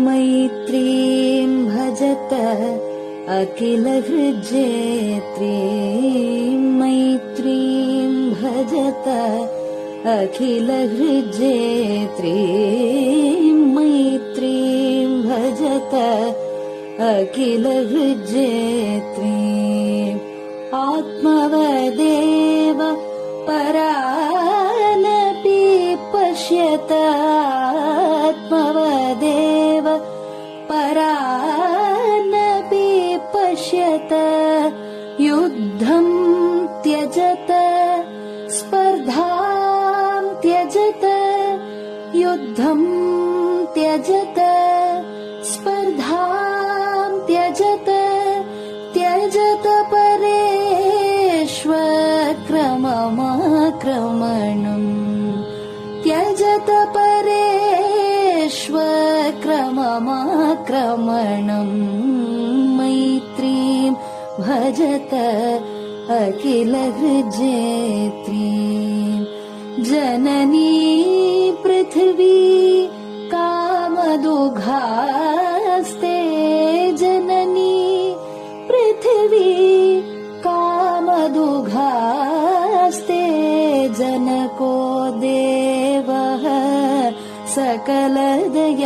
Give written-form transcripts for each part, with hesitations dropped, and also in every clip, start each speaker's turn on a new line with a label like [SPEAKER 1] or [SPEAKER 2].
[SPEAKER 1] मैत्रीं भजत अखिलहृज्जेत्रीं मैत्रीं भजत अखिलहृज्जेत्रीं मैत्रीं भजत अखिलहृज्जेत्रीम् आत्मवदेव परानपि पश्यत आत्मवदेव परानपि पश्यत युद्धं त्यजत स्पर्धां त्यजत युद्धं त्यजत स्पर्धां त्यजत त्यजत परेष्वक्रममाक्रमणम् त्यजत परेष्वक्रममाक्रमणम् मैत्रीं भजत अखिलहृज्जेत्रीं जननी पृथिवी कामदुघास्ते जननी पृथिवी कामदुघास्ते जनको देवः सकलदयाळुः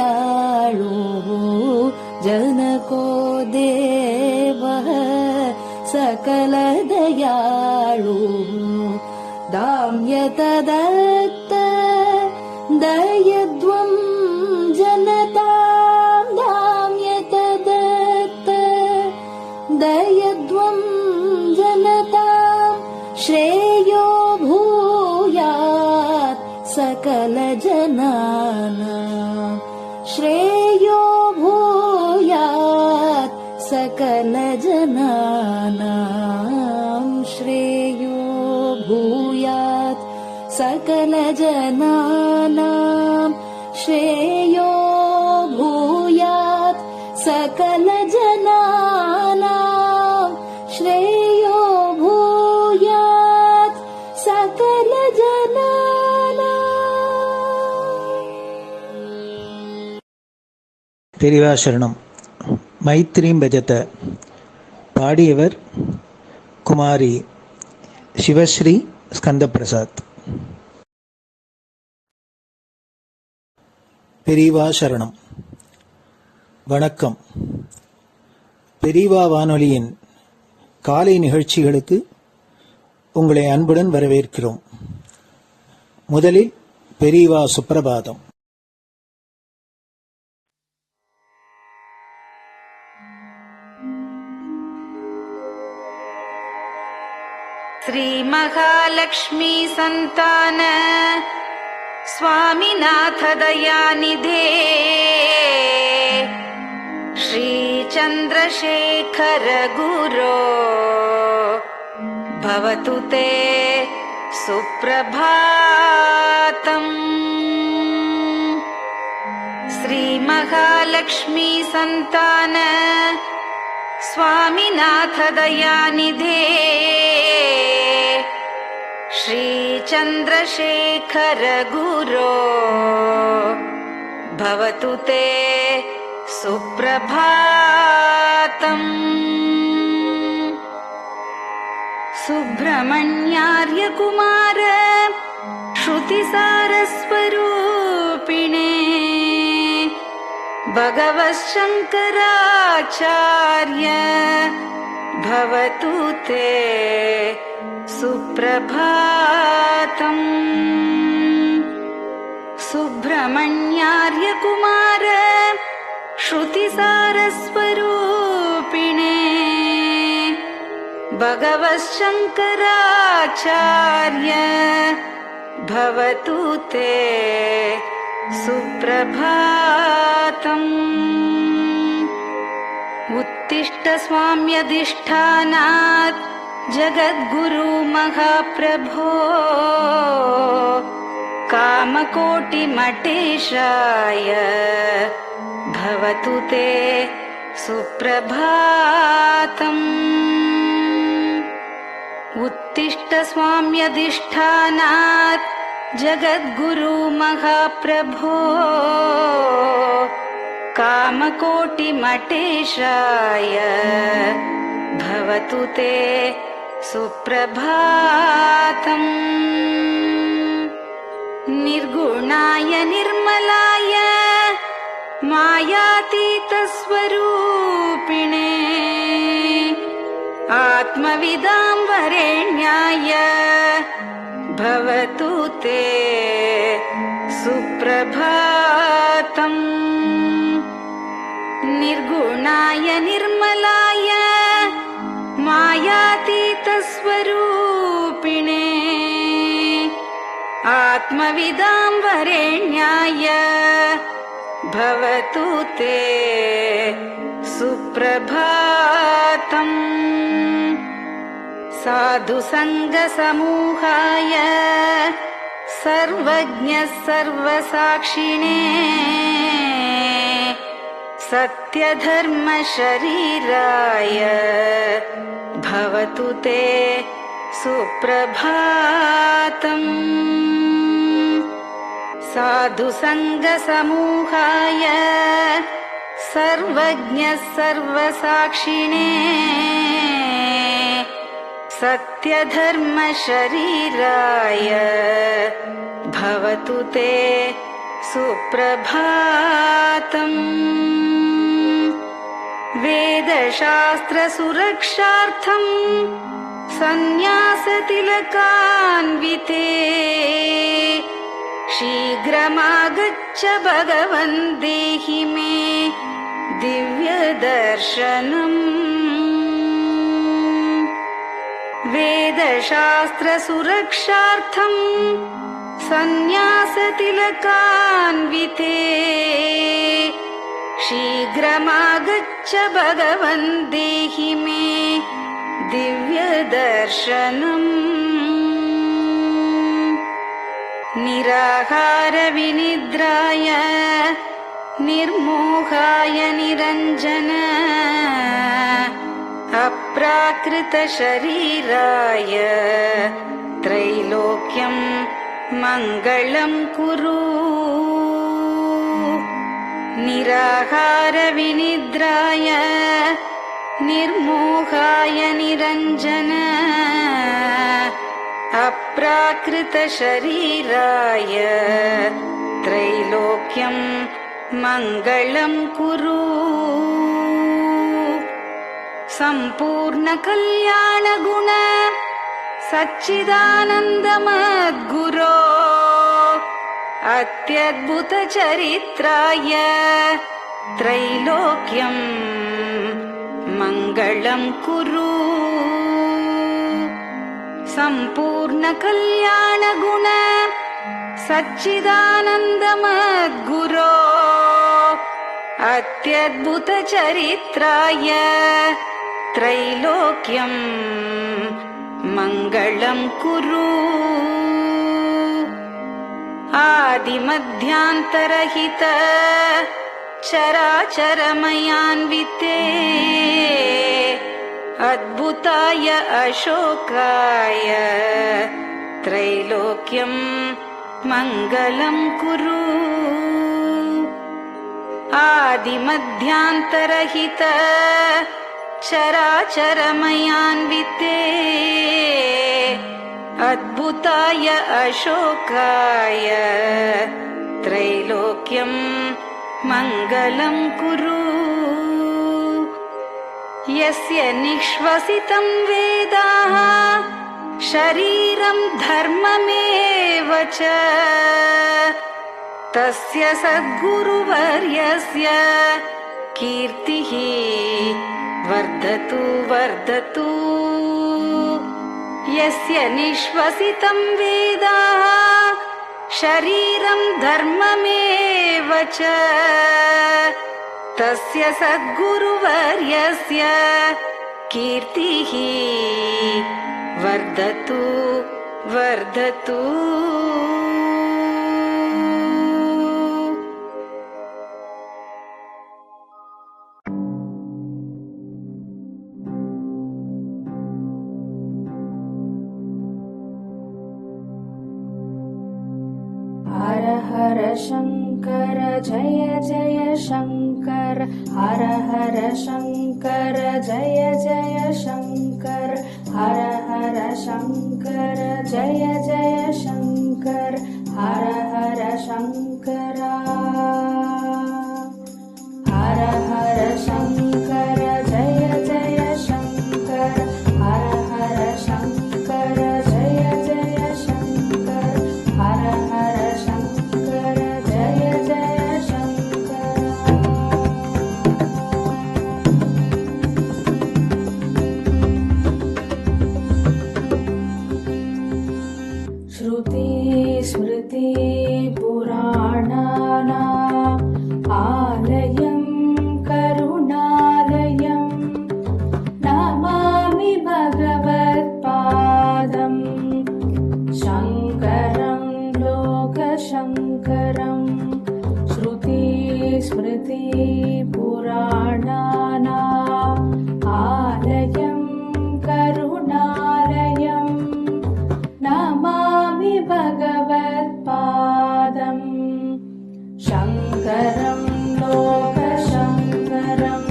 [SPEAKER 1] जनको देवः सकलदयाळुः दाम्यत दत्त दयध्वं जनतां दाम्यत दत्त दयध्वं जनतां श्रेयो भूयात् सकलजनानां श्रेयो भूयात् सकलजनानां श्रेयो भूयात् सकलजनानां श्रेयो भूयात् सकलजनानां श्रेयो भूयात् सकलजनानां.
[SPEAKER 2] பெரிவாசரணம். மைத்ரீம் பஜத. பாடியவர் குமாரி சிவஸ்ரீ ஸ்கந்தபிரசாத். பெரியவா சரணம். வணக்கம். பெரியவா வானொலியின் காலை நிகழ்ச்சிகளுக்கு உங்களை அன்புடன் வரவேற்கிறோம். முதலில் பெரியவா சுப்பிரபாதம்.
[SPEAKER 3] श्री महालक्ष्मी संतान स्वामीनाथ दयानिधे श्री चंद्रशेखर गुरो भवतु ते सुप्रभातम्. श्री महालक्ष्मी संतान स्वामीनाथ दयानिधे श्री चंद्रशेखर गुरो भवतु ते सुप्रभातम्. सुब्रह्मण्यार्य कुमार श्रुतिसारस्वरूपिणे भगवच्छंकराचार्य भवतु ते सुप्रभातम्. सुब्रह्मण्यार्य कुमार श्रुतिसारस्वरूपिणे भगवच्छंकराचार्य भवतु ते सुप्रभातम्. उत्तिष्ठ स्वाम्यधिष्ठानात् जगद्गुरु महाप्रभो कामकोटिमठेशाय भवतु ते सुप्रभातम्. उत्तिष्ठ स्वाम्यधिष्ठानात् जगद्गुरु महाप्रभो कामकोटिमटेशाय भवतु ते सुप्रभातम्। निर्गुणाय निर्मलाय मायातीतस्वरूपिणे आत्मविदां वरेण्याय भवतु ते सुप्रभातम्। निर्गुणाय निर्मलाय मायातीतस्वरूपिणे आत्मविदां वरेण्याय भवतु ते सुप्रभातम्। साधुसङ्गसमूहाय सर्वज्ञः सर्वसाक्षिणे सत्यधर्मशरीराय भवतु ते सुप्रभातम्। साधुसङ्गसमूहाय सर्वज्ञः सर्वसाक्षिणे सत्यधर्मशरीराय भवतु ते सुप्रभातम्। वेदशास्त्रसुरक्षार्थं सन्न्यासतिलकान्विते शीघ्रमागच्छ भगवन् देहि मे दिव्यदर्शनम्। वेदशास्त्रसुरक्षार्थं सन्न्यासतिलकान्विते शीघ्रमागच्छ भगवन् देहि मे दिव्यदर्शनम्। निराहारविनिद्राय निर्मोहाय निरञ्जन अप्राकृतशरीराय त्रैलोक्यं मङ्गलं कुरु। निराहारविनिद्राय निर्मोहाय निरञ्जन अप्राकृतशरीराय त्रैलोक्यं मङ्गलं कुरु। सम्पूर्णकल्याणगुण सच्चिदानन्दमद्गुरो अत्यद्भुतचरित्राय त्रैलोक्यं मङ्गलं कुरु। सम्पूर्णकल्याणगुण सच्चिदानन्दमद्गुरो अत्यद्भुतचरित्राय त्रैलोक्यं मङ्गलं कुरु। आदिमध्यान्तरहित चराचरमयान्विते अद्भुताय अशोकाय त्रैलोक्यं मङ्गलं कुरु। आदिमध्यान्तरहित चराचरमयान्विते अद्भुताय अशोकाय त्रैलोक्यं मङ्गलं कुरु। यस्य निःश्वसितं वेदाः शरीरं धर्ममेव च तस्य सद्गुरुवर्यस्य कीर्तिः वर्धतु वर्धतु। यस्य निःश्वसितं वेदाः शरीरं धर्ममेव च तस्य सद्गुरुवर्यस्य कीर्तिः वर्धतु वर्धतु।
[SPEAKER 1] हर हर शङ्कर जय जय शङ्कर हर हर शङ्कर जय जय शङ्कर हर हर शङ्कर जय जय शङ्कर हर हर शङ्करा हर हर शङ्कर जय जय शङ्कर हर हर शङ्कर जय जय शङ्कर हर हर शङ्कर जय जय शङ्कर श्रुति स्मृति पुराणानाम् आलयं करुणालयं नमामि भगवत्पादं शङ्करं लोकशङ्करं श्रुति स्मृति पुराणानाम् आलयं करुणालयं नमामि भगवत्पादं शङ्करं लोकशङ्करम्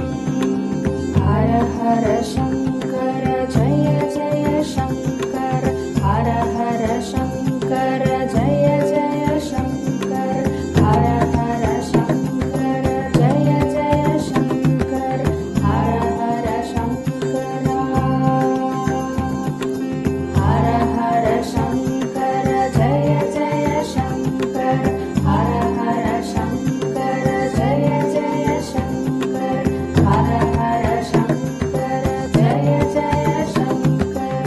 [SPEAKER 1] हर हर शङ्कर जय जय शङ्कर हर हर शङ्कर जय जय शङ्कर हर हर शङ्कर जय जय शङ्कर हर हर शङ्करा हर हर शङ्कर जय जय शङ्कर हर हर शङ्कर जय जय शङ्कर हर हर शङ्कर जय जय शङ्कर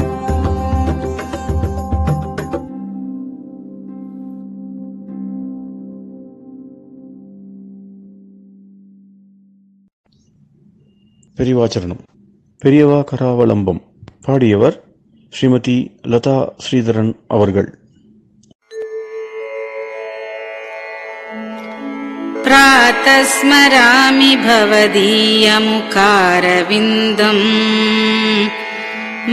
[SPEAKER 4] பெரியவாச்சரணம். பெரியவா கராவலம்பம். பாடியவர் ஸ்ரீமதி லதா ஸ்ரீதரன் அவர்கள்.
[SPEAKER 3] प्रातः स्मरामि भवदीयमुखारविन्दम्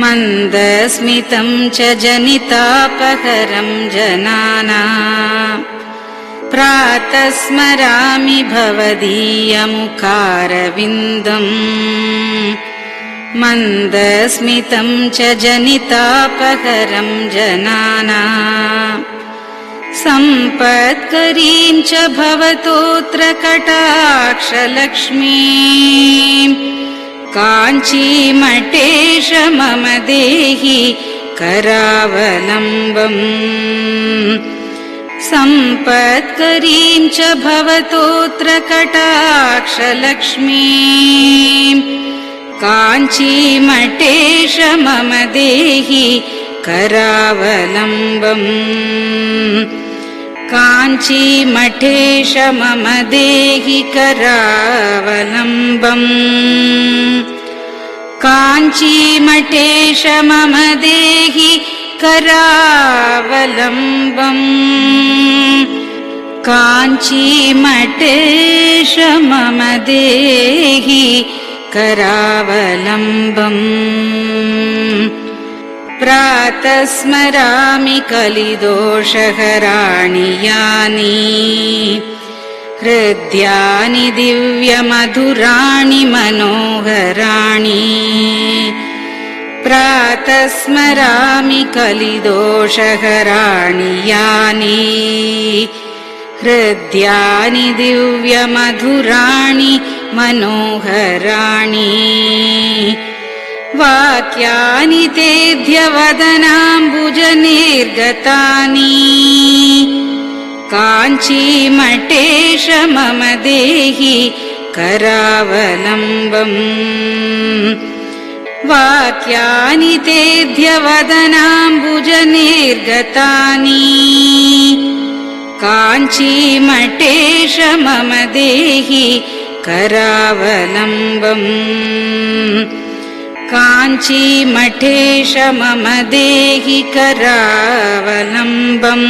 [SPEAKER 3] मन्दस्मितं च जनितापहरं जनानाम् प्रातः स्मरामि भवदीयमुखारविन्दम् मन्दस्मितं च जनितापहरं जनानाम् सम्पत्करीं च भवतोऽत्र कटाक्षलक्ष्मीं काञ्चीमठेश मम देहि करावलम्बम् सम्पत्करीं च भवतोऽत्र कटाक्षलक्ष्मीं काञ्चीमठेश मम देहि करावलम्बम् काञ्चीमठेश मम देहि करावलम्बम् काञ्चीमठेश मम देहि करावलम्बम् काञ्चीमठेश मम देहि करावलम्बम् प्रातः स्मरामि कलिदोषहराणि यानि हृद्यानि दिव्यमधुराणि मनोहराणि प्रातः स्मरामि कलिदोषहराणि यानि हृद्यानि दिव्यमधुराणि मनोहराणि वाक्यानि तेऽध्यवदनाम्बुजनिर्गतानि काञ्चीमठेश मम देहि करावलम्बम् वाक्यानि तेऽध्यवदनाम्बुजनिर्गतानि काञ्चीमठेश मम देहि करावलम्बम् काञ्चीमठेश मम देहि करावलम्बम्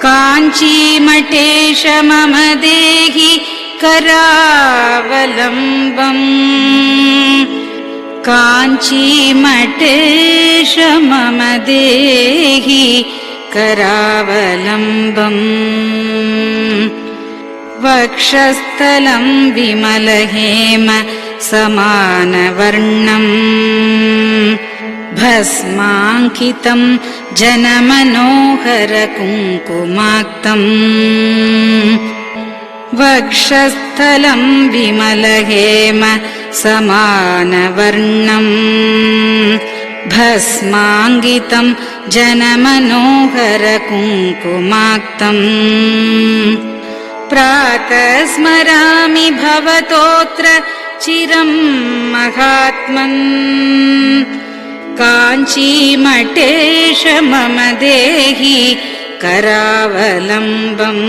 [SPEAKER 3] काञ्चीमठेश मम देहि करावलम्बम् काञ्चीमठेश मम देहि करावलम्बम् वक्षस्थलं विमलहेम समानवर्णम् भस्माङ्कितं जनमनोहर कुङ्कुमाक्तम् वक्षस्थलं विमलहेम समानवर्णम् भस्माङ्कितं जनमनोहर कुङ्कुमाक्तम् प्रातः स्मरामि भवतोऽत्र चिरं महात्मन् काञ्चीमठेश मम देहि करावलम्बम्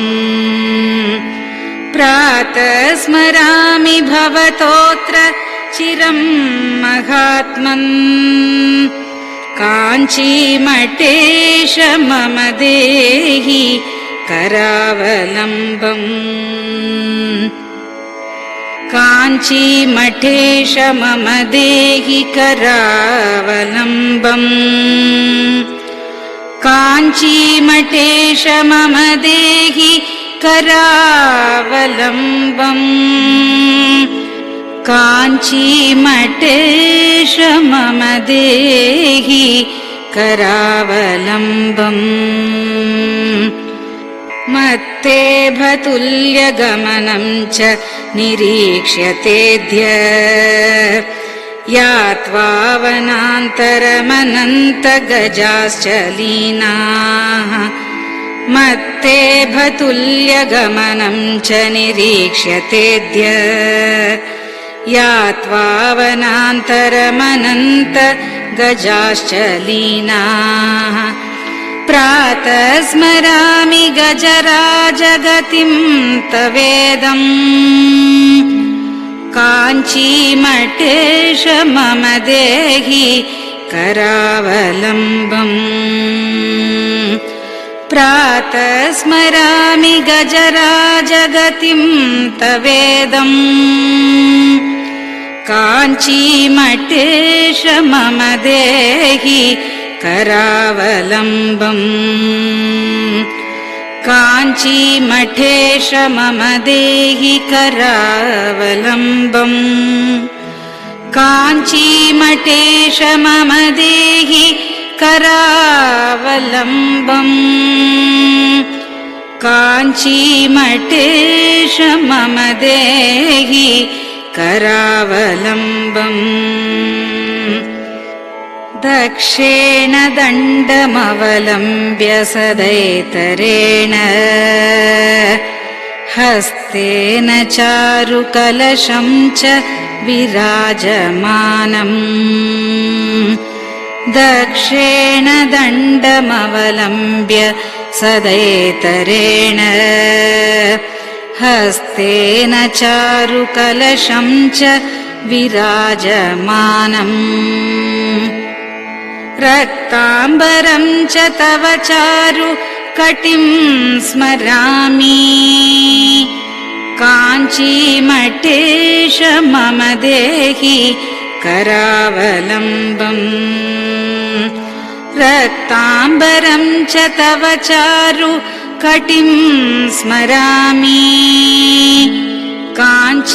[SPEAKER 3] प्रातः स्मरामि भवतोऽत्र चिरं महात्मन् काञ्चीमठेश मम देहि करावलम्बम् काञ्चीमठेश मम देहि करावलम्बम् काञ्चीमठेश मम देहि करावलम्बम् काञ्चीमठेश मम देहि करावलम्बम् मत्तेभतुल्यगमनं च निरीक्ष्यतेऽद्य यात्वा वनान्तरमनन्तगजाश्च लीनाः मत्तेभतुल्यगमनं च निरीक्ष्यतेऽद्य यात्वा वनान्तरमनन्तगजाश्च लीनाः प्रातः स्मरामि गजराजगतिं तवेदम् काञ्चीमठेश मम देहि करावलम्बम् प्रातः स्मरामि गजराजगतिं तवेदम् काञ्चीमठेश मम देहि करावलम्बम् काञ्चीमठेश मम देहि करावलम्बम् काञ्चीमठेश मम देहि करावलम्बम् काञ्चीमठेश मम देहि करावलम्बम् दक्षेण दण्डमवलम्ब्य सदैतरेण हस्तेन चारुकलशं च विराजमानम् दक्षेण दण्डमवलम्ब्य सदैतरेण हस्तेन चारुकलशं च विराजमानम् रक्ताम्बरं च तव चारु कटिं स्मरामि काञ्चीमठेश मम देहि करावलम्बम् रक्ताम्बरं च तव चारु कटिं स्मरामि काञ्चीमठेश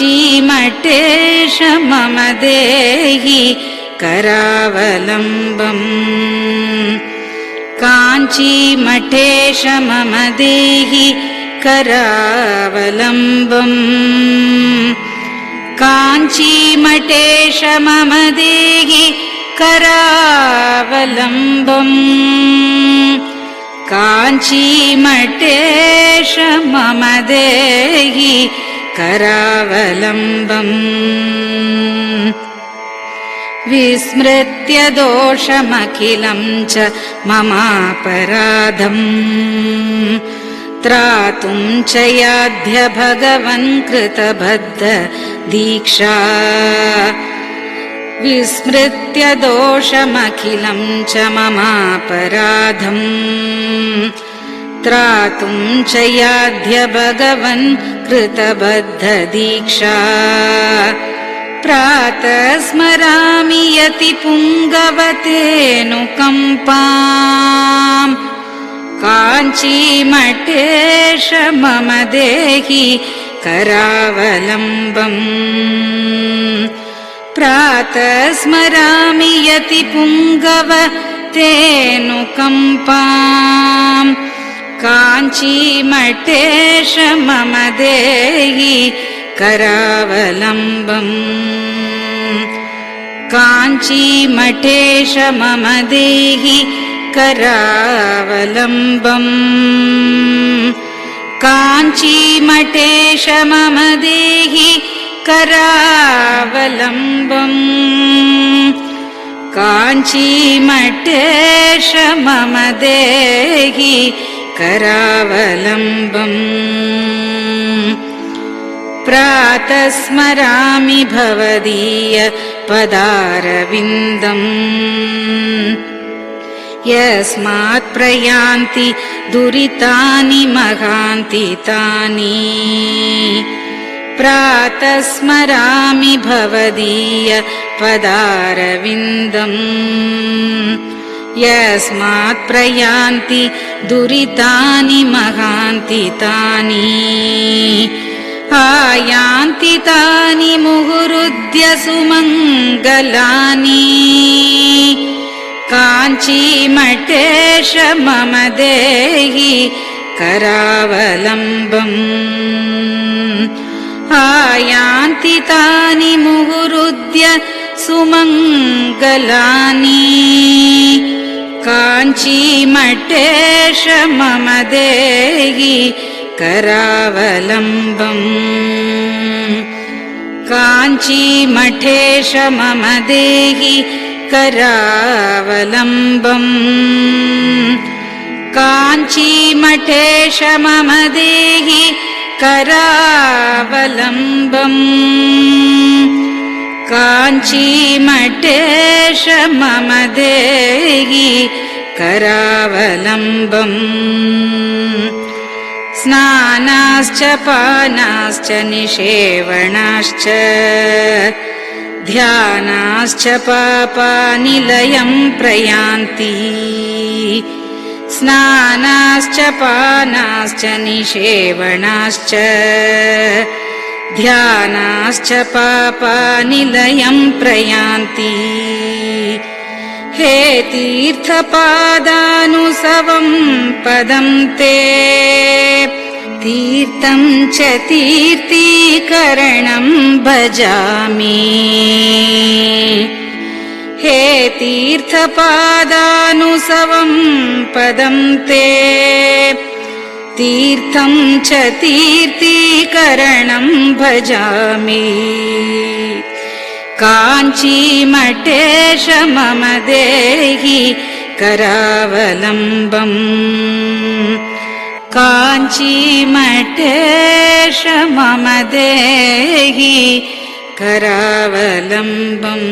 [SPEAKER 3] मम देहि करावलम्बम् काञ्चीमठेश मम देहि करावलम्बम् काञ्चीमठेश मम देहि करावलम्बम् काञ्चीमठेश मम देहि करावलम्बम् विस्मृत्य दोषमखिलं च ममापराधम् त्रातुं च याध्य भगवन् कृतबद्ध दीक्षा विस्मृत्य दोषमखिलं च ममापराधम् त्रातुं च याध्य भगवन् कृतबद्ध दीक्षा प्रातः स्मरामि यति पुङ्गवतेऽनुकम्पाम् काञ्चीमठेश मम देहि करावलम्बम् प्रातः स्मरामि यतिपुङ्गव तेऽनुकम्पाम् काञ्चीमठेश मम देहि करावलम्बम् काञ्चीमठेश मम देहि करावलम्बम् काञ्चीमठेश मम देहि करावलम्बम् काञ्चीमठेश मम देहि करावलम्बम् प्रातः स्मरामि भवदीय पदारविन्दम् यस्मात् प्रयान्ति दुरितानि महान्ति तानि प्रातः स्मरामि भवदीय पदारविन्दम् यस्मात् प्रयान्ति दुरितानि महान्ति तानि आयान्ति तानि मुहुरुद्य सुमङ्गलानि काञ्चीमठेश मम देहि करावलम्बम् आयान्ति तानि मुहुरुद्य सुमङ्गलानि काञ्चीमठेश मम देहि करावलम्बम् काञ्चीमठेश मम देहि करावलम्बम् काञ्चीमठेश मम देहि करावलम्बम् काञ्चीमठेश मम देहि करावलम्बम् स्नानाश्च पानाश्च निषेवणाश्च ध्यानाश्च पापानिलयं प्रयान्ति स्नानाश्च पानाश्च निषेवणाश्च ध्यानाश्च पापानिलयं प्रयान्ति हे तीर्थपादानुसवं पदं ते तीर्थं च तीर्थीकरणं भजामि हे तीर्थपादानुसवं पदं ते तीर्थं च तीर्थीकरणं भजामि काञ्चीमठेश मम देहि करावलम्बम् काञ्चीमठेश मम देहि करावलम्बम्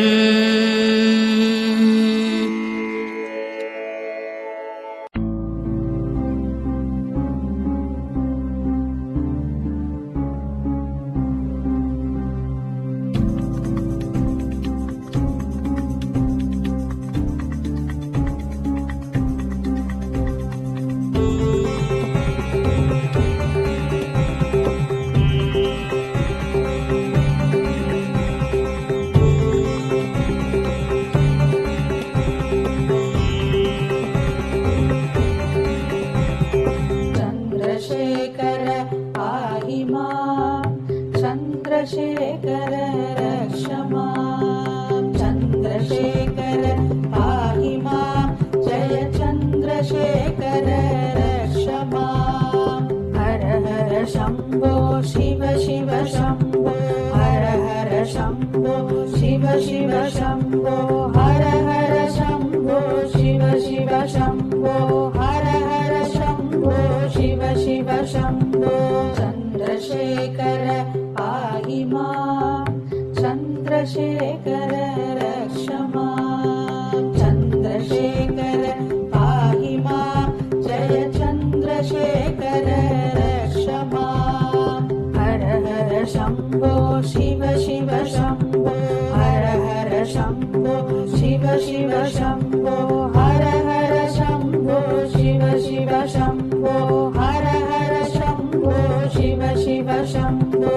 [SPEAKER 1] चन्द्रशेखर रक्ष माम् चन्द्रशेखर पाहि माम् जय चन्द्रशेखर रक्ष माम् हर हर शम्भो शिव शिव शम्भो हर हर शम्भो शिव शिव शम्भो हर हर शम्भो शिव शिव शम्भो हर हर शम्भो शिव शिव शम्भो चन्द्रशेखर पाहि माम् चन्द्रशेखर रक्ष माम् चन्द्रशेखर पाहि माम् जय चन्द्रशेखर रक्ष माम् हर हर शम्भो शिव शिव शम्भो हर हर शम्भो शिव शिव शम्भो हर हर शम्भो शिव शिव शम्भो हर हर शम्भो शिव शिव शम्भो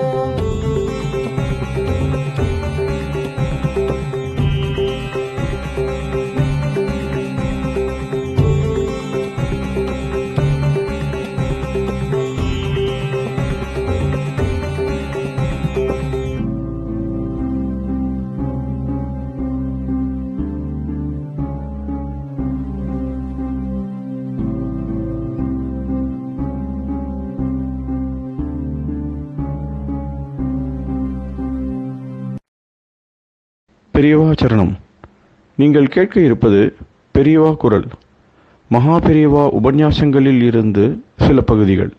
[SPEAKER 4] பெரியவா சரணம். நீங்கள் கேட்க இருப்பது பெரியவா குரல். மகா பெரியவா உபன்யாசங்களில் இருந்து சில பகுதிகள்.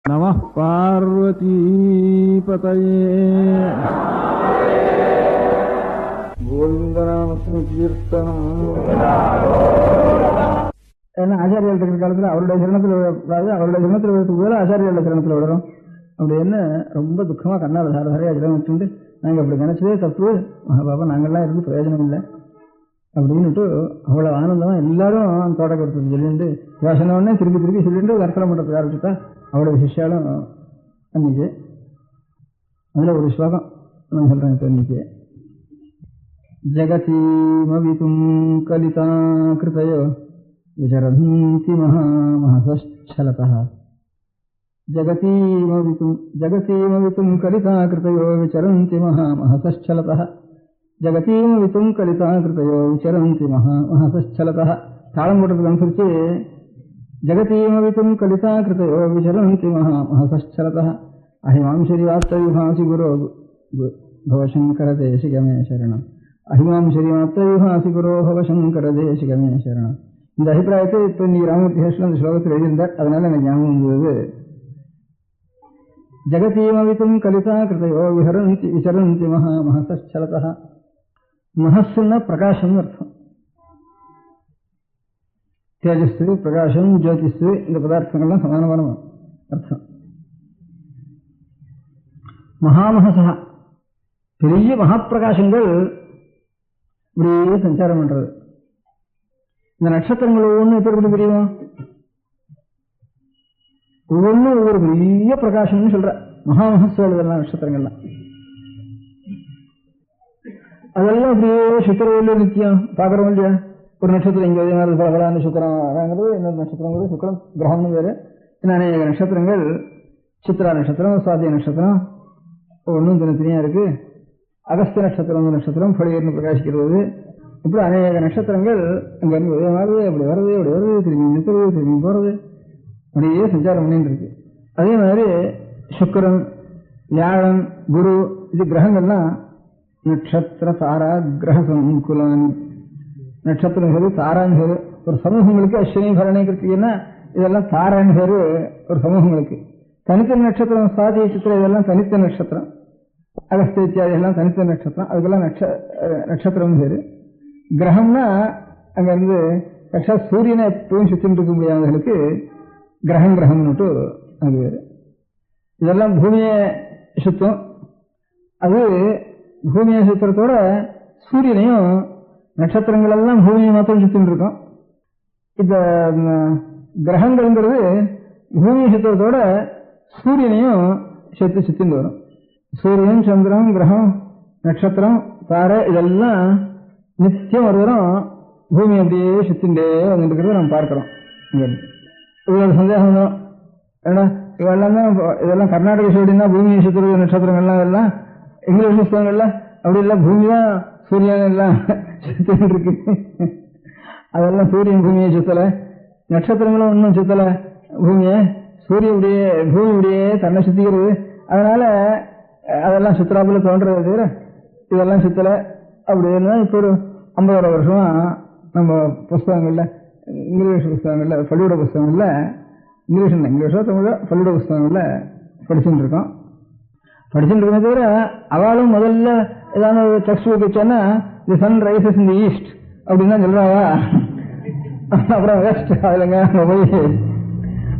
[SPEAKER 5] நமः பார்வதி பதயே. கோவிந்தநாமசங்கீர்த்தனம். ஏன்னா ஆச்சாரியால் இருக்கிற காலத்தில் அவருடைய சரணத்தில் விடாது, அவருடைய சரணத்தில் விடுறதுக்கு போல ஆச்சாரியால் சரணத்தில் விடுறோம். அப்படி என்ன ரொம்ப துக்கமாக கண்ணால் சாரசாரியாக ஜலம் வச்சுட்டு நாங்கள் அப்படி நினச்சதே தப்பு, பாபா நாங்கள்லாம் இருந்து பிரயோஜனம் இல்லை அப்படின்னுட்டு அவ்வளோ ஆனந்தமாக எல்லாரும் தோட்ட கொடுத்து சொல்லிட்டு யோசனை திருப்பி திருப்பி சொல்லிட்டு வர்த்தனை பண்ணுறதுக்கு ஆரம்பிச்சுட்டா அவ்வளோ சிஷ்யாலும் அன்னைக்கு. அதில் ஒரு ஸ்லோகம் நான் சொல்கிறேன் இப்போ இன்னைக்கு. ஜகதீமவிதும் கலிதா கிருதயோ விசரந்தி மகாமஹசலதா. ஜகதீமவிதும் கலிதா கிருதயோ விசரந்தி மகாமஹசலதா. ஜகதீமவிதும் கலிதா கிருதயோ விசரந்தி மகாமஹசலதா. தாளம் போட்டதுக்கு அனுசரிச்சு ஜகதீமவிதும் கலிதா கிருதயோ விசரந்தி மகாமஹசலதா. அஹிமாம்சரிவார்த்தவிபாசி குரோ பவசங்கர தேசிகமே சரணம். அஹிமாம்சரிவார்த்தவிபாசி குரோ பவசங்கர தேசிகமே சரணம். இந்த அபிப்பிராயத்தை இப்போ இன்னைக்கு ராமமூர்த்தி ஹர்ஷன் அந்த ஸ்லோகத்தில் எழுதியிருந்தார். அதனால எனக்கு ஞாபகம் வந்தது. ஜகதீமவிதும் கலிதா கிருதயோ விசரந்தி மகாமஹசலதா. மஹஸ்ன்னா பிரகாசம் அர்த்தம். தேஜஸ், பிரகாசம், ஜோதிஷ் இந்த பதார்த்தங்கள்லாம் சமானமான அர்த்தம். மகாமஹசா பெரிய மகாப்பிரகாசங்கள் இப்படியே சஞ்சாரம் பண்றது. இந்த நட்சத்திரங்கள் ஒவ்வொன்றும் எப்படி எப்படி தெரியுமா? ஒவ்வொன்றும் ஒவ்வொரு பெரிய பிரகாசம்னு சொல்ற மகாமஹஸ்வல் இதெல்லாம் நட்சத்திரங்கள்லாம். அதெல்லாம் அப்படியே சுக்கரவல்லி நித்தியம் பார்க்குறோம் இல்லையா? ஒரு நட்சத்திரம் இங்கே அதே மாதிரி பலபலான சுக்கரங்கிறது, இன்னொரு நட்சத்திரங்கிறது சுக்கரம் கிரகம்னு வேறு. இன்னும் அநேக நட்சத்திரங்கள், சித்ரா நட்சத்திரம், சுவாதி நட்சத்திரம் ஒன்றும் தனித்தனியாக இருக்கு. அகஸ்திய நட்சத்திரம் நட்சத்திரம் பழையர்னு பிரகாசிக்கிறது. இப்படி அநேக நட்சத்திரங்கள் அங்கேருந்து ஒரே மாதிரி அப்படி வருது, அப்படி வருது, திரும்பி நிற்கிறது, திரும்பி போகிறது, அப்படியே சஞ்சாரம் பண்ணிட்டு இருக்கு. அதே மாதிரி சுக்கரன், வியாழன், குரு இது கிரகங்கள்லாம் நட்சத்திர தாரா கிரக சங்குலானி. நட்சத்திரம் பேரு, தாரான்னு பேரு. ஒரு சமூகங்களுக்கு அஸ்வினி பரணி கிருத்திகன்னா இதெல்லாம் தாரான்னு பேரு ஒரு சமூகங்களுக்கு. தனித்த நட்சத்திரம் சுவாதி சித்திரம் இதெல்லாம் தனித்த நட்சத்திரம். அகஸ்திய இத்தியாதி எல்லாம் தனித்த நட்சத்திரம். அதுக்கெல்லாம் நட்சத்திரம் பேரு. கிரகம்னா அங்கிருந்து கட்சா சூரியனை எப்பவும் சுத்தின்னு இருக்க முடியாதவர்களுக்கு கிரகம்னுட்டு அது வேறு. இதெல்லாம் பூமியை சுத்தம். அது பூமியை சுத்துறதோட சூரியனையும் நட்சத்திரங்கள் எல்லாம் பூமியை மாத்திரம் சுத்தின்னு இருக்கும். இந்த கிரகங்கள்ங்கிறது பூமியை சுத்துறதோட சூரியனையும் சேர்த்து சுத்தின்னு வரும். சூரியன், சந்திரன், கிரகம், நட்சத்திரம், தாரை இதெல்லாம் நித்தியம் ஒரு தரம் பூமி அப்படியே சுத்தின்ண்டே வந்துருக்கிறத நம்ம பார்க்கிறோம். இவ்வளவு சந்தேகம் தான். ஏன்னா இவெல்லாம் தான் இதெல்லாம் கர்நாடக சைடுனா பூமியை சுத்துறது நட்சத்திரங்கள்லாம் இதெல்லாம் இங்கிலீஷ் புஸ்தகங்கள்ல அப்படி இல்லை, பூமி தான் சூரியன் எல்லாம் சுத்தின்னு இருக்கு. அதெல்லாம் சூரியன் பூமியை சுத்தலை, நட்சத்திரங்களும் இன்னும் சுத்தலை பூமியை. சூரிய பூமி இப்படியே தன்னை சுத்திக்கிறது. அதனால அதெல்லாம் சுத்தராப்புல தோன்றது தவிர இதெல்லாம் சுத்தலை. அப்படின்னா இப்போ ஒரு 50 வருஷமா நம்ம புஸ்தகங்கள்ல, இங்கிலீஷ் புஸ்தகங்கள்ல, பள்ளியோட புஸ்தகங்கள்ல, இங்கிலீஷோ தமிழோ பள்ளியோட புஸ்தகங்கள்ல படிச்சுட்டு இருக்கோம். படிச்சுட்டு இருக்கே தவிர அவளும் முதல்ல ஏதாவது ஒரு டெக்ஸ்ட் புக் வச்சோன்னா the sun rises in the east அப்படின்னு தான் சொல்றாவா. அப்புறம் வெஸ்ட் அதுலங்க போய்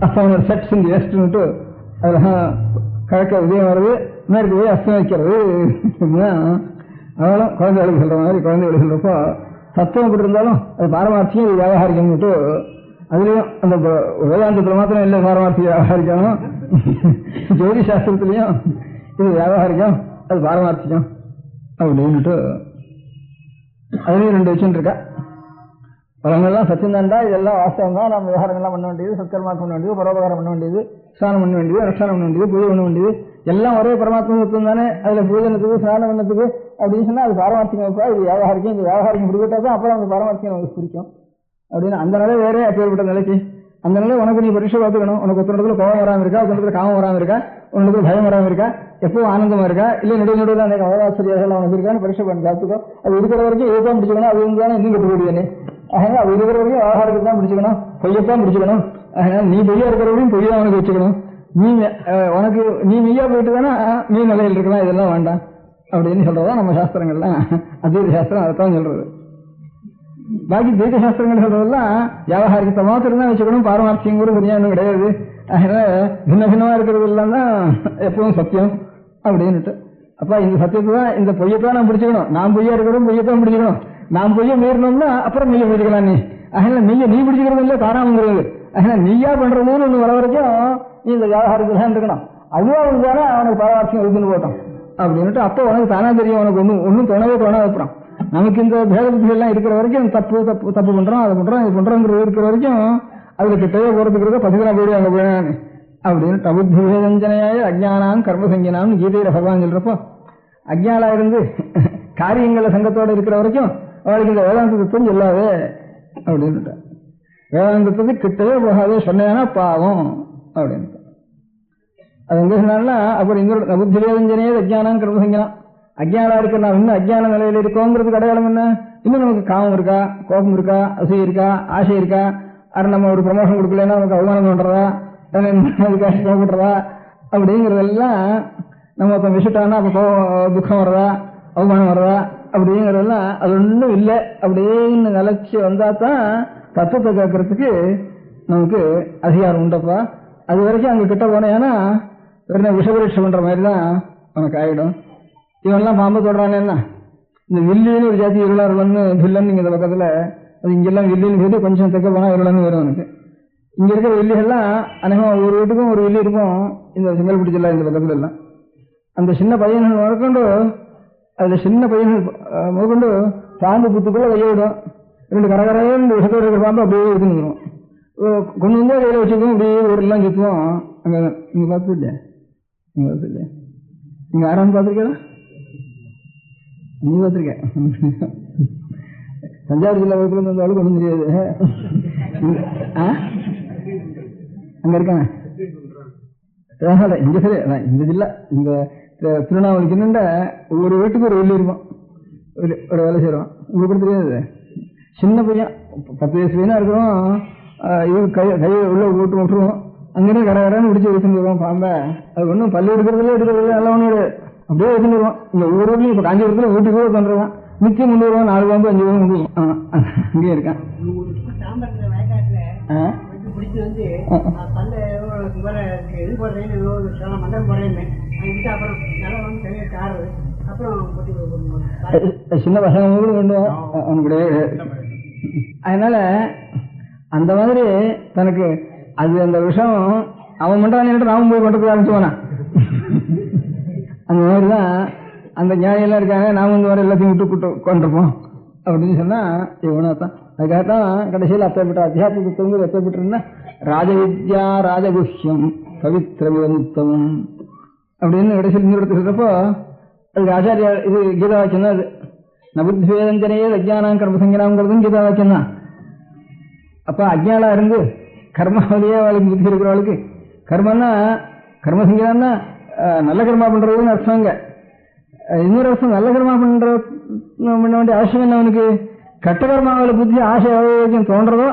[SPEAKER 5] அப்புறம் செட்ஸ் இன் தி வெஸ்ட்னுட்டு அதெல்லாம் கிழக்க உதயம் வருது, மேற்கு போய் அஸ்தம் வைக்கிறது. அவளும் குழந்தைகளுக்கு சொல்ற மாதிரி குழந்தைகளுக்கு சொல்றப்போ தத்துவம் இப்படி இருந்தாலும் அது பாரமார்த்தியம், இது வியாபாரிகம்னுட்டு அதுலயும் அந்த வேதாந்தத்துல மாத்திரம் இல்லை பாரமார்த்திக வியாபாரிக்கம், ஜோதி சாஸ்திரத்திலையும் இது வியாபாரிக்கம், அது பாரமார்த்திகம் அப்படின்னுட்டு அதுலயும் 2 வச்சுட்டு இருக்கா. பலங்கள்லாம் சத்தியந்தாண்டா, இதெல்லாம் வாஸ்தவம் தான். நம்ம விவகாரங்கள்லாம் பண்ண வேண்டியது, சத்கர்மா பண்ண வேண்டியது, பரோபகாரம் பண்ண வேண்டியது, ஸ்நானம் பண்ண வேண்டியது, அனுஷ்டானம் பண்ண வேண்டியது, பூஜை பண்ண வேண்டியது, எல்லாம் ஒரே பரமாத்மா தத்துவம் தானே. அதுல பூஜனத்துக்கு ஸ்நானம் பண்ணத்துக்கு அப்படின்னு சொன்னா அது பாரமார்த்திகம். இது வியாபாரிக்கம், இந்த வியாபாரிக்கம் பிடிக்கிட்டா தான் அப்புறம் அந்த பாரமார்த்திகம் நமக்கு பிடிக்கும் அப்படின்னு. அந்த நிலை வேற அப்பேற்பட்ட நிலைக்கு. அந்த நிலை உனக்கு நீ பரீட்சை பார்த்துக்கணும். உனக்கு ஒருத்தரத்துல கோபம் வராம இருக்கா, ஒருத்தரத்துல காமம் வராம இருக்கா, உனக்கு பயம் வராம இருக்கா, எப்பவும் ஆனந்தமா இருக்கா, இல்ல நடுவில் அன்னைக்கு அவராசிரியர்கள் உனக்கு இருக்கான்னு பரீட்சை பண்ணி பார்த்துக்கோ. அது இருக்கிற வரைக்கும் இதுதான் பிடிச்சிக்கணும், அது இருந்தாலும் இன்னும் கட்டு போடுவேனே. அதனால அது இருக்கிற வரைக்கும் விவகாரத்துக்கு தான் பிடிச்சிக்கணும், பொய்யத்தான் பிடிச்சிக்கணும். அதனால நீ பொய்யா இருக்கிற வரையும் பொய்யா உனக்கு வச்சுக்கணும். உனக்கு நீ மெய்யா போயிட்டு தானே நீ நிலையில் இருக்கலாம், இதெல்லாம் வேண்டாம் அப்படின்னு சொல்றதா நம்ம சாஸ்திரங்கள்லாம். அத்வைத சாஸ்திரம் அதைத்தான் சொல்றது. பாக்கி துவைத சாஸ்திரங்கள் சொல்றதெல்லாம் வியாபாரிகத்தை மாத்திரம் தான் வச்சுக்கணும், பாரமார்த்தியம் கூட சரியானு கிடையாது. அதனால பின்ன பின்னமா இருக்கிறது எல்லாம் தான் எப்பவும் சத்தியம் அப்படின்னுட்டு. அப்ப இந்த சத்தியத்தை தான், இந்த பொய்யத்தான் நான் பிடிச்சிக்கணும். நான் பொய்யா இருக்கிறோம், பொய்யத்தான் பிடிச்சிக்கணும். நான் பொய்ய மீறணும்னா அப்புறம் மெய்ய பிடிச்சிக்கலாம். நீ அதனால மெய்ய நீ பிடிச்சிக்கிறது இல்லை, தாராமங்கிறது. அதனால நீயா பண்றதுன்னு ஒண்ணு வர வரைக்கும் நீ இந்த வியாபாரத்துல தான் இருக்கணும். அதுவா இருந்தாலே அவனுக்கு பாரமார்த்தியம் இருக்குன்னு போட்டோம் அப்படின்னுட்டு. அப்போ உனக்கு தானா தெரியும், உனக்கு ஒன்னும் தோணவே தோணாது. அப்புறம் நமக்கு இந்த பேத புத்திகள்லாம் இருக்கிற வரைக்கும் தப்பு தப்பு தப்பு பண்றோம், அதை பண்றோம், இது பண்றோங்கிறது இருக்கிற வரைக்கும் அதுல கிட்டவே போறதுக்கு பசிக்கலாம் போயிடு அங்க போயிடான்னு அப்படின்னு. தபுத்தி வேதஞ்சனையாய அஜ்ஞானாம் கர்மசங்கினாம் கீதையில பகவான் சொல்றப்போ, அஜ்ஞானா இருந்து காரியங்கள சங்கத்தோட இருக்கிற வரைக்கும் அவளுக்கு இந்த வேதாந்த தத்துவம் சொல்லாதே அப்படின்னுட்ட. வேதாந்தத்துக்கு கிட்டவே போகாதே சொன்னா பாவம் அப்படின்னு. அது எங்க சொன்னாலும் அப்புறம் இந்த புத்தி வேதஞ்சனையே அஜ்ஞானம் கர்மசங்கினாம். அஜ்ஞானா இருக்க நான் இன்னும் அஜ்ஞான நிலையில இருக்கோங்கிறதுக்கு அடையாளம் என்ன? இன்னும் நமக்கு காமம் இருக்கா, கோபம் இருக்கா, அசூயை இருக்கா, ஆசை இருக்கா, அது நம்ம ஒரு ப்ரமோஷன் கொடுக்கலன்னா நமக்கு அவமானம் பண்றதா, கஷ்டப்படுறதா அப்படிங்கறதெல்லாம் நம்ம விசிட்டானா அப்ப துக்கம் வர்றதா, அவமானம் வர்றதா அப்படிங்கறதெல்லாம் அது ஒன்றும் இல்லை அப்படின்னு நிலைச்சு வந்தா தான் தத்துவத்தை கேட்கறதுக்கு நமக்கு அதிகாரம் உண்டப்பா. அது வரைக்கும் அங்க கிட்ட போனேன்னா வெறும் விஷபரீட்சை பண்ற மாதிரி தான் உனக்கு ஆயிடும். இவெல்லாம் பாம்பு தொடரானே என்ன, இந்த வில்லின்னு ஒரு ஜாதி இருளாருலன்னு வில்லன்னு இங்க இந்த பக்கத்துல, அது இங்கெல்லாம் வில்லின்னு போது கொஞ்சம் தெக்க போனா இருளன்னு வரும் எனக்கு. இங்க இருக்கிற வில்லிகள்லாம் அநேகமா ஒரு வீட்டுக்கும் ஒரு வில்லி இருக்கும் இந்த செங்கல்பட்டு ஜில்லா இந்த பக்கத்துல எல்லாம். அந்த சின்ன பையன்கள் முதற்கொண்டு, அதுல சின்ன பையன்கள் முதற்கொண்டு பாம்பு புத்துக்குள்ள கைய விடும். 2 கரகரையும் விஷத்தோடு இருக்கிற பாம்பு அப்படியே எடுத்துன்னு வரும். கொண்டு வந்து கையில வச்சுக்கோம், அப்படியே ஊரெல்லாம் சுற்றுவோம். அங்க நீங்க பார்த்து இல்லையா? நீங்க பார்த்து இல்லையா? நீங்க யாரான்னு பார்த்துருக்கீங்களா? நீ பார்த்துருக்க? தஞ்சாவூர் ஜில்லா வகுப்புல இருந்து வந்தாலும் ஒன்றும் தெரியாது. அங்க இருக்காங்க இங்க சரி. இந்த ஜில்லா இந்த திருவண்ணாமலைக்கு என்னண்ட ஒவ்வொரு வீட்டுக்கு ஒரு வெள்ளி இருக்கும், ஒரு வேலை செய்யறோம். உங்களுக்கு கூட தெரியாது. சின்ன பையன் 10 வயசு பையனா இருக்கிறோம். இது கையை உள்ள போட்டு விட்டுருவோம். அங்கிருந்து கரகரன்னு பிடிச்சி வச்சுட்டு வருவோம் பாம்பை. அது ஒன்றும் பள்ளி எடுக்கிறது எல்லாம் ஒன்று அப்படியே வச்சுட்டு வருவோம். இங்க ஒவ்வொரு வீட்லையும் இப்ப காஞ்சிபுரத்துல வீட்டுக்கு கூட தந்துருவான். நிச்சயம் 3 வருவான், 4 பாம்பு 5 பாம்பு கொண்டு வருவான். அங்கேயே இருக்கான். சின்ன பசங்க கூட கொண்டு அவனுக்கு. அதனால அந்த மாதிரி தனக்கு அது அந்த விஷயம் அவன் பண்றான், நாமும் போய் பண்றதுக்கு ஆரம்பிச்சுவானா. அந்த மாதிரிதான் அந்த ஞானியெல்லாம் இருக்காங்க, நாம இந்த மாதிரி எல்லாத்தையும் விட்டு கொண்டிருப்போம் அப்படின்னு சொன்னா இவனாத்தான். அதுக்காகத்தான் கடைசியில் அத்தைப்பட்ட அத்தியாத்மிகத்துவம் எத்தப்பட்டிருந்தா ராஜவித்யா ராஜகுஹ்யம் பவித்ரமுத்தமம் அப்படின்னு கடைசியில் இன்னொரு சொல்றப்போ அதுக்கு ஆச்சாரியா இது கீதா வாக்கியம் தான். அது நபுத்தி வேதஞ்சனையே அஜ்ஞானம் கர்மசங்கினாங்கிறதும் கீதா வாக்கியம் தான். அப்ப அஜ்ஞானா இருந்து கர்மாவிலேயே அவளுக்கு புத்தி இருக்கிறவளுக்கு கர்மன்னா கர்மசங்கினான்னா நல்ல கர்மா பண்றதுன்னு அர்த்தங்க. இன்னொரு அர்த்தம் நல்ல கர்மா பண்ண வேண்டிய அவசியம் என்ன? அவனுக்கு கட்டகர்மாவில் புத்தி ஆசை வரைக்கும் தோன்றதோ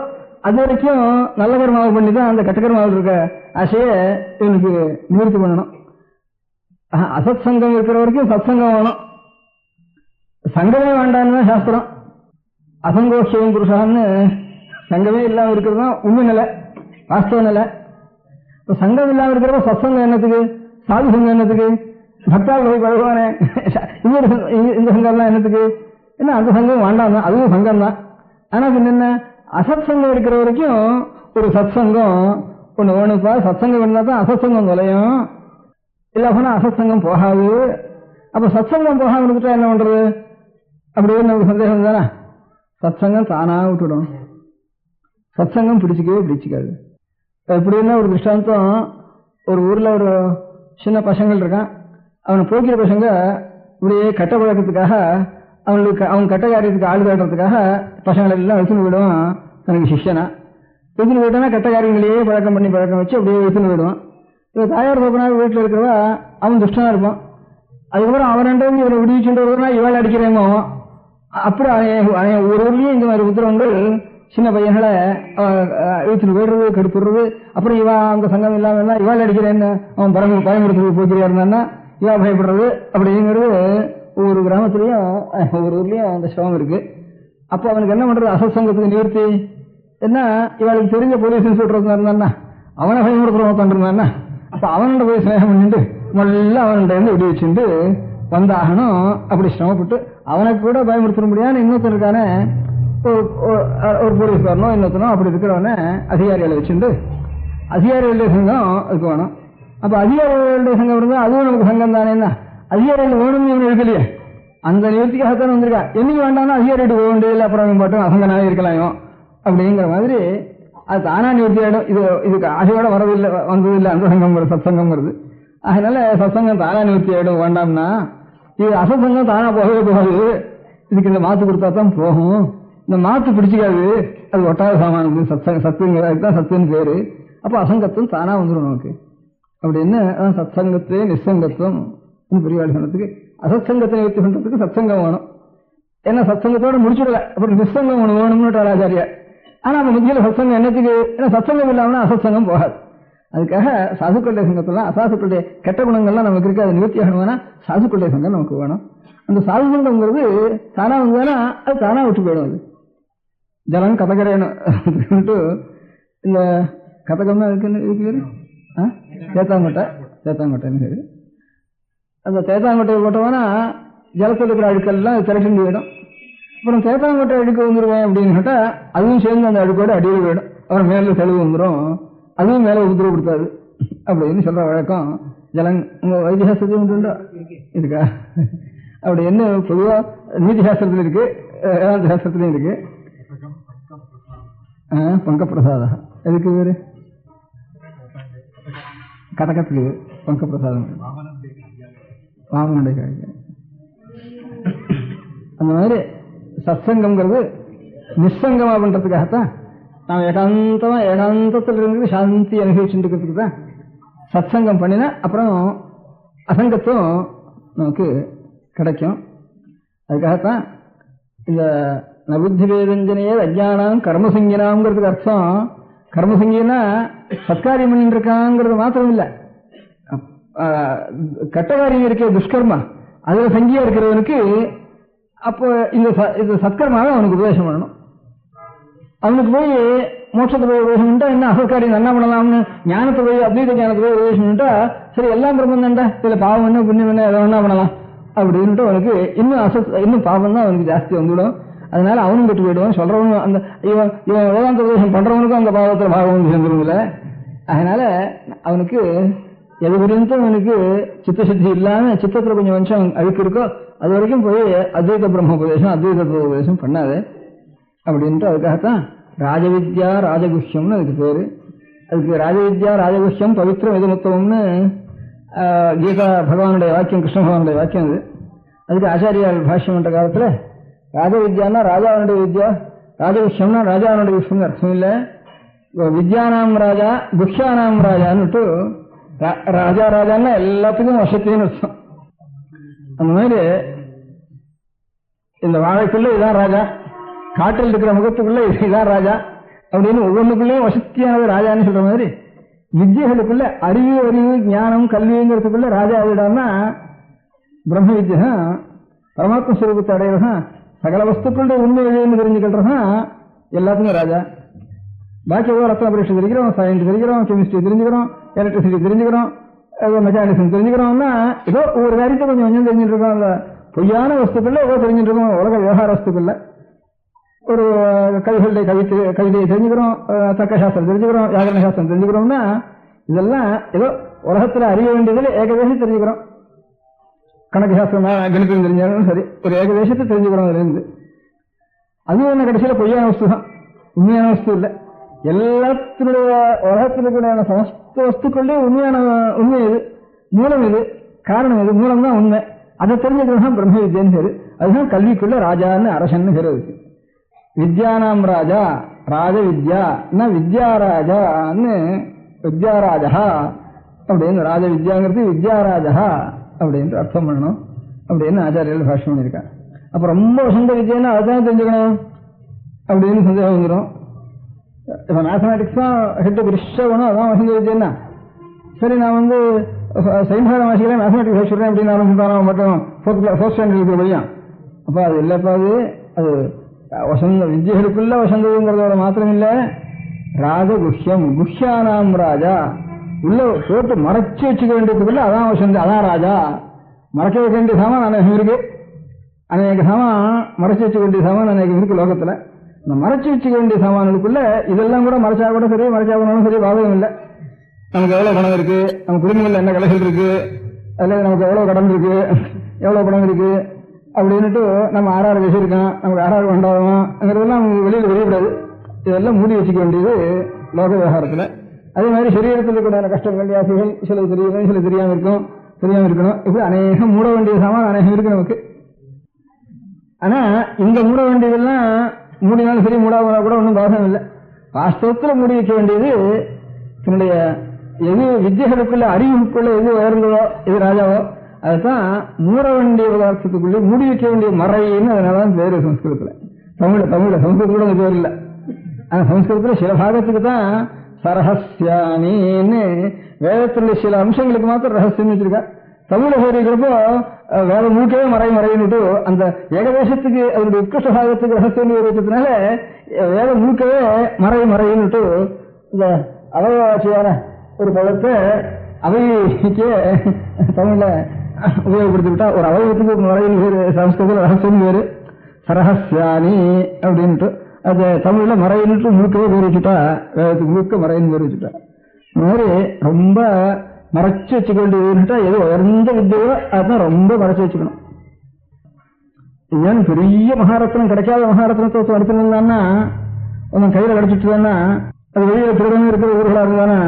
[SPEAKER 5] அது வரைக்கும் நல்ல கர்மாவை பண்ணி தான் அந்த கட்டகர்மாவில் இருக்க ஆசையை இவனுக்கு நிவர்த்தி பண்ணணும். அசத் சங்கம் இருக்கிற வரைக்கும் சத் சங்கம் வேணும். சங்கமே வேண்டான்னு தான் சாஸ்திரம். அசங்கோஷம் புருஷான்னு சங்கமே இல்லாம இருக்கிறது தான் உண்மை நிலை, வாஸ்தவ நிலை. இப்ப சங்கம் இல்லாம இருக்கிறப்ப சத்சங்கம் என்னத்துக்கு, சாது சங்கம் என்னத்துக்கு, பக்தால் போய் பழகுவானே இந்த சங்கம்லாம் என்னத்துக்கு? என்ன அந்த சங்கம் வேண்டாம் தான், அதுவும் சங்கம் தான். ஆனா பின்ன என்ன, அசத் சங்கம் இருக்கிற வரைக்கும் ஒரு சத்சங்கம் ஒண்ணு வேணுப்பா. சத்சங்கம் இருந்தா தான் அசத்சங்கம் தொலையும், இல்ல போனா அசத்சங்கம் போகாது. அப்ப சத்சங்கம் போகாம இருந்துட்டா என்ன பண்றது அப்படின்னு நமக்கு சந்தேகம் தானே. சத்சங்கம் தானா விட்டுடும், சத்சங்கம் பிடிச்சிக்காது. எப்படின்னா ஒரு திருஷ்டாந்தம், ஒரு ஊர்ல ஒரு சின்ன பசங்கள் இருக்கான். அவனை போக்கிற பசங்க இப்படியே கட்ட பழக்கத்துக்காக அவன் கட்ட காரியத்துக்கு ஆள் காட்டுறதுக்காக பசங்களை எல்லாம் வச்சுன்னு விடுவான். தனக்கு சிஷ்யனா வச்சுன்னு போயிட்டானா கட்ட காரியங்களையே பழக்கம் வச்சு அப்படியே வச்சுன்னு விடுவான். இப்போ தாயார் தோப்பனார் வீட்டில் இருக்கிறவா அவன் துஷ்டனா இருப்பான். அதுக்கப்புறம் அவன்கிட்ட இவரை விடுவிச்சுட்டு வருவா, இவாள் அடிக்கிறேமோ. அப்புறம் ஒரு ஊர்லயும் இந்த மாதிரி உத்தரவங்கள் சின்ன பையன்களை இழுத்துட்டு போயிடுறது, கெடுத்துடுறது. அப்புறம் இவா அந்த சங்கம் இல்லாம இவாள் அடிக்கிறேன்னு அவன் பயமுறுத்துறது போக்கிறியா இருந்தான்னா இவா பயப்படுறது. அப்படிங்கிறது ஒவ்வொரு கிராமத்துலயும் ஒவ்வொரு ஊர்லயும் அந்த சிரமம் இருக்கு. அப்போ அவனுக்கு என்ன பண்றது, அசத்சங்கத்துக்கு நிவர்த்தி என்ன, இவளுக்கு தெரிஞ்ச போலீஸ் இன்ஸ்பெக்டர் இருந்தான்னா அவனை பயமுறுத்துறவன் தண்டிருந்தான்னா அப்ப அவன்கிட்ட போய் ஸ்நேகம் பண்ணிட்டு முதல்ல அவன்கிட்ட இருந்து விடி வச்சுட்டு வந்தாகணும். அப்படி சிரமப்பட்டு அவனுக்கு கூட பயமுறுத்த முடியாது. இன்னொருத்தருக்கான ஒரு போலீஸ் வரணும், இன்னொருத்தனும் அப்படி இருக்கிறவன அதிகாரிகளை வச்சுட்டு அதிகாரிகளுடைய சங்கம் அதுக்கு வேணும். அப்ப அதிகாரிகளுடைய சங்கம் இருந்தா அதுவும் நமக்கு சங்கம் தானே. அதிகாரிகள் வேணும்னு இவன் இருக்கலையே, அந்த நிவர்த்திக்காகத்தானே வந்திருக்கா. என்னைக்கு வேண்டாம்னா அதிகாரிட்டு போக வேண்டியதில்லை, அப்புறம் பாட்டும் அசங்கனாவே இருக்கலாம் அப்படிங்கிற மாதிரி அது தானா நிவர்த்தி ஆயிடும். இதுக்கு ஆசையோட வந்ததில்லை அந்த சங்கம் சத்சங்கம் வருது. அதனால சத்சங்கம் தானா நிவர்த்தி ஆயிடும். வேண்டாம்னா இது அசத்சங்கம் தானா போகவே போகாது. இதுக்கு இந்த மாத்து கொடுத்தா தான் போகும். இந்த மாத்து பிடிச்சிக்காது, அது ஒட்டாத சாமான். சத்துங்கிறதுதான் சத்துன்னு பேரு. அப்ப அசங்கத்துவம் தானா வந்துடும் நமக்கு. அப்படின்னு சத்சங்கத்தே நிசங்கத்துவம் பெரியவாள் சொன்னதுக்கு அசத்சங்கத்தை நிவர்த்தி பண்றதுக்கு சத்சங்கம் வேணும். ஏன்னா சத்சங்கத்தோட முடிச்சுடல, அப்புறம் நிசங்கம் ஒண்ணு வேணும்னு ஆச்சாரியா. ஆனா அந்த மத்தியில சத்சங்கம் என்னத்துக்கு, ஏன்னா சத்சங்கம் இல்லாமனா அசத்சங்கம் போகாது. அதுக்காக சாதுக்களுடைய சங்கத்தெல்லாம் அசாதுக்களுடைய கெட்ட குணங்கள்லாம் நமக்கு இருக்கு, அதை நிவர்த்தி ஆகணும்னா சாதுக்களுடைய சங்கம் நமக்கு வேணும். அந்த சாது சங்கம்ங்கிறது தானா வந்தானா அது தானா விட்டு போயிடும். அது ஜலம் கதகரையணும். இந்த கதகம்னா இதுக்கு பேரு தேத்தாங்கொட்டைன்னு பேரு. அந்த தேத்தாங்கொட்டையை போட்டோம்னா ஜலத்தில் இருக்கிற அழுக்கெல்லாம் திரட்டிட்டு போயிடும். அப்புறம் தேத்தாங்கொட்டை அழுக்கு வந்துருவேன் அப்படின்னு கேட்டா அதுவும் சேர்ந்து அந்த அழுக்கோட அடியில் போயிடும். அப்புறம் மேல தெளிவு வந்துடும், அதுவும் மேல உத்தரவுப்படுத்தாது அப்படின்னு சொல்ற வழக்கம் ஜலம் உங்க வைத்தியசாஸ்திரத்தையும் உண்டுண்டா இருக்கா? அப்படி என்ன பொதுவா நீதி சாஸ்திரத்துல இருக்கு, வேதாந்த சாஸ்திரத்திலையும் இருக்கு. பங்கப்பிரசாதா எதுக்கு பேரு? கதகத்துக்கு பங்கப்பிரசாதம் வாமனுடைய காய்க. அந்த மாதிரி சத்சங்கம்ங்கிறது நிசங்கமா பண்றதுக்காகத்தான் நாம் ஏகாந்தத்தில் இருந்து சாந்தி அனுபவிச்சுட்டு இருக்கிறதுக்கு தான் சத்சங்கம் பண்ணினா அப்புறம் அசங்கத்துவம் நமக்கு கிடைக்கும். அதுக்காகத்தான் இந்த நபுத்தி வேதஞ்சனையே அஜ்ஞானம் கர்மசங்கினாம்ங்கிறதுக்கு அர்த்தம். கர்மசங்கினா சத்காரியம் பண்ணிட்டு இருக்காங்கிறது மாத்திரம் இல்லை, கட்டகாரியம் இருக்க துஷ்கர்மா அதுல சங்கியா இருக்கிறவனுக்கு அப்போ இந்த சத்கர்மாவை அவனுக்கு உபதேசம் பண்ணணும். அவனுக்கு போய் மோட்சத்தை போய் உபதேசம் பண்ணிட்டா என்ன அசத்காரியம் என்ன பண்ணலாம்னு ஞானத்தை போய் அத்வைத ஞானத்தை போய் உபதேசம் பண்ணிட்டா சரி எல்லாம் பிரம்மம் தான்டா, இதுல பாவம் என்ன புண்ணியம் என்ன எதை வேணா பண்ணலாம் அப்படின்ட்டு அவனுக்கு இன்னும் பாவம் தான் அவனுக்கு ஜாஸ்தி வந்துவிடும். அதனால அவனும் கெட்டு போயிடுவான். சொல்றவனும் அந்த இவன் வேதாந்த உபதேசம் பண்றவனுக்கும் அந்த பாவத்துல பாவம் சேர்ந்துருங்கல. அதனால அவனுக்கு எது வரைக்கும் அவனுக்கு சித்தசுத்தி இல்லாம சித்தத்துல கொஞ்சம் வம்சம் அழுக்கு இருக்கோ அது வரைக்கும் போய் அத்வைத பிரம்ம உபதேசம் அத்வைத உபதேசம் பண்ணாது அப்படின்ட்டு. அதுக்காகத்தான் ராஜவித்யா ராஜகுஷ்யம்னு அதுக்கு பேரு. அதுக்கு ராஜவித்யா ராஜகுஷ்யம் பவித்திரம் எதுமுத்தவம்னு கீதா பகவானுடைய வாக்கியம், கிருஷ்ண பகவானுடைய வாக்கியம். அது அதுக்கு ஆச்சாரியால் பாஷ்யம் பண்ற காலத்துல ராஜவித்யான்னா ராஜாவனுடைய வித்யா, ராஜகுஷ்யம்னா ராஜாவனுடைய விஷயம் அர்த்தம் இல்லை. வித்யானாம் ராஜா குஷ்யானாம் ராஜான்னுட்டு ராஜா ராஜான்னா எல்லாத்துக்கும் வசத்தின்னு அர்த்தம். அந்த மாதிரி இந்த வாழைக்குள்ள இதான் ராஜா, காட்டில் இருக்கிற முகத்துக்குள்ள இதான் ராஜா அப்படின்னு ஒவ்வொன்றுக்குள்ளேயும் வசத்தியானது ராஜான்னு சொல்ற மாதிரி வித்யகளுக்குள்ள அறிவு ஞானம் கல்விங்கிறதுக்குள்ள ராஜா ஆகிடான்னா பிரம்ம வித்யா பரமாத்ம ஸ்வரூபத்தை அடையிறதான் சகல வஸ்துக்களுடைய உண்மை எழுதுன்னு தெரிஞ்சுக்கிறதான் எல்லாத்துக்கும் ராஜா. பாக்கி ஏதோ ரத்ன பரீட்சை தெரிஞ்சுக்கிறோம், சயின்ஸ் தெரிஞ்சுக்கிறோம், கெமிஸ்ட்ரி தெரிஞ்சுக்கிறோம், எலக்ட்ரிசிட்டி தெரிஞ்சுக்கிறோம், மெக்கானிசம் தெரிஞ்சுக்கிறோம்னா ஏதோ ஒவ்வொரு காரியத்தை கொஞ்சம் கொஞ்சம் தெரிஞ்சுட்டு இருக்கோம். அந்த பொய்யான வஸ்துக்கள்ல ஏதோ தெரிஞ்சுட்டு இருக்கோம் உலக விவகார வஸ்துக்கள்ல. ஒரு கவிகளுடைய கவிதையை தெரிஞ்சுக்கிறோம், தர்க்க சாஸ்திரம் தெரிஞ்சுக்கிறோம், வியாகரண சாஸ்திரம் தெரிஞ்சுக்கிறோம்னா இதெல்லாம் ஏதோ உலகத்துல அறிய வேண்டியதுல ஏகதேசம் தெரிஞ்சுக்கிறோம். கணக்கு சாஸ்திரம் கணிதம் தெரிஞ்சாலும் சரி, ஒரு ஏகதேசத்தை தெரிஞ்சுக்கிறோம். அதுல இருந்து அதுவும் என்ன கடைசியில பொய்யான வஸ்து தான், உண்மையான வஸ்து இல்லை. எல்லாத்தினுடைய உலகத்தினுடைய சமஸ்த வஸ்துக்களே உண்மை எது, மூலம் எது, காரணம் எது, மூலம் தான் உண்மை. அதை தெரிஞ்சுக்கிறது தான் பிரம்ம வித்யான்னு பேரு. அதுதான் கல்விக்குள்ள ராஜான்னு அரசன்னு பேரு இருக்கு. வித்யானாம் ராஜா ராஜ வித்யா வித்யாராஜான்னு வித்யாராஜா அப்படின்னு ராஜ வித்யாங்கிறது வித்யாராஜா அப்படின்னு அர்த்தம் பண்ணணும் அப்படின்னு ஆச்சாரியர்கள் பாஷ்யம் பண்ணியிருக்காங்க. அப்ப ரொம்ப வசந்த வித்யான்னு அதுதான் தெரிஞ்சுக்கணும் அப்படின்னு சந்தேகம் வந்துடும். இப்ப மேத்தமேட்டிக்ஸ் தான் ஹெட்டு பிரிஷணும், அதான் வசந்த வித்யான்னா சரி நான் வந்து சைன்ஸ் வாசிக்கிறேன் மேத்தமேட்டிக்ஸ் வாசிக்கிறேன் அப்படின்னு ஆரம்பிச்சுட்டாலும் மட்டும் ஃபோர்த் ஸ்டாண்டர்ட் இருக்கிற பையன். அப்ப அது இல்லப்பா, அது வசந்த வித்யர்களுக்குள்ள வசந்ததுங்கிறதோட மாத்திரம் இல்ல, ராஜகுஹ்யம் குஹ்யானாம் ராஜா உள்ள போட்டு மறைச்சு வச்சுக்க வேண்டியதுக்குள்ள அதான் வசந்த, அதான் ராஜா. மறைக்க வைக்க வேண்டிய சாமான் அநேகம் இருக்கு, அநேக சாமான் மறைச்சு வச்சுக்க வேண்டிய சாமான் அநேகம் இருக்கு லோகத்துல. இந்த மறைச்சு வச்சுக்க வேண்டிய சாமான்களுக்குள்ள இதெல்லாம் கூட மறைச்சா கூட சரி, மறைச்சா போனாலும் சரி, பாதகம் இல்லை. நமக்கு எவ்வளவு பணம் இருக்கு, நம்ம குடும்பங்கள்ல என்ன கலைகள் இருக்கு, அல்லது நமக்கு எவ்வளவு கடன் இருக்கு, எவ்வளவு பணம் இருக்கு அப்படின்னுட்டு நம்ம ஆறாறு பேசியிருக்கோம், நமக்கு ஆறாறு வேண்டாதெல்லாம் வெளியில் வெளியிடாது. இதெல்லாம் மூடி வச்சுக்க வேண்டியது லோக விவகாரத்துல. அதே மாதிரி சரீரத்தில் கூட கஷ்டங்கள் ஆசைகள் சில தெரியும், சில தெரியாம இருக்கணும். இப்படி அநேகம் மூட வேண்டிய சாமான் அநேகம் இருக்கு நமக்கு. ஆனா இந்த மூட வேண்டியதெல்லாம் மூடினாலும் சரி, மூடாம கூட ஒன்றும் பாசம் இல்லை. வாஸ்தவத்தில் மூடி வைக்க வேண்டியது தன்னுடைய எது வித்யகளுக்குள்ள அறிவுக்குள்ள எது உயர்ந்ததோ எது ராஜாவோ அதுதான் மூட வேண்டிய பதார்த்தத்துக்குள்ளே மூடி வைக்க வேண்டிய மறைன்னு அதனாலதான் பேரு சம்ஸ்கிருதத்துல. சம்ஸ்கிருதத்துல அந்த பேர் இல்லை. ஆனா சம்ஸ்கிருதத்துல சில பாகத்துக்கு தான் சரஹஸ்யானின்னு வேதத்துல சில அம்சங்களுக்கு மாத்திரம் ரகசியம் வச்சிருக்கா. தமிழ சொல்லிக்கிறப்போ வேற மூக்கவே மறைன்னுட்டு அந்த ஏகதேசத்துக்கு அதனுடைய உட்கிருஷ்ட பாகத்துக்கு ரகசியம் வச்சதுனால வேற மூக்கவே மறைன்னுட்டு இந்த அவயவாட்சியான ஒரு பதத்தை அவைக்கே தமிழ்ல உபயோகப்படுத்தி விட்டா. ஒரு அவயவத்துக்கு மறையின் வேறு, சம்ஸ்கிருதத்தில் ரகசியம் வேறு, சரஹஸ்யானி அப்படின்ட்டு அது தமிழ்ல மறைன்னுட்டு முழுக்கவே பேர் வச்சுட்டா, வேதத்துக்கு முழுக்க மறைன்னு பேர் வச்சுட்டா. இந்த மாதிரி ரொம்ப மறைச்சு வச்சுக்க வேண்டியதுட்டா எது உயர்ந்த வித்தியோ அதுதான் ரொம்ப மறைச்சு வச்சுக்கணும். ஏன் பெரிய மகாரத்னம் கிடைக்காத மகாரத்னத்தை எடுத்துருந்தான்னா ஒன்னும் கையில கிடைச்சிட்டுதானா, அது வெளியில திருடமே இருக்கிற ஊர்களா இருந்தானா,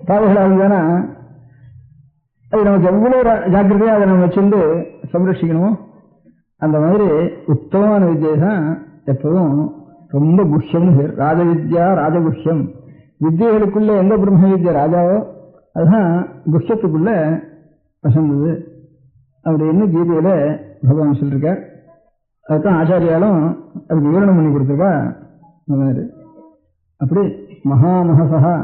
[SPEAKER 5] பாதைகளா இருந்தானா, அது நமக்கு எவ்வளவு ஜாக்கிரதையா அதை நம்ம வச்சிருந்து சம்ரட்சிக்கணும். அந்த மாதிரி உத்தமமான வித்தியை தான் எப்பவும் ரொம்ப குஹ்யம்னு பேர். ராஜவித்யா ராஜகுஹ்யம். வித்தியர்களுக்குள்ள எந்த பிரம்ம வித்யா ராஜாவோ அதுதான் குஹ்யத்துக்குள்ள வசந்தது அப்படின்னு கீதையில பகவான் சொல்லிருக்கார். அதுதான் ஆச்சாரியாலும் அதுக்கு விவரணம் பண்ணி கொடுத்துருக்கா. அப்படி மகாமகசா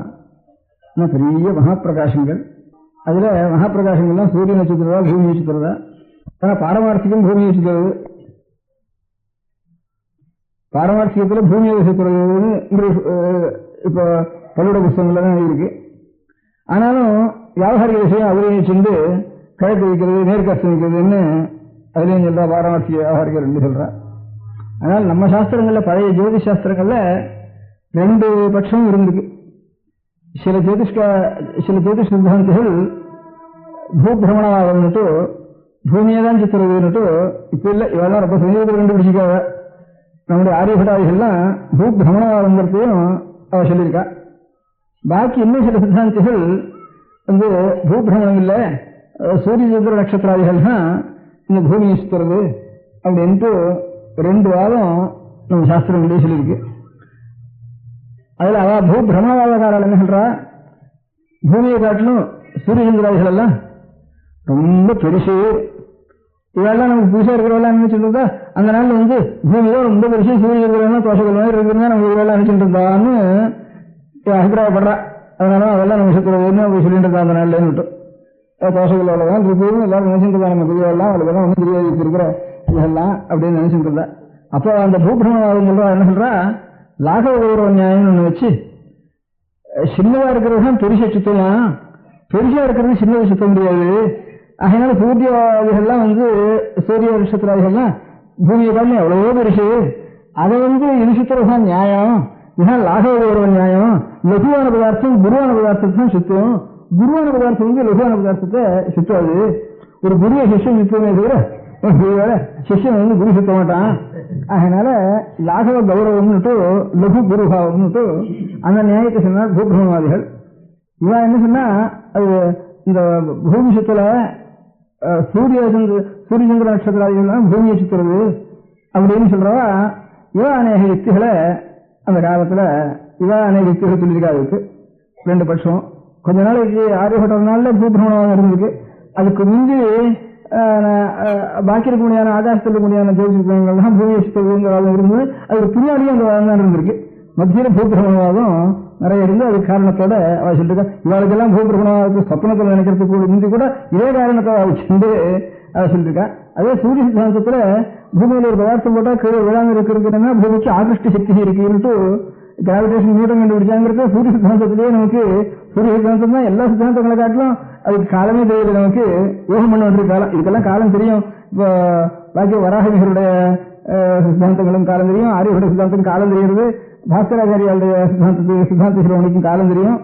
[SPEAKER 5] பெரிய மகாபிரகாசங்கள். அதுல மகாபிரகாசங்கள்லாம் சூரிய நட்சத்திரதா பூமி நட்சத்திரதா. ஆனா பாரமார்த்திகம் பூமி நட்சத்திரது. பாரமார்த்திகத்துல பூமியை நட்சத்திரதுன்னு இப்போ பள்ளியோட புஸ்தகங்கள்ல தான் இருக்கு. ஆனாலும் வியாபாரிக விஷயம் அதுலேயும் சென்று கிழக்கு வைக்கிறது மேற்கஸ்து வைக்கிறதுன்னு அதுலேயும் சொல்றா. பாரமார்த்திக வியாபாரிக ரெண்டு சொல்றா. ஆனால் நம்ம சாஸ்திரங்கள்ல பழைய ஜோதிஷ் சாஸ்திரங்கள்ல ரெண்டு பட்சமும் இருந்திருக்கு. சில ஜோதிஷ சித்தாந்திகள் பூபிரமணவாதம்னுட்டு பூமியை தான் சித்திரதுன்னுட்டு இப்ப இல்ல, இவெல்லாம் ரொம்ப சமீபத்தில் கண்டுபிடிச்சிக்காவ. நம்முடைய ஆரியபட்டாதிகள்லாம் பூபிரமணவாதங்கிறதையும் அவ சொல்லியிருக்கா. பாக்கி இன்னும் சில சித்தாந்திகள் வந்து பூபிரமணம் இல்ல, சூரிய சந்திர நட்சத்திராதிகள் தான் இந்த பூமியை சுத்துறது அப்படின்ட்டு ரெண்டு வாதம் நம்ம சாஸ்திரங்களே சொல்லியிருக்கு. அதுல அவ பூபிரமணவாதக்காரால் என்ன சொல்றா, பூமியை காட்டிலும் சூரிய சந்திராதிகள் எல்லாம் ரொம்ப பெருசு, இதெல்லாம் நமக்கு புதுசா இருக்கிறவெல்லாம் நினைச்சுட்டு அந்த நாள்ல வந்து பூமியோட ரொம்ப பெருசு, சூரிய சந்திரன் தோஷங்கள் மாதிரி இருக்குதுன்னா நம்ம இதெல்லாம் நினைச்சுட்டு இருந்தான்னு அபிப்பிராயப்படுறா. அதனால அதெல்லாம் நம்ம சுற்றுறதுன்னு அப்படி சொல்லிட்டு இருந்தா அந்த நாள்ல விட்டு தோஷங்கள் அவ்வளவுதான் இருக்குதுன்னு எல்லாரும் நினைச்சுட்டு இருந்தா. நம்ம பெரியவெல்லாம் அவளுக்கு ஒன்றும் தெரியாது இருக்கிற இதெல்லாம் அப்படின்னு நினைச்சுட்டு இருந்தா. அப்போ அந்த பூபிரமணவாதம் சொல்றா என்ன சொல்றா, லாகவ கௌரவ நியாயம்னு ஒண்ணு வச்சு சின்னதா இருக்கிறது தான் பெருசை சுத்தலாம், பெருசா இருக்கிறது சின்னதை சுத்த முடியாது. அதனால சூரியவாதிகள்லாம் வந்து சூரிய நட்சத்திராதிகள்லாம் பூமியை காரணம் எவ்வளவோ பெருசு, அதை இது சுத்துறதுதான் நியாயம். இதுதான் லாகவ கௌரவ நியாயம். லகுவான பதார்த்தம் குருவான பதார்த்தத்தை தான் சுத்தும். குருவான பதார்த்தம் லகுவான பதார்த்தத்தை சுத்தாது. ஒரு குருவை சிஷ்யம் சுத்துவமே தவிர சிஷ்யன் குரு சுத்த மாட்டான். அதனால லாகவ கௌரவம்னுட்டு லகு குருபாவம்னுட்டு அந்த நியாயத்தை சொன்னால் பூபிரமவாதிகள். இவன் என்ன சொன்னா, அது இந்த பூமி சுத்தல சூரிய சந்திர நட்சத்திரம் பூமியை சுத்துறது அப்படின்னு சொல்றவா இவ அநேக யுக்திகளை அந்த காலத்துல அநேக யுக்திகள் சொல்லியிருக்கா. அதுக்கு 2 பட்சம். கொஞ்ச நாளைக்கு ஆரியப்பட்ட நாள்ல பூபிரமணம் இருந்திருக்கு. அதுக்கு முந்தி பாக்கி இருக்க முடியாத ஆகாசத்தில் இருக்க முடியாத ஜோதிஷங்கள் தான் பூமியை சுத்துறதுங்கிற வாதம் இருந்தது. அதுக்கு பின்னாடியும் அந்த வாதம் தான் இருந்திருக்கு. மத்தியில பூபிரமணவாதம் நிறைய இருந்து அது காரணத்தோட அவ சொல்லிருக்கா. இவளுக்கெல்லாம் பூபிரமணவாதத்தை சொப்னத்தில் நினைக்கிறதுக்கு முந்தி கூட இதே காரணத்தை வச்சுட்டு அவ சொல்லிருக்கா. அதே சூரிய சித்தாந்தத்துல பூமியில ஒரு பதார்த்தம் போட்டா கீழே விழாம இருக்கிறதுன்னா பூமிக்கு ஆகர்ஷ்ட சக்தி இருக்குன்ட்டு கிராவிடேஷன் நியூட்டன் கண்டுபிடிச்சாங்கிறது சூரிய சித்தாந்தத்திலேயே நமக்கு சூரிய சித்தாந்தம் தான் எல்லா சித்தாந்தங்களை காட்டிலும் அதுக்கு காலமே தெரியுது. நமக்கு யோகம் பண்ண வேண்டிய காலம், இதுக்கெல்லாம் காலம் தெரியும். இப்போ பாக்கி வராகமிகருடைய சித்தாந்தங்களும் காலம் தெரியும், ஆரியருடைய சித்தாந்தத்துக்கும் காலம் தெரியுது, பாஸ்கராச்சாரியாருடைய சித்தாந்த சிரோமணிக்கும் காலம் தெரியும்.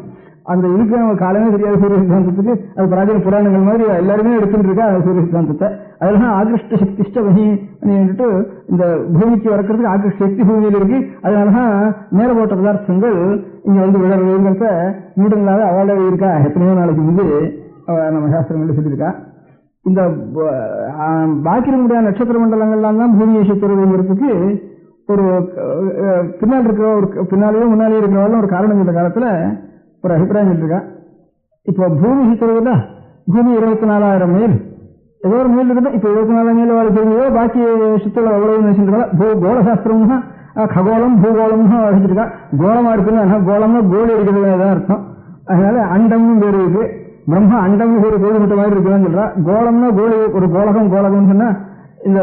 [SPEAKER 5] அந்த இதுக்கு நம்ம காலமே தெரியாது சூரிய சித்தாந்தத்துக்கு. அது பிராச்சீன புராணங்கள் மாதிரி எல்லாருமே எடுத்துட்டு இருக்கா சூரிய சித்தாந்தத்தை. அதெல்லாம் ஆகிருஷ்ட சக்திஷ்ட வகி அப்படின்ட்டு இந்த பூமிக்கு வரக்கிறதுக்கு ஆகிருஷ்ட சக்தி பூமியில் இருக்கு. அதனாலதான் மேல போட்ட பதார்த்தங்கள் இங்க விழறதுங்கிறத நியூட்டன்லாத அவார்டாக இருக்கா. எத்தனையோ நாளைக்கு முன்பு நம்ம சாஸ்திரங்கள் சொல்லியிருக்கா. இந்த பாக்கி இருக்க முடியாத நட்சத்திர மண்டலங்கள்லாம் தான் பூமியை சுத்துறதுங்கிறதுக்கு ஒரு பின்னால் இருக்கிற ஒரு பின்னாலேயோ முன்னாலேயே இருக்கிறவங்களும் ஒரு காரணம் இந்த காலத்துல ஒரு அபிப்பிராயம் இருக்கா. இப்போ பூமி சுத்துறதுல பூமி 24,000 மைல் ஏதோ ஒரு மைல் இருக்கட்டும். இப்ப 24,000 மைல் வாழ் தெரிஞ்சதோ பாக்கி சுற்றுலா எவ்வளவு நினைச்சிருக்கா. கோலசாஸ்திரம்னா ககோளம் பூகோளம்னு வச்சுருக்கா. கோலமா இருக்குன்னு கோலம்னா கோலி இருக்கிறது தான் அர்த்தம். அதனால அண்டம்னு பேர் இருக்கு. பிரம்மா அண்டம்னு ஒரு கோழி முட்டை மாதிரி இருக்குன்னு சொல்றா. கோலம்னா கோலி ஒரு கோலகம்னு சொன்னா இந்த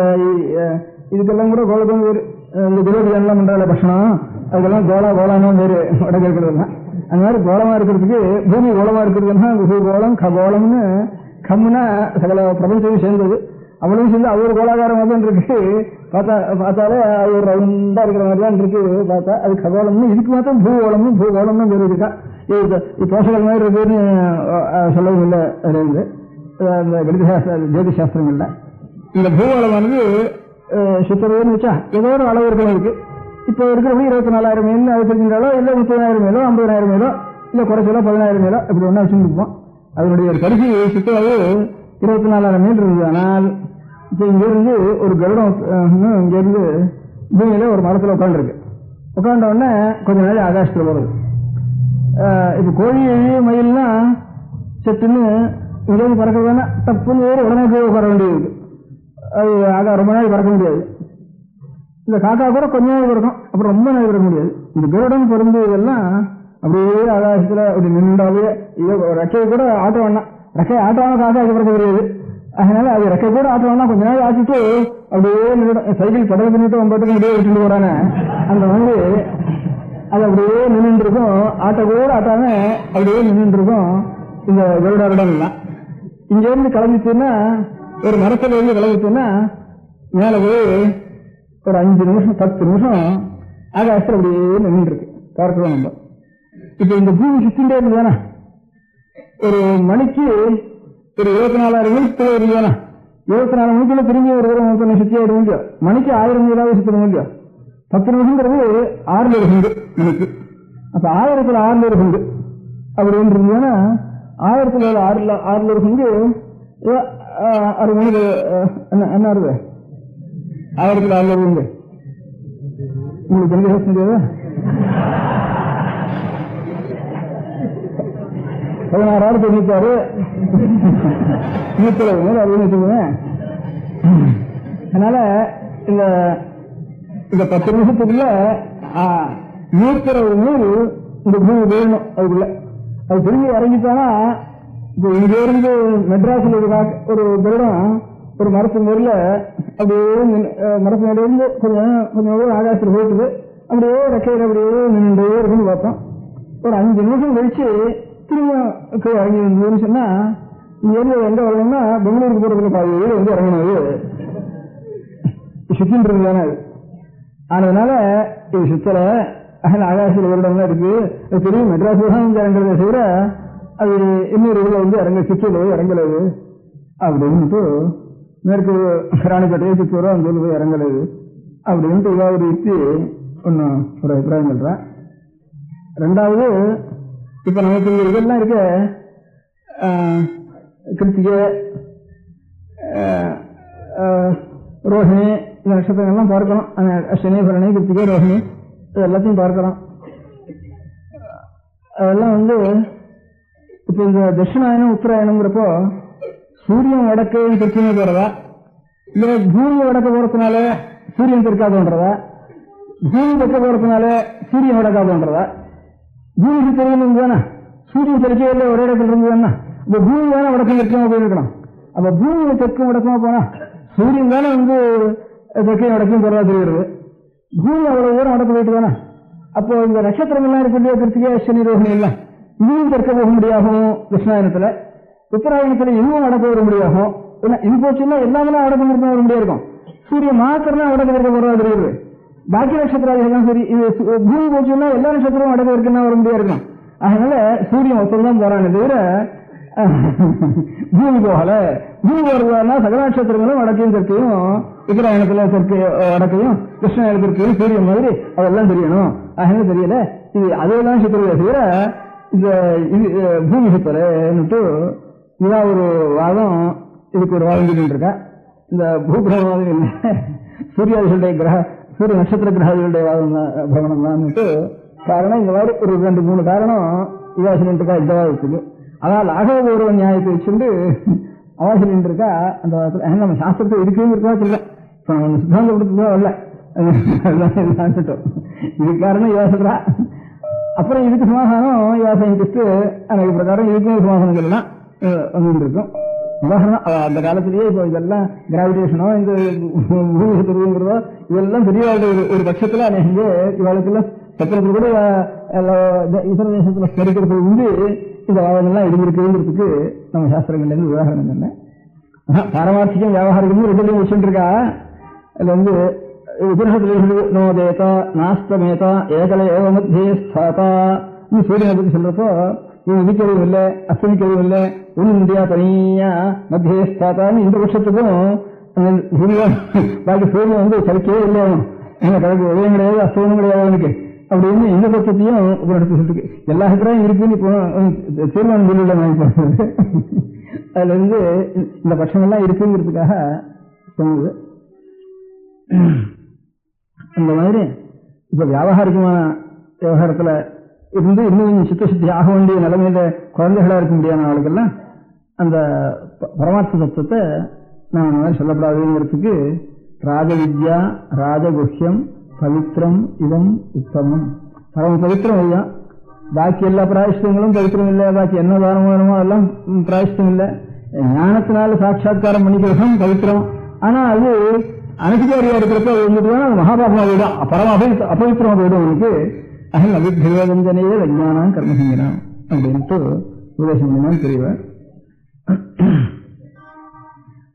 [SPEAKER 5] இதுக்கெல்லாம் கூட கோலகம் பேரு. இந்த குலோபியான்லாம் பண்றால பட்சணம் அதுக்கெல்லாம் கோலானா பேரு வடக்கு இருக்கிறது. அந்த மாதிரி கோலமா இருக்கிறதுக்கு பூமி கோலமா இருக்கிறதுனா கோலம் ககோளம்னு கம்முனா சகல பிரபஞ்சமும் சேர்ந்தது. அவ்வளவு சேர்ந்து அது ஒரு கோலாகாரமாக தான் இருக்கு. பார்த்தாலே அது ஒரு ரவுண்டா இருக்கிற மாதிரி தான் இருக்கு. பார்த்தா அது ககோளம்னு இதுக்கு மாத்திரம் பூகோளம்னு பேர் இருக்கா. இது போஷகல் மாதிரி இருக்குன்னு சொல்லவும் இல்லை. அதுல இருந்து அந்த கணித சாஸ்திர ஜோதிஷ் சாஸ்திரங்கள்ல இந்த பூகோளமானது சுத்துறதுன்னு வச்சா ஏதோ ஒரு அளவு இருக்கலாம் இருக்கு. இப்போ இருக்கிறபடி 24,000 மைல் அது தெரிஞ்சாலோ இல்ல 30,000 மைலோ 50,000 மைலோ இல்ல குறைச்சலோ 14,000 மைலோ இப்படி ஒன்னா வச்சுருப்போம். அதனுடைய ஒரு கடைசி சுற்றுலாவு 24,000 மைல் இருந்தது. ஆனால் இப்ப இங்க இருந்து ஒரு கருடம் இங்க இருந்து பூமியில ஒரு மரத்துல உட்காந்துருக்கு. உட்காண்ட உடனே கொஞ்ச நாள் ஆகாசத்துல போறது. இப்ப கோழி மயில்னா செட்டுன்னு இங்கிருந்து பறக்கிறதுனா தப்புன்னு உடனே போய் உட்கார வேண்டியது. அது ரொம்ப நாள் பறக்க முடியாது. இந்த காக்கா கூட கொஞ்ச நாள் பிறக்கும், அப்புறம் ரொம்ப நாள் பிறக்க முடியாது. இந்த கருடன் பிறந்து இதெல்லாம் அப்படியே ஆகாசத்துல அப்படி நின்றாலே ரெக்கையை கூட ஆட்ட வேணாம். ரெக்கையை ஆட்டாம காக்காக்கு பிறக்க முடியாது. அதனால அது ரெக்கை கூட ஆட்ட வேணாம். கொஞ்ச நாள் ஆட்டிட்டு அப்படியே சைக்கிள் படகு பண்ணிட்டு ஒன்பதுக்கு அப்படியே விட்டுட்டு போறானே அந்த மாதிரி அது அப்படியே நின்று இருக்கும். ஆட்ட கூட ஆட்டாம அப்படியே நின்று இருக்கும் இந்த கருடாரிடம் எல்லாம். இங்க இருந்து கிளம்பிச்சுன்னா ஒரு மரத்துல இருந்து கிளம்பிச்சுன்னா மேல போய் ஒரு 5 நிமிஷம் 10 நிமிஷம் ஆகாசத்துல அப்படியே நின்று இருக்கு பார்க்கிறோம் நம்ம. இப்ப இந்த பூமி சுத்திண்டே இருந்ததானா ஒரு மணிக்கு ஒரு 24,000 மைல் இருந்ததானா 24 மணிக்குள்ள திரும்பி ஒரு தடவை சுத்தி ஆயிட முடியும். மணிக்கு 1000 மைலாவது சுத்த முடியும். 10 நிமிஷங்கிறது 600 பங்கு மணிக்கு. அப்ப 1000 பங்கு அப்படின்னு இருந்ததுன்னா 1000 பங்கு 6 மணிக்கு என்ன ஆறுது 1000 பங்கு உங்களுக்கு எங்க பேச முடியாது. 16,096 170 அப்படின்னு வச்சுக்கோங்க. அதனால இந்த 10 நிமிஷத்துக்குள்ள 160 மைல் இந்த பூமி வேணும். அதுக்குள்ள அது திரும்பி இறங்கிட்டானா இப்போ இங்க இருந்து மெட்ராஸ்ல ஒரு கருடம் ஒரு மரத்து மேல அப்படியே மரத்து மேல இருந்து கொஞ்சம் ஆகாசத்தில் போயிட்டு அப்படியே ரெக்கையில அப்படியே நின்று இருக்குன்னு பார்த்தோம். ஒரு 5 நிமிஷம் கழிச்சு திரும்ப இறங்கி வந்ததுன்னு சொன்னா இங்க இருந்து எங்க வரணும்னா பெங்களூருக்கு போறதுக்கு பாதி வந்து இறங்கினது சுத்தின் தானே அது. அதனால இது சுத்தல ஆகாசில வருடம்லாம் இருக்கு. அது தெரியும், மெட்ராஸ் தான் இறங்குறத தவிர அது இன்னொரு ஊர்ல இறங்க சித்தூர்ல போய் இறங்கலது அப்படின்ட்டு, மேற்கு ராணிப்பேட்டையே சித்தூரோ அந்த ஊர்ல போய் இறங்கலது அப்படின்ட்டு இவா ஒரு யுக்தி ஒன்னும் ஒரு அபிப்பிராயம் சொல்றேன். ரெண்டாவது, இப்ப நமக்கு இங்க இதெல்லாம் இருக்க கிருத்திகை, ரோஹிணி, இந்த நட்சத்திரங்கள்லாம் பார்க்கிறோம். அஸ்வினி, பரணி, கிருத்திகை, ரோஹிணி இது எல்லாத்தையும் பார்க்கிறோம். அதெல்லாம் இப்ப இந்த தட்சிணாயனம் உத்தராயணம்ங்கிறப்போ சூரியன் வடக்கையும் தெற்கையும் போறதா, இல்ல பூமி வடக்க போறதுனால சூரியன் தெற்காதுன்றதா, பூமி தெற்க போறதுனால சூரியன் வடக்காதுன்றதா, பூமிக்கு தெரியும் தானே சூரியன் தெற்கே இல்லை ஒரே இடத்துல இருந்ததுன்னா இப்ப பூமி தானே வடக்கம் தெற்கமா போயிருக்கணும். அப்ப பூமி தெற்கும் வடக்கமா போனா சூரியன் தானே தெற்கையும் வடக்கையும் போறதா தெரிகிறது. பூமி அவ்வளவு தூரம் வடக்கு போயிட்டு தானே. அப்போ இந்த நட்சத்திரங்கள்லாம் இருக்கக்கூடிய கிருத்திகை, அஸ்வினி, ரோஹிணி எல்லாம் இதுவும் தெற்க போக முடியாகும். தட்சிணாயனத்துல உத்தராயணத்துல இதுவும் வடக்க வர முடியாகும். இது போச்சுன்னா எல்லாமே வடக்கு நிறுத்த வர முடியாது இருக்கும். சூரியன் மாத்திரம் வடக்கு தெற்க போறதா தெரியுது. பாக்கி நட்சத்திரம் சரி, இது பூமி போச்சுன்னா எல்லா நட்சத்திரமும் வடக்கு இருக்குன்னா வர முடியாது இருக்கும். அதனால சூரியன் ஒருத்தர் தான் போறானே தவிர பூமி போகல. பூமி வருவதுனா சகல நட்சத்திரங்களும் வடக்கையும் தெற்கையும், உத்தராயணத்துல தெற்கு வடக்கையும் கிருஷ்ணாயன தெற்கையும் சூரியன் மாதிரி அதெல்லாம் தெரியணும். அதனால தெரியல, இது அதெல்லாம் சுத்தரவை தவிர இந்த பூமி சுத்தரன்னுட்டு இதான் ஒரு வாதம். இதுக்கு ஒரு வாதம் சொல்லிட்டு இருக்கா. இந்த பூகிரகவாதம் இல்லை, சூரியாதிகளுடைய சூரிய நட்சத்திர கிரகாதிகளுடைய வாதம் தான் பிரமணம் தான்ட்டு காரணம். இந்த மாதிரி ஒரு 2-3 காரணம் இவாசிலின் இருக்கா இந்த வாதத்துக்கு. ஆனால் ஆகவ ஒரு நியாயத்தை வச்சுட்டு அவாசிலின் இருக்கா அந்த வாதத்தில். நம்ம சாஸ்திரத்தை இருக்குன்னு இருக்கா சொல்றேன், இப்ப நம்ம சித்தாந்தப்படுத்ததான் வரல. இதுக்கு காரணம் இவா சொல்றா. அப்புறம் இதுக்கு சமாதானம் இவா சயின்டிஸ்ட் எனக்கு பிரகாரம் இதுக்கும் சமாதானங்கள்லாம் வந்துட்டு இருக்கும். உதாரணம் அந்த காலத்திலேயே இப்போ இதெல்லாம் கிராவிடேஷனோ இந்த பூமி துருவங்கிறதோ இதெல்லாம் பெரிய ஒரு பட்சத்துல அநேக இவாளுக்கெல்லாம் சத்திரத்தில் கூட இதர தேசத்துல ஸ்மரிக்கிறது உண்டு. இந்த வாதங்கள்லாம் எழுதியிருக்குங்கிறதுக்கு நம்ம சாஸ்திரங்கள்ல இருந்து உதாரணம் சொன்னேன். பாரமார்த்திகம் வியாபாரிகமும் 2 விஷயம் இருக்கா. அதுல உபனிஷத்துல நோதேதா நாஸ்தமேதா ஏகல ஏவ மத்தியே ஸ்தாதா சூரியனை பத்தி சொல்றப்போ இது உதிக்கவும் இல்லை அஸ்தமிக்கவும் இல்லை ஒன்றும் இந்தியா தனியா மத்தியே ஸ்தாத்தான்னு இந்த பட்சத்துக்கும் பாக்கி சூரியன் சரிக்கவே இல்லை, என்ன கணக்கு உதயம் கிடையாது அஸ்தமனம் கிடையாது அவனுக்கு அப்படின்னு இந்த பட்சத்தையும் உபனிஷத்து சொல்லிருக்கு. எல்லா அபிப்பிராயம் இருக்குன்னு இப்போ தீர்மானம் சொல்லிவிட வாங்கி அதுல இருந்து இந்த பட்சங்கள்லாம் இருக்குங்கிறதுக்காக சொன்னது. அந்த மாதிரி இப்ப வியாபாரிகமான விவகாரத்துல இருந்து இன்னும் சித்தசுத்தி ஆக வேண்டிய நிலைமையில குழந்தைகளா இருக்க முடியாத ஆளுக்கெல்லாம் அந்த பரமார்த்த தத்துவத்தை நான் அந்த மாதிரி சொல்லப்படாதுங்கிறதுக்கு ராஜவித்யா ராஜகுஹ்யம் பவித்திரம் இதம் உத்தமம். பரம பவித்திரம் அதுதான். பாக்கி எல்லா பிராயஷ்டங்களும் பவித்திரம் இல்லை. பாக்கி என்ன தானம் வேணுமோ அதெல்லாம் பிராயஷ்டம் இல்லை. ஞானத்தினால சாட்சா்காரம் பண்ணிக்கிறதும் பவித்திரம். ஆனா அது அனதிகாரியா இருக்கிறப்ப அது வந்துட்டு மகாபாபமா போயிடும், அபவித்திரமா போயிடும் அவனுக்கு. அஹல் அபிபேதஞ்சனையே விஞ்ஞானம் கர்மசங்கனம் அப்படின்ட்டு உபதேசம் பண்ணினான் பெரியவர்.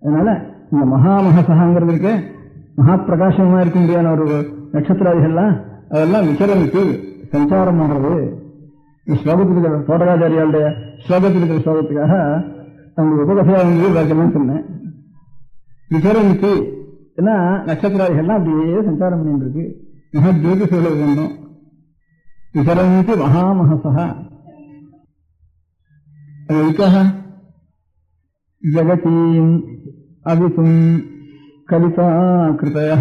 [SPEAKER 5] அதனால இந்த மகாமகசகாங்கிறது இருக்கு, மகா பிரகாசமா இருக்க முடியாத ஒரு நட்சத்திராதிகள்லாம் அதெல்லாம் விசரமிக்கு சஞ்சாரம் பண்றது. இந்த ஸ்லோகத்தில் தோட்டராச்சாரியாளுடைய ஸ்லோகத்தில் இருக்கிற ஸ்லோகத்துக்காக அவங்களுக்கு உபகதையா வந்து சொன்னேன். விசரமிக்கு ஏன்னா நட்சத்திராதிகள்லாம் அப்படியே சஞ்சாரம் பண்ணிட்டு இருக்கு. மகா ஜோதி சொல்ல வேண்டும். விசரமிக்கு மகாமகசா அதுக்காக ஜகதீம் அவிதும் கலிதா கிருதய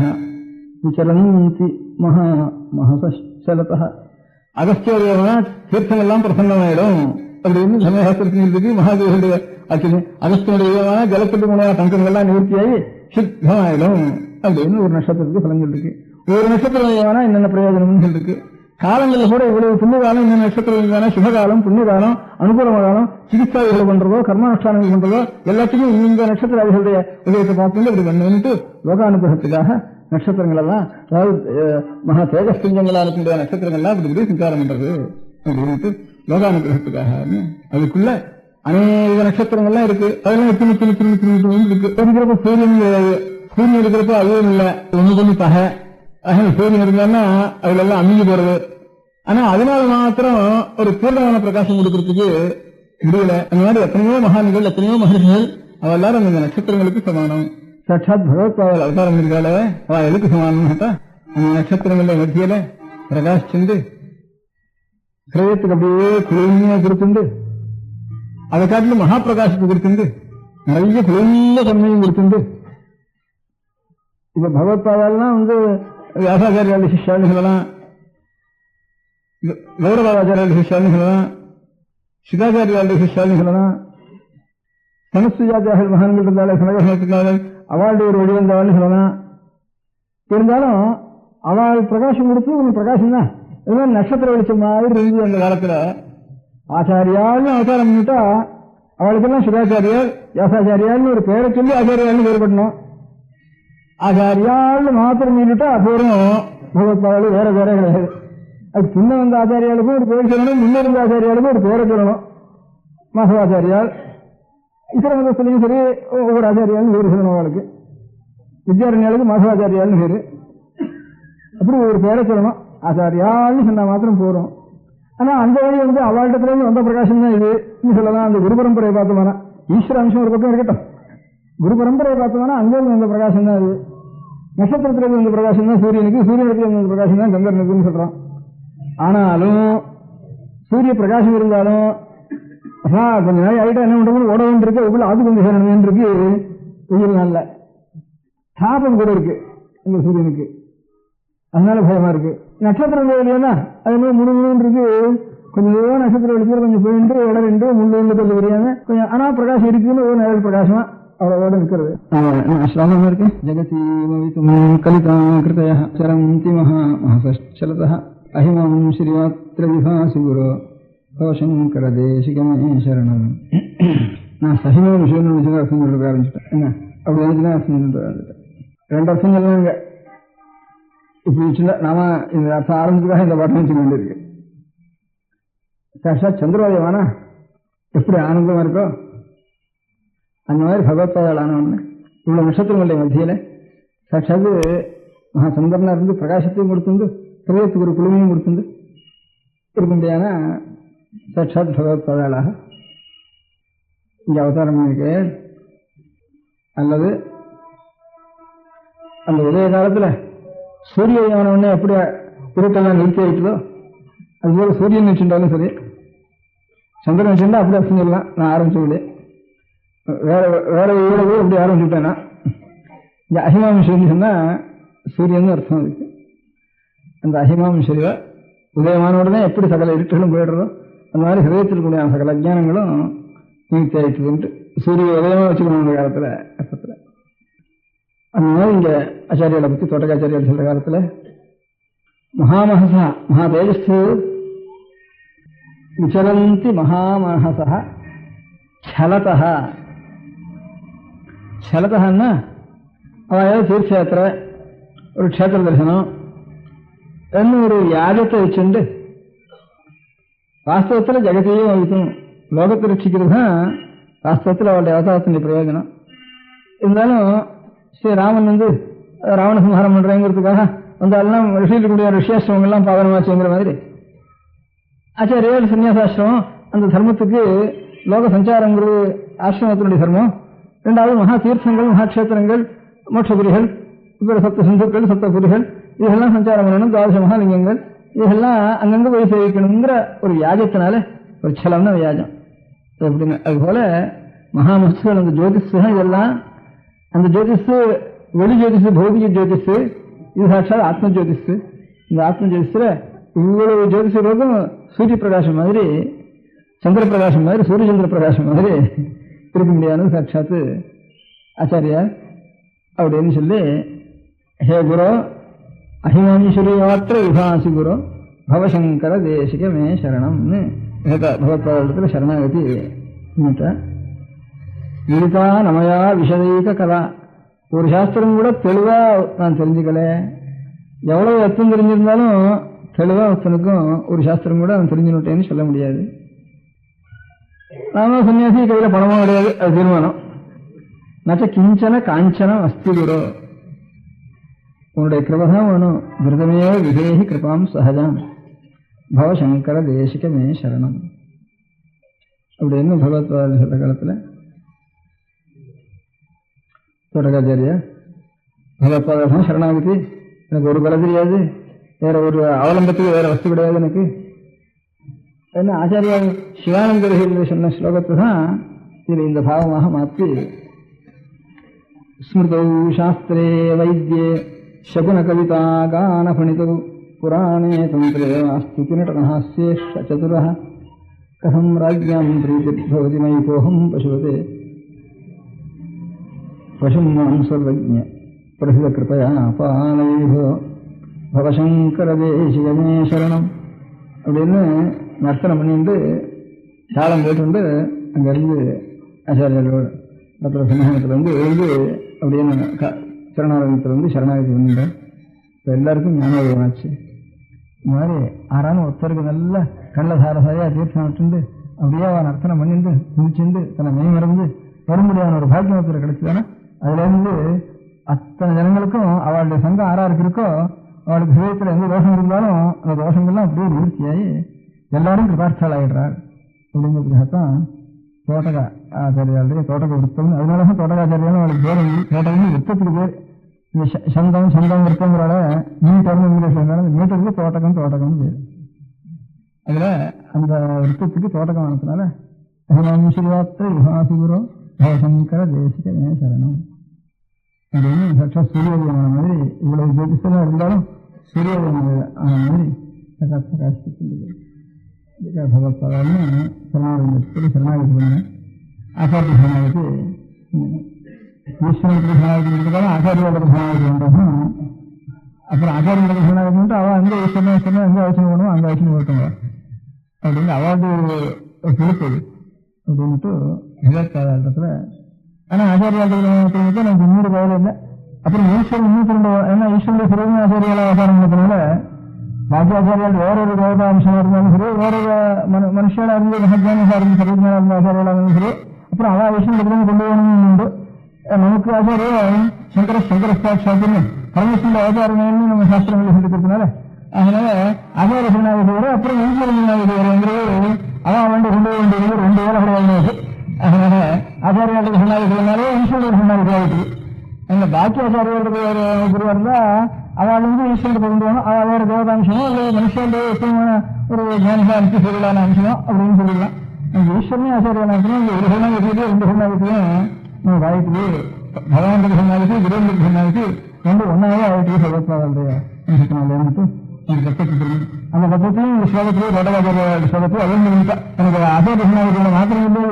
[SPEAKER 5] விசரந்தி மகாமகசலத. அகஸ்தியோதயமா தீர்த்தங்கள்லாம் பிரசன்னமாயிடும் அப்படின்னு சமயசாஸ்திரத்தில் இருக்கு. மகாதேவனுடைய அகஸ்தியனுடைய ஜலத்துக்கு மூலமா தங்கங்கள்லாம் நிவர்த்தியாகி சித்தமாயிடும் அப்படின்னு ஒரு நட்சத்திரத்துக்கு பலன் சொல்லிருக்கு. ஒரு நட்சத்திரம் என்னென்ன பிரயோஜனம்னு சொல்லிருக்கு. காலங்களில் கூட இவ்வளவு புண்ணிய காலம், இந்த நட்சத்திரம் சுபகாலம், புண்ணியகாலம், அனுகூல காலம், சிகிச்சாதிகள் பண்றதோ கர்மானுஷ்டானங்கள் பண்றதோ எல்லாத்துக்கும் இந்த நட்சத்திராதிகளுடைய உதயத்தை பார்த்து இப்படி பண்ணுட்டு லோகானுகிரகத்துக்காக நட்சத்திரங்கள் எல்லாம், அதாவது மகா தேஜஸ்திஞ்சங்களா இருக்கின்ற நட்சத்திரங்கள்லாம் இப்படி இப்படி சஞ்சாரம் பண்றது அப்படின்ட்டு லோகானுகிரகத்துக்காக. அதுக்குள்ள அநேக நட்சத்திரங்கள்லாம் இருக்கு. அதெல்லாம் இருக்கு. இருக்கிறப்ப சூரியன் கிடையாது. சூரியன் இருக்கிறப்ப அதுவும் இல்லை. ஒண்ணு பண்ணி பகை சூரியன் இருந்தான்னா அதுல எல்லாம் அமுங்கி போறது. ஆனா அதனால மாத்திரம் ஒரு பூர்ணமான பிரகாசம் கொடுக்கறதுக்கு முடியல. அந்த மாதிரி எத்தனையோ மகான்கள், எத்தனையோ மகர்ஷிகள் அவ எல்லாரும் அந்த நட்சத்திரங்களுக்கு சமானம். சாட்சாத் பகவத்பாதால் அவதாரம் இருக்காள அவ எதுக்கு சமானம் கேட்டா, அந்த நட்சத்திரங்கள மத்தியில பிரகாசிச்சுண்டு ஹிரதயத்துக்கு அப்படியே குளிர்மையா கொடுத்துண்டு, அதை காட்டிலும் மகா பிரகாசத்தை கொடுத்துண்டு, நிறைய குளிர்ந்த தன்மையும் கொடுத்துண்டு. இப்ப பகவத்பாதாலாம் வியாசாச்சாரியாளி சிஷ்யான்னு சொல்லலாம், கௌரவாச்சாரியாளி சிஷ்யான்னு சொல்லலாம், சிதாச்சாரியாளி சிஷ்யான்னு சொல்லலாம், சமஸ்திஜாத்தியார்கள் மகான்கள் இருந்தாலும் சமயத்தினாலும் அவளுடைய ஒரு வடிவந்தாள்னு சொல்லலாம். இருந்தாலும் அவள் பிரகாசம் கொடுத்து கொஞ்சம் பிரகாசம் தான். இதுமாதிரி நட்சத்திர வெளிச்சம் மாதிரி இருந்தது அந்த காலத்துல. ஆச்சாரியால்னு அவதாரம் பண்ணிட்டா அவளுக்கெல்லாம் சிதாச்சாரியால் வியாசாச்சாரியால்னு ஒரு பேரை சொல்லி ஆச்சாரியால்னு வேறுபடணும். ஆச்சாரியால்னு மாத்திரம் பண்ணிட்டா அப்புறம் பகவத்பாதாலும் வேற வேற கிடையாது. அது பின்ன வந்த ஆச்சாரியாளுக்கும் ஒரு பேர் சொல்லணும், முன்ன இருந்த ஆச்சாரியாளுக்கும் ஒரு பேரை சொல்லணும். மாசவாச்சாரியால் இத்தர மதத்திலையும் சரி ஒவ்வொரு ஆச்சாரியாலும் பேரு சொல்லணும். அவளுக்கு வித்யாரண்யாளுக்கு மாசவாச்சாரியால்னு பேரு. அப்படி ஒரு பேரை சொல்லணும். ஆச்சாரியால்னு சொன்னா மாத்திரம் போறோம். ஆனா அந்த வழி அவள்கிட்ட வந்த பிரகாசம் தான் இது சொல்லலாம். அந்த குரு பரம்பரையை பார்த்தோம்னா ஈஸ்வர அம்சம் ஒரு பக்கம் இருக்கட்டும், குரு பரம்பரையை பார்த்தோம்னா அங்கிருந்து வந்த பிரகாசம் தான் இது. நட்சத்திரத்திலிருந்து வந்த பிரகாசம் தான் சூரியனுக்கு, சூரியனுக்கு வந்த பிரகாசம் தான் சந்திரனுக்குன்னு சொல்றோம். ஆனாலும் சூரிய பிரகாசம் இருந்தாலும் கொஞ்ச நாள் ஆகிட்டா என்ன பண்றது, ஓட வேண்டியிருக்கு, அதுக்குள்ள அது கொஞ்சம் சேரணும் இருக்கு. வெயில் நாள்ல தாபம் கூட இருக்கு இந்த சூரியனுக்கு, அதனால பயமா இருக்கு. நட்சத்திரம் இல்லைன்னா அது முழு இருக்கு, கொஞ்சம் நட்சத்திர வெளிச்சம் கொஞ்சம் போயிட்டு உடனே முள்ளு கொஞ்சம் தெரியாம கொஞ்சம், ஆனா பிரகாசம் இருக்குன்னு ஒரு நேரம் பிரகாசமா அவ்வளவோட இருக்கிறது. ஸ்லோகம் இருக்கு, ஜெகதி கலிதா கிருதய சரந்தி மகாசலத அஹிமம் ஸ்ரீயாத்திர விபாசி குரு சங்கர தேசிகமே சரணம். நான் சகிம விஷயம் அர்த்தம் சொல்ல ஆரம்பிச்சுட்டேன். என்ன அப்படி நினைச்சுதான் அர்த்தம் சொல்ல ஆரம்பிச்சிட்டேன். ரெண்டு அர்த்தம் சொல்லுவாங்க. இப்படி நாம இந்த அர்த்தம் ஆரம்பிச்சுக்காக இந்த பாட்டம் வச்சுக்க வேண்டியிருக்கு. சாட்சாத் சந்திரோதயமானா எப்படி ஆனந்தமா இருக்கோ அந்த மாதிரி பகவத்பாதால் ஆனவன்னு இவ்வளவு நட்சத்திரங்களுடைய மத்தியில சாட்சாத்து மகா சந்திரனா இருந்து பிரகாசத்தையும் கொடுத்துண்டு ஹிரதயத்துக்கு ஒரு குழுமையும் கொடுத்துண்டு இருக்க முடியாத சாட்சாத் பகவத்பாதாளாக இங்க அவதாரம் பண்ணிருக்கு. அல்லது அந்த உதய காலத்துல சூரியமான உடனே எப்படி இருட்டெல்லாம் நிறுத்தி ஆயிட்டதோ அதுபோல சூரியன் வச்சுட்டாலும் சரி, சந்திரன் வச்சுட்டா அப்படி அர்த்தம் சொல்லலாம். நான் ஆரம்பிச்சது வேற வேற ஊழவே அப்படி ஆரம்பிச்சுட்டேன்னா இந்த அஹிமாம்சரின்னு சொன்னா சூரியன் அர்த்தம் இருக்கு. அந்த அஹிமாம்சரிவ உதயமான உடனே எப்படி சகல இருட்டுகளும் போயிடுறதோ அந்த மாதிரி ஹிரதயத்தில் கூடிய சகல அஜானங்களும் நிறுத்தி ஆயிட்டுதுன்ட்டு சூரிய உதயமா வச்சுக்கணும் அந்த காலத்துல அர்த்தத்துல. அந்த மாதிரி இங்க ஆச்சாரியாலை பத்தி தோட்டக்காச்சாரியால் சொல்ற காலத்துல மகாமஹசா மகா தேஜஸ் விசரந்தி மகாமஹசா சலதா. சலதன்னா அவ ஏதாவது தீர்த்தயாத்திரை, ஒரு க்ஷேத்திர தரிசனம் என்ன ஒரு யாகத்தை வச்சுண்டு வாஸ்தவத்தில் ஜெகத்தையும் வைக்கணும், லோகத்தை ரட்சிக்கிறது தான் வாஸ்தவத்தில் அவளுடைய அவதாரத்தினுடைய பிரயோஜனம். இருந்தாலும் ஸ்ரீராமன் ராவண சம்ஹாரம் பண்றேங்கிறதுக்காக வந்தாலும் ரிஷிகளுடைய ரிஷியாசிரமங்கள்லாம் பாவனமாச்சுங்கிற மாதிரி ஆச்சாரியர் சன்னியாசாசிரமம் அந்த தர்மத்துக்கு லோக சஞ்சாரங்கிறது ஆசிரமத்தினுடைய தர்மம். இரண்டாவது மகா தீர்த்தங்கள், மகாட்சேத்திரங்கள், மோட்சபுரிகள், இப்போ சப்த சிந்துக்கள், சப்தபுரிகள் இதெல்லாம் சஞ்சாரம் பண்ணணும். துவாதச மகாலிங்கங்கள் இதெல்லாம் அங்கங்க போய் சேவிக்கணுங்கிற ஒரு யாஜத்தினால ஒரு சலம்னா வியாஜம் எப்படின்னு. அதுபோல மகாமஹசுகள் அந்த ஜோதிஷ் இதெல்லாம் அந்த ஜோதிஷ் வெளி ஜோதிஷ், பௌதிக ஜோதிஷ், இது சாட்சாத் ஆத்ம ஜோதிஷ். இந்த ஆத்ம ஜோதிஷத்துல இவ்வளவு ஜோதிஷர்களுக்கும் சூரிய பிரகாசம் மாதிரி, சந்திர பிரகாசம் மாதிரி, சூரிய சந்திர பிரகாசம் மாதிரி இருக்க முடியாது சாட்சாத்து ஆச்சாரியார் அப்படின்னு சொல்லி, ஹே குரு அஹிமாஞ்சலியாத்திர விபாசி குரு பவசங்கர தேசிகமே சரணம்னு பகவத்பாதத்தில் சரணாகதி. விரிதா நமயா விஷதைக கலா. ஒரு சாஸ்திரம் கூட தெளிவா நான் தெரிஞ்சுக்கல. எவ்வளவு அர்த்தம் தெரிஞ்சிருந்தாலும் தெளிவா ஒருத்தனுக்கும் ஒரு சாஸ்திரம் கூட நான் தெரிஞ்சுட்டேன்னு சொல்ல முடியாது. நாம சன்னியாசி கையில பணமும் கிடையாது, அது தீர்மானம். நச்ச கிஞ்சன காஞ்சனம் அஸ்தி குரு. உன்னுடைய கிருபதான் வேணும். விரதமே விதேகி கிருபாம் சகஜம் பவசங்கர தேசிகமே சரணம் அப்படின்னு பகவத்பாத சொல்ற காலத்துல தோட்டகாச்சாரியா பகவத்பாதான் சரணாகதி, எனக்கு ஒரு கலை தெரியாது, வேற ஒரு அவலம்பத்துக்கு வேற வஸ்து கிடையாது எனக்கு என்ன ஆச்சாரியா சிவானந்தர்கள் சொன்ன ஸ்லோகத்தை தான் இது இந்த பாவமாக மாற்றி ஸ்மிருதௌ சாஸ்திரே வைத்தியே சகுன கவிதா கான பணிதௌ புராணே தந்திரே வாஸ்துதி நடனஹாஸ்யேஷ சதுரः கதம் ராஜ்யாம் பிரீதிர்பவதி மயி கோஹம் பசுவதே பசும் மாம் சர்வஜ்ஞ பிரசித கிருபயா பாலயோ பவசங்கர தேசிகமே சரணம் அப்படின்னு நர்த்தனம் பண்ணிட்டு தாளம் போட்டு அங்கிருந்து ஆச்சாரியர்களோட டாக்டர் சமூகத்தில் எழுந்து அப்படின்னு சரணாலயத்தில் சரணாகதி பண்ணிட்டேன். இப்போ எல்லாருக்கும் ஞானோதயம் ஆச்சு. இந்த மாதிரி ஆறான ஒருத்தருக்கு நல்ல கள்ள சாரசாரியாக தீர்த்தம் விட்டுண்டு அப்படியே அவன் நர்த்தனம் பண்ணிட்டு குதிச்சுண்டு தன்னை மெய் மறந்து வரும்படியான ஒரு பாக்கியம் ஒருத்தர் கிடைச்சதானே அதுலேருந்து அத்தனை ஜனங்களுக்கும் அவளுடைய சங்கம் ஆறாருக்கு இருக்கோ அவளுக்கு ஹிருதயத்தில் எந்த தோஷம் இருந்தாலும் அந்த தோஷங்கள்லாம் அப்படியே நிவர்த்தியாகி எல்லாரும் கிருபார்த்தால் ஆகிடுறாள் அப்படிங்கிறதுக்காகத்தான் தோட்டகா ஆச்சாரியாளுடைய தோட்டக விருத்தம். அதனாலதான் தோட்டகாச்சாரியாலும் அவளுக்கு பேர் தோட்டகம்னு விருத்தத்துக்கு பேர். இந்த சொந்தம் விருத்தங்கிறால மீட்டர்னு இங்கிலீஷ்ல இருந்தாலும் மீட்டருக்கு தோட்டகம்னு பேர். அதுல அந்த விருத்தத்துக்கு தோட்டகம் ஆனதுனால ஸ்ரீவாத்திர யுகாசிபுரம் பவசங்கர தேசிகமே சரணம் அப்படின்னு சட்சா சூரியோதயமான மாதிரி இவ்வளவு ஜோதிஷா இருந்தாலும் சூரியோதயம் ஆன மாதிரி காட்சி பகவத்பாதான்னு சரணாகதி பண்ணேன். ஆச்சாரிய சரணாகதி ஈஸ்வரனுக்கு சரணாகதி பண்ணிருக்காலும் ஆச்சாரியோட சரணாகதி பண்றதும் அப்புறம் ஆச்சாரியோட சரணாகதி பண்ணிட்டு அவள் அங்கே ஈஸ்வரன் எங்கே அவசியம் பண்ணுவோம் அங்கே அவசியம் போட்டோங்க அப்படின்னு அவார்டு கொடுத்தது அப்படின்ட்டு விவேகாதத்துல. ஆனால் ஆச்சாரியாளர்களுக்கு எனக்கு 100 வயது இல்லை. அப்புறம் ஈஸ்வரன் 102 ஏன்னா ஈஸ்வரனுடைய சிறுவன் ஆச்சாரியால அவசாரம் பண்ணதுனால பாக்கியாச்சாரியால் வேறொரு தேவதாம்சமா இருந்தாலும் சரி, வேறொரு மனுஷனா இருந்து மகஜானிகா இருந்து சர்வஜனா இருந்த ஆச்சாரியாலா இருந்தாலும் சரி, அப்புறம் அவா ஈஸ்வரனுக்கு கொண்டு போகணும்னு உண்டு. நமக்கு ஆச்சாரிய சங்கர சாட்சாத்துன்னு பரமேஸ்வரன் அவதாரம்னு நம்ம சாஸ்திரங்களை சொல்லிக்கிறதுனால அதனால ஆச்சாரிய சரணாகதி வர அப்புறம் ஈஸ்வர சரணாகதி வருங்கிறது அவன் வந்து கொண்டு போக வேண்டியது 2 வேலை கிடையாது. அதனால ஆச்சாரியாளுக்கு சரணாகதினாலே ஈஸ்வரனுக்கு சரணாகதி ஆகிட்டு எங்க பாக்கி ஆச்சாரியாளுக்கு ஒரு குருவா இருந்தா அவள் ஈஸ்வரனுக்கு கொண்டு போகணும். அவள் வேற தேவதாம்சமோ அல்லது மனுஷனுடைய உத்தமமான ஒரு ஞானிகா அனுப்பி சொல்லலான அம்சமோ அப்படின்னு சொல்லிடலாம். ஈஸ்வரனே ஆச்சாரியான அம்சம் இந்த ஒரு சரணாகத்திலேயே 2 சரணாகத்திலையும் நம்ம காயத்ரி பகவானுக்கு சரணாகதி குருவனுக்கு சரணாகதி 2 ஒன்னாவே ஆயிட்டு சர்வத்மாவுடைய இருந்துட்டு எனக்கு கற்றுக்கு அந்த பக்கத்தையும் இந்த ஸ்லோகத்திலேயே தோட்டகாச்சாரிய ஸ்லோகத்தையும் அதே பண்ணிட்டா எனக்கு ஆச்சாரிய சரணாகதியோட மாத்திரம் இல்லையே.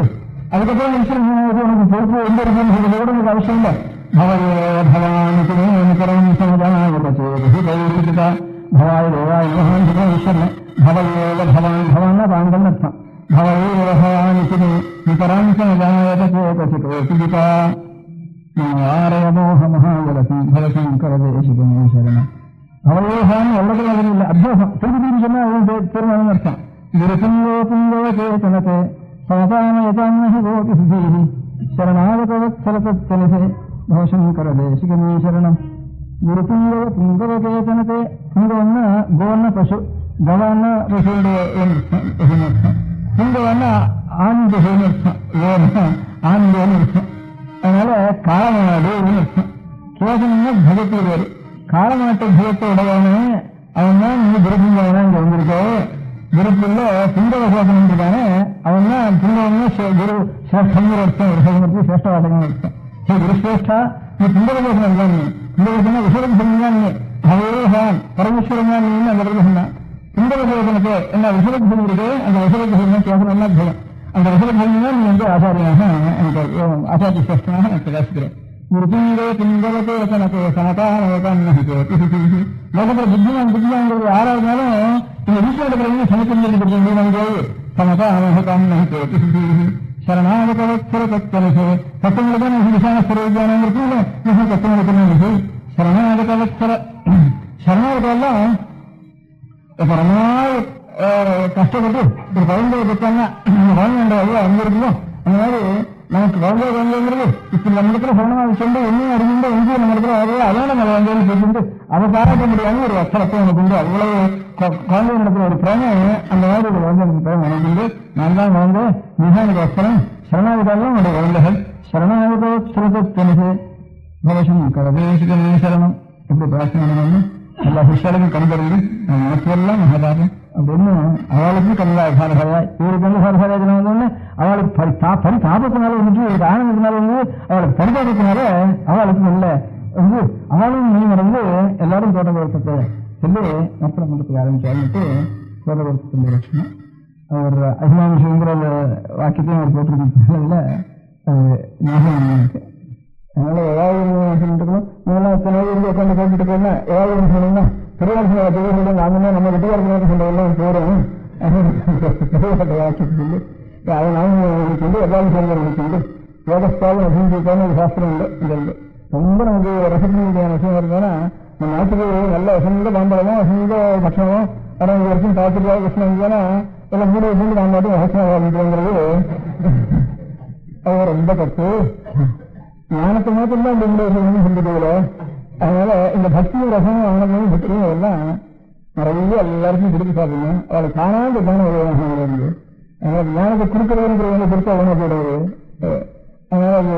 [SPEAKER 5] அதுக்கப்புறம் ஈஸ்வர சரணாகதி உனக்கு பொறுப்பு எந்த இருக்குன்னு சொல்றது கூட எனக்கு அவசியம் இல்லை. भवये भवानुकरं समजायता भवाय देवाय नमः ईश्वरने भवयेव भवान् भवान् पाण्डम् अर्थम् भवयेव भवानुकरे निकरं समजायत चेतसिकोऽपिता नाराय मोह महाजलति भवशङ्करदेशिकमे शरण भवयेहानि एल्लकलगनिल्ल अभ्यासं तिरुपति जन तीर्मानम् अर्थम् गुरुपुङ्गो पुङ्गवचेतनते समतामयतान्नहि गोपि सुधीः शरणागतवत्सलतत्तलिते भवशङ्कर देशिकमे शरणम् गुरुपुङ्गव पुङ्गवचेतनते पुङ्गवन्न गोवन्न पशु गवन्न पशुडे पशुनर्थम् पुङ्गवन्न आनंद पशुनर्थम् गोवन्न आनंदोनर्थम् அதனால காலமாடு அர்த்தம். கேசனம்னா பகத்து பேரு. காலமாட்டு பகத்தை உடையவனே அவன் தான் நீ குருபுங்கவனா இங்க வந்திருக்க. குருக்குள்ள புங்கவ சேதனம் இருக்கானே அவன் தான் புங்கவன்னா குரு சிரேஷ்டங்கிற அர்த்தம். ஒரு சிரேஷ்டவாசகம் அர்த்தம். குருசிரேஷ்டா நீ புங்கவசேஷன் இருக்கான். புங்கவசனா விஸ்வரம் சொன்னான். அவன் பரமேஸ்வரன் தான் நீ அந்த இடத்துல சொன்னான். புங்கவசேஷனுக்கு என்ன விஸ்வரம் சொல்லிருக்கு. அந்த விஸ்வரத்து சொன்னா கேசனம்னா பலம். அந்த விசலபூமியா நீ வந்து ஆச்சாரியாக எனக்கு ஆச்சாரிய சிரேஷ்டனாக நான் பிரகாசிக்கிறேன். குருபுங்கோ புங்கவத்தோ ரசனத்தோ சமதானவதான்ஹிதோ லோகத்தில் புத்திமான்கிறது யாராவதுனாலும் இந்த ஈஸ்வரத்தில் சமத்தம் சமதானவதான்ஹிதோ சரணாகதவத்சர தத்தலசே தத்துவங்களுக்கான விசான ஸ்வரூபியானம் இருக்குல்ல தத்துவங்களுக்கான சரணாகதவத்சர சரணாகதெல்லாம் இப்ப ரொம்ப நாள் கஷ்டப்பட்டு ஒரு குழந்தைய பெற்றாங்க. அந்த குழந்தை அங்க இருக்குமோ அந்த மாதிரி நமக்கு குழந்தைங்கிறது இப்ப நம்ம இடத்துல சரணமாக சொல்லி என்னையும் அறிஞ்சுட்டு எங்கேயும் நம்ம இடத்துல அதான நம்ம வந்தேன்னு சொல்லிட்டு அதை பாராட்ட முடியாத ஒரு அச்சலத்தை எனக்கு உண்டு. அவ்வளவு குழந்தை நடத்துல ஒரு பிரேம அந்த மாதிரி ஒரு குழந்தை பிரேமம் எனக்கு உண்டு. நான் தான் குழந்தை மிக எனக்கு வசனம் சரணாகிதாலும் என்னுடைய குழந்தைகள் சரணாகிதோ சுரதத்தனது பவசம் கரதேசிகமே சரணம் எப்படி பிரார்த்தனை பண்ணணும்னு எல்லா சிஷ்யாளுக்கும் கண்படுது நமக்கெல்லாம் மகாதாரம் அப்படின்னு அவளுக்கு கல்லாதாரா இவருக்கு வந்து சாரசாராஜன வந்தோடனே அவளுக்கு பரிதாபத்தினால வந்துட்டு இவருக்கு ஆனந்தத்தினால வந்து அவளுக்கு பரிதாபத்தினால அவளுக்கு நல்ல வந்து அவளும் நீ மறந்து எல்லாரும் தோட்ட வருத்தத்தை சொல்லி மக்களை மன்றத்துக்கு ஆரம்பிச்சாருன்ட்டு தோட்ட வருத்தத்தின் லட்சணம் அவர் அபிமானுஷங்கிற வாக்கியத்தையும் அவர் போட்டிருக்கல ஞாபகம் இருக்கு. அதனால ஏதாவது சொல்லிட்டு இருக்கணும். நீங்களாம் இத்தனை இருந்து உட்காந்து கேட்டுட்டு போனா ஏதாவது சொன்னீங்கன்னா திருவாரூர் நாம நம்ம விட்டுவாரத்தில் சொல்றதெல்லாம் போறோம் வாக்கியத்தை சொல்லி அதை நாம சொல்லி எல்லாரும் சேர்ந்து சொல்லி யோகஸ்தாவும் அபிஞ்சிக்கான ஒரு சாஸ்திரம் உண்டு. இந்த ரொம்ப நமக்கு ரசத்தினுடைய விஷயம் இருந்ததுன்னா நம்ம நாட்டுக்கு நல்ல வசந்த பாம்பளமோ வசந்த பட்சமோ ஆனால் இது வரைக்கும் பார்த்துட்டு கிருஷ்ணன் இருந்ததுன்னா எல்லாம் மூணு வசந்து பாம்பாட்டும் வசனங்கிறது அது ரொம்ப தப்பு. ஞானத்தை மாத்திரம் தான் இந்த மூணு சொல்லிட்டு அதனால இந்த பக்தியும் ரசமும் ஆனந்தமும் பக்தியும் எல்லாம் நிறைய எல்லாருக்கும் கொடுத்து சாப்பிடணும். அவளுக்கு காணாத ஞானம் இருந்து அதனால ஞானத்தை கொடுக்கிறவங்கிறவங்க கொடுத்து அவனை போடுவது. அதனால அது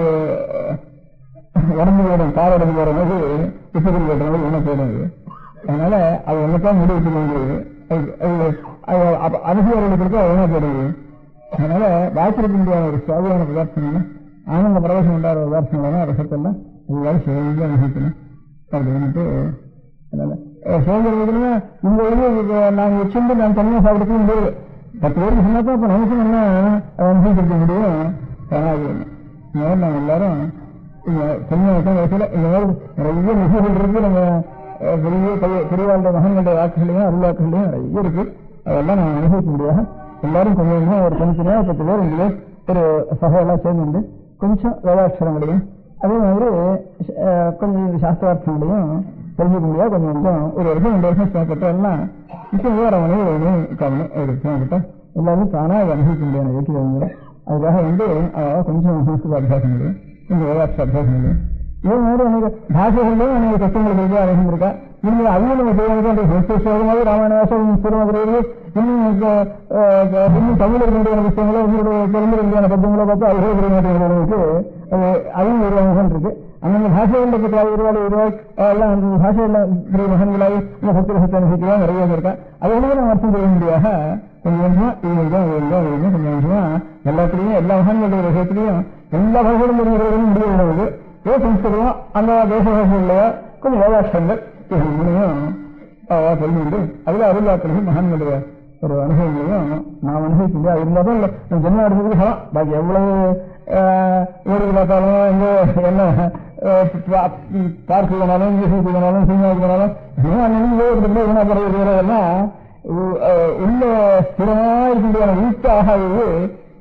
[SPEAKER 5] உடம்பு போடும் கால் உடம்பு போற போது இப்படி போடுற போது உணவு போடுறது. அதனால அது ஒன்றுதான் முடிவு வேண்டியது. அனுசியவர்களுக்கு கொடுத்து உணவு போடுறது. அதனால வாய்ப்பிற்கு முடியாத ஒரு சுவாதியான பதார்த்தம் ஆனந்த பிரவேசம் உண்டாத பதார்த்தங்கள்னா ரசத்தெல்லாம் எல்லாரும் சேர்ந்து அனுபவிக்கணும் அப்படின்ட்டு. அதனால சேர்ந்துருக்குன்னா இந்த இது நாங்கள் வச்சுட்டு நான் தனியாக சாப்பிடுறது முடியாது. 10 பேருக்கு சொன்னாக்கா இப்போ நமக்கும் என்ன அனுபவிச்சிருக்க முடியும். ஆனால் இந்த மாதிரி நாங்கள் எல்லாரும் கொஞ்சம் வயசுல இந்த மாதிரி நிறைய நிகழ்வுகள் இருக்கு. நம்ம பெரியவாழ்ந்த மகன்களுடைய வாக்குகளையும் அருள் வாக்குகளையும் நிறைய இருக்கு. அதெல்லாம் நாங்கள் அனுபவிக்க முடியாது. எல்லாரும் கொஞ்சம் கொஞ்சம் ஒரு தனித்தனியாக 10 பேர் 2 பேர் ஒரு சகையெல்லாம் சேர்ந்து கொஞ்சம் வேதாட்சரங்களையும் அதே மாதிரி கொஞ்சம் சாஸ்திரார்த்தங்களையும் தெரிஞ்சுக்க முடியாது. கொஞ்சம் கொஞ்சம் ஒரு வருஷம் 2 வருஷம் சிரமப்பட்டெல்லாம் நிச்சயம் வேற மனைவி காரணம் ஒரு சிரமப்பட்ட எல்லாரும் தானாக அதை அனுபவிக்க முடியாது இயக்கியவங்களை. அதுக்காக வந்து கொஞ்சம் சம்ஸ்கிருத அபியாசம் முடியும், கொஞ்சம் வேதாட்ச அபியாசம் முடியும். இதே மாதிரி எனக்கு பாஷைகள்லையும் எனக்கு கஷ்டங்களுக்கு இருக்கு அனுபவம் இருக்கா. நீங்கள் அதையும் நம்ம செய்யறது சோகமாக ராமாயணவாசம் சிறுமதுரையில் இன்னும் தமிழ் இருக்கின்ற புத்தகங்களோ உங்களுடைய தெரிஞ்சிருக்கிற பத்தியங்களோ பார்த்து அவர்களுக்கு அதுவும் ஒரு அனுபவம் இருக்கு. அந்தந்த பாஷைகளில் பற்றி 20 எல்லாம் அந்த பாஷையில் பெரிய மகன்களாகி இந்த சத்திர சத்த அனுபவிக்கலாம் நிறைய இருக்கா. அது ஒன்றுமே நம்ம அர்த்தம் செய்ய முடியாத கொஞ்சம் கொஞ்சமா கொஞ்சம் கொஞ்சமா எல்லாத்துலேயும் எல்லா மகன்களுடைய விஷயத்திலையும் எல்லா பாஷைகளும் முடிவு சம்ஸ்கிருதம் அந்த தேச பாஷைகளையோ கொஞ்சம் வேதாட்சங்கள் மூணையும் சொல்லிட்டு அதுல அருள்வாக்களும் மகான்களுடைய ஒரு அனுபவங்களையும் நாம் அனுபவிக்க முடியாது. இருந்தாலும் இல்லை நம்ம ஜென்மம் அனுபவிக்க சொல்லலாம். பாக்கி எவ்வளவு ஊருக்கு பார்த்தாலும் எங்க என்ன பார்க்கு போனாலும் இங்கிலீஷுக்கு போனாலும் சினிமாவுக்கு போனாலும் இதெல்லாம் உள்ள ஸ்திரமா இருக்கின்ற வீட்டு ஆகாது.